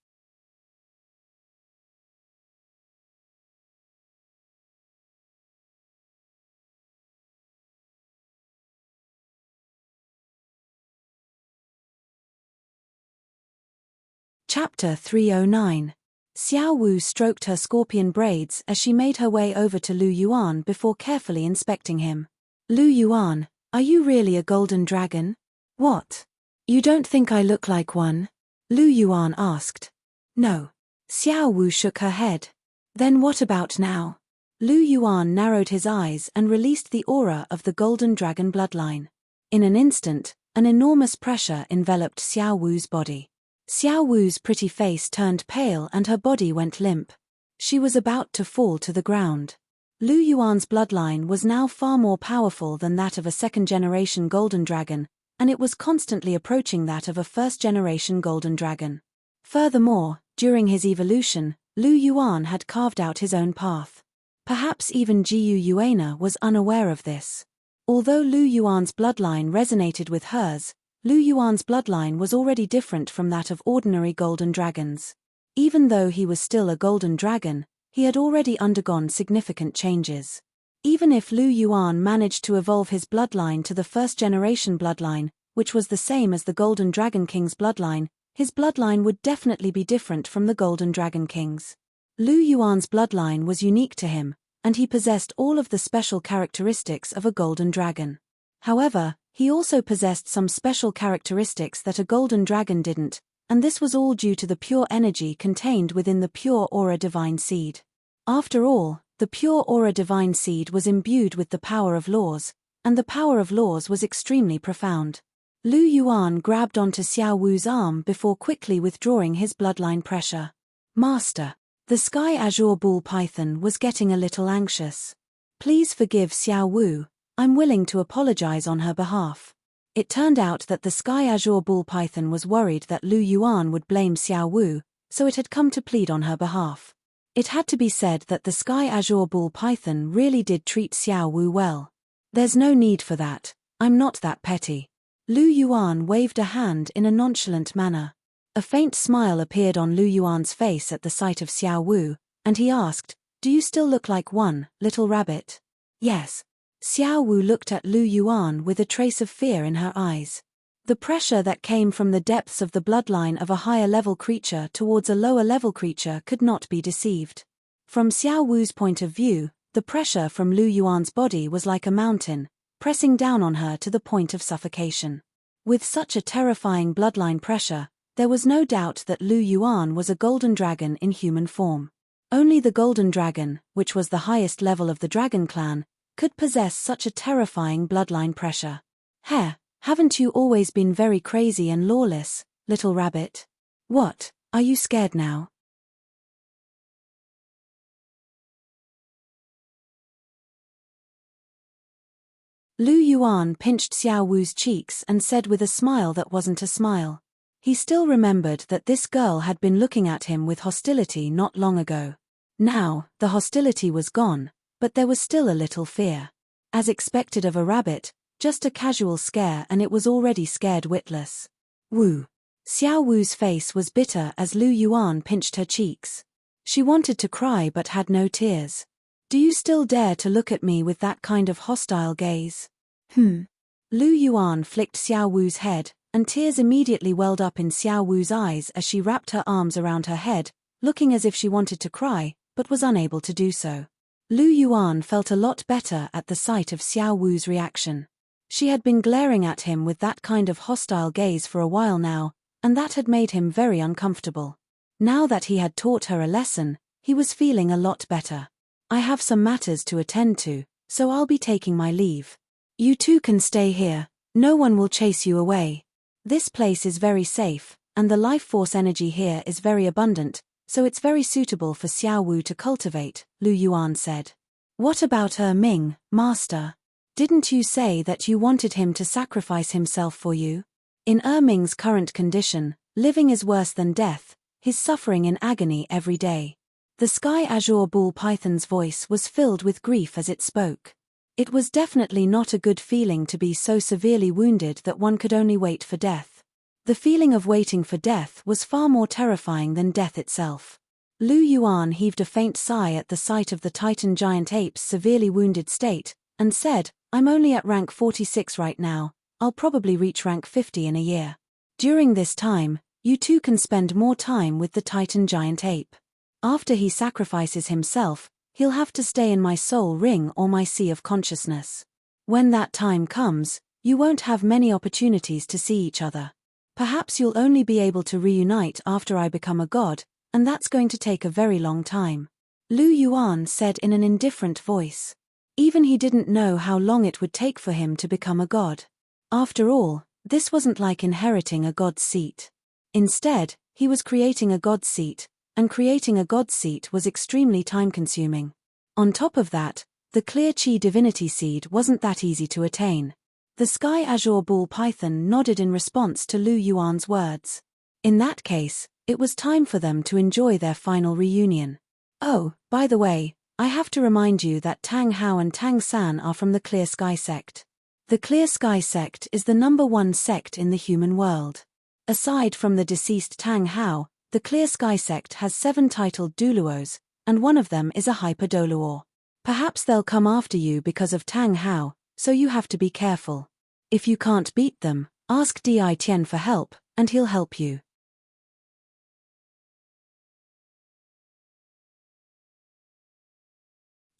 Chapter 309. Xiao Wu stroked her scorpion braids as she made her way over to Lu Yuan before carefully inspecting him. Lu Yuan, are you really a golden dragon? What? You don't think I look like one? Lu Yuan asked. No. Xiao Wu shook her head. Then what about now? Lu Yuan narrowed his eyes and released the aura of the golden dragon bloodline. In an instant, an enormous pressure enveloped Xiao Wu's body. Xiao Wu's pretty face turned pale and her body went limp. She was about to fall to the ground. Lu Yuan's bloodline was now far more powerful than that of a second-generation golden dragon, and it was constantly approaching that of a first-generation golden dragon. Furthermore, during his evolution, Lu Yuan had carved out his own path. Perhaps even Jiu Yuana was unaware of this. Although Lu Yuan's bloodline resonated with hers, Lu Yuan's bloodline was already different from that of ordinary golden dragons. Even though he was still a golden dragon, he had already undergone significant changes. Even if Lu Yuan managed to evolve his bloodline to the first-generation bloodline, which was the same as the Golden Dragon King's bloodline, his bloodline would definitely be different from the Golden Dragon King's. Lu Yuan's bloodline was unique to him, and he possessed all of the special characteristics of a golden dragon. However, he also possessed some special characteristics that a golden dragon didn't, and this was all due to the pure energy contained within the pure aura divine seed. After all, the pure aura divine seed was imbued with the power of laws, and the power of laws was extremely profound. Lu Yuan grabbed onto Xiao Wu's arm before quickly withdrawing his bloodline pressure. Master. The Sky Azure Ball Python was getting a little anxious. Please forgive Xiao Wu, I'm willing to apologize on her behalf. It turned out that the Sky Azure Ball Python was worried that Lu Yuan would blame Xiao Wu, so it had come to plead on her behalf. It had to be said that the Sky Azure Ball Python really did treat Xiao Wu well. There's no need for that, I'm not that petty. Lu Yuan waved a hand in a nonchalant manner. A faint smile appeared on Lu Yuan's face at the sight of Xiao Wu, and he asked, "Do you still look like one, little rabbit?" "Yes." Xiao Wu looked at Lu Yuan with a trace of fear in her eyes. The pressure that came from the depths of the bloodline of a higher-level creature towards a lower-level creature could not be deceived. From Xiao Wu's point of view, the pressure from Lu Yuan's body was like a mountain, pressing down on her to the point of suffocation. With such a terrifying bloodline pressure, there was no doubt that Lu Yuan was a golden dragon in human form. Only the golden dragon, which was the highest level of the dragon clan, could possess such a terrifying bloodline pressure. Haven't you always been very crazy and lawless, little rabbit? What, are you scared now? Lu Yuan pinched Xiao Wu's cheeks and said with a smile that wasn't a smile. He still remembered that this girl had been looking at him with hostility not long ago. Now, the hostility was gone, but there was still a little fear. As expected of a rabbit, just a casual scare and it was already scared witless. Wu. Xiao Wu's face was bitter as Lu Yuan pinched her cheeks. She wanted to cry but had no tears. Do you still dare to look at me with that kind of hostile gaze? Lu Yuan flicked Xiao Wu's head, and tears immediately welled up in Xiao Wu's eyes as she wrapped her arms around her head, looking as if she wanted to cry, but was unable to do so. Lu Yuan felt a lot better at the sight of Xiao Wu's reaction. She had been glaring at him with that kind of hostile gaze for a while now, and that had made him very uncomfortable. Now that he had taught her a lesson, he was feeling a lot better. I have some matters to attend to, so I'll be taking my leave. You two can stay here, no one will chase you away. This place is very safe, and the life force energy here is very abundant, so it's very suitable for Xiao Wu to cultivate, Lu Yuan said. What about Ming, master? Didn't you say that you wanted him to sacrifice himself for you? In Ming's current condition, living is worse than death, he's suffering in agony every day. The Sky Azure Ball Python's voice was filled with grief as it spoke. It was definitely not a good feeling to be so severely wounded that one could only wait for death. The feeling of waiting for death was far more terrifying than death itself. Lu Yuan heaved a faint sigh at the sight of the Titan giant ape's severely wounded state, and said, I'm only at rank 46 right now, I'll probably reach rank 50 in a year. During this time, you two can spend more time with the Titan giant ape. After he sacrifices himself, he'll have to stay in my soul ring or my sea of consciousness. When that time comes, you won't have many opportunities to see each other. Perhaps you'll only be able to reunite after I become a god, and that's going to take a very long time. Lu Yuan said in an indifferent voice. Even he didn't know how long it would take for him to become a god. After all, this wasn't like inheriting a god's seat. Instead, he was creating a god's seat, and creating a god's seat was extremely time-consuming. On top of that, the clear chi divinity seed wasn't that easy to attain. The Sky Azure Ball Python nodded in response to Lu Yuan's words. In that case, it was time for them to enjoy their final reunion. Oh, by the way, I have to remind you that Tang Hao and Tang San are from the Clear Sky sect. The Clear Sky sect is the #1 sect in the human world. Aside from the deceased Tang Hao, the Clear Sky sect has 7 titled Douluos, and one of them is a Hyper Douluo. Perhaps they'll come after you because of Tang Hao, so you have to be careful. If you can't beat them, ask Di Tian for help, and he'll help you.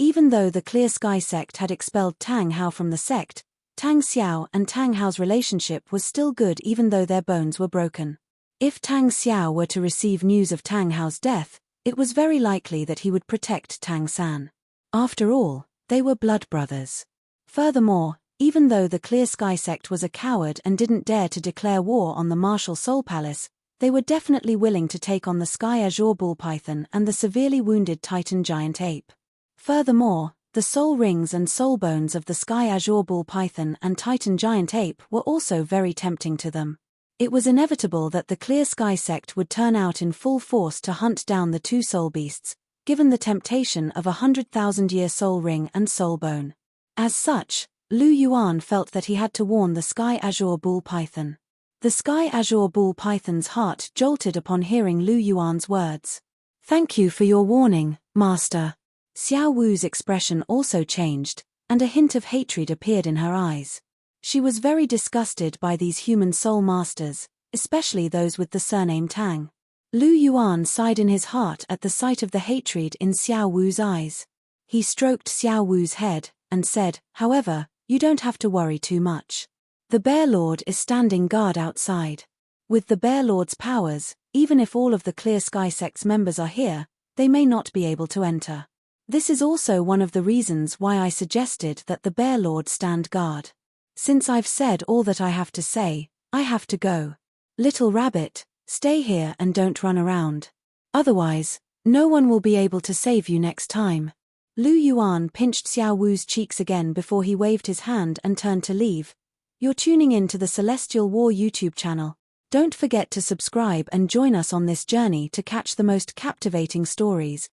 Even though the Clear Sky sect had expelled Tang Hao from the sect, Tang Xiao and Tang Hao's relationship was still good even though their bones were broken. If Tang Xiao were to receive news of Tang Hao's death, it was very likely that he would protect Tang San. After all, they were blood brothers. Furthermore, even though the Clear Sky sect was a coward and didn't dare to declare war on the martial Soul Palace, they were definitely willing to take on the Sky Azure Bull Python and the severely wounded Titan Giant Ape. Furthermore, the soul rings and soul bones of the Sky Azure Bull Python and Titan Giant Ape were also very tempting to them. It was inevitable that the Clear Sky sect would turn out in full force to hunt down the two soul beasts, given the temptation of 100,000-year soul ring and soul bone. As such, Lu Yuan felt that he had to warn the Sky Azure Bull Python. The Sky Azure Bull Python's heart jolted upon hearing Lu Yuan's words. "Thank you for your warning, Master." Xiao Wu's expression also changed, and a hint of hatred appeared in her eyes. She was very disgusted by these human soul masters, especially those with the surname Tang. Lu Yuan sighed in his heart at the sight of the hatred in Xiao Wu's eyes. He stroked Xiao Wu's head, and said, "However, you don't have to worry too much. The Bear Lord is standing guard outside. With the Bear Lord's powers, even if all of the Clear Sky sect's members are here, they may not be able to enter. This is also one of the reasons why I suggested that the Bear Lord stand guard. Since I've said all that I have to say, I have to go. Little Rabbit, stay here and don't run around. Otherwise, no one will be able to save you next time." Lu Yuan pinched Xiao Wu's cheeks again before he waved his hand and turned to leave. You're tuning in to the Celestial War YouTube channel. Don't forget to subscribe and join us on this journey to catch the most captivating stories.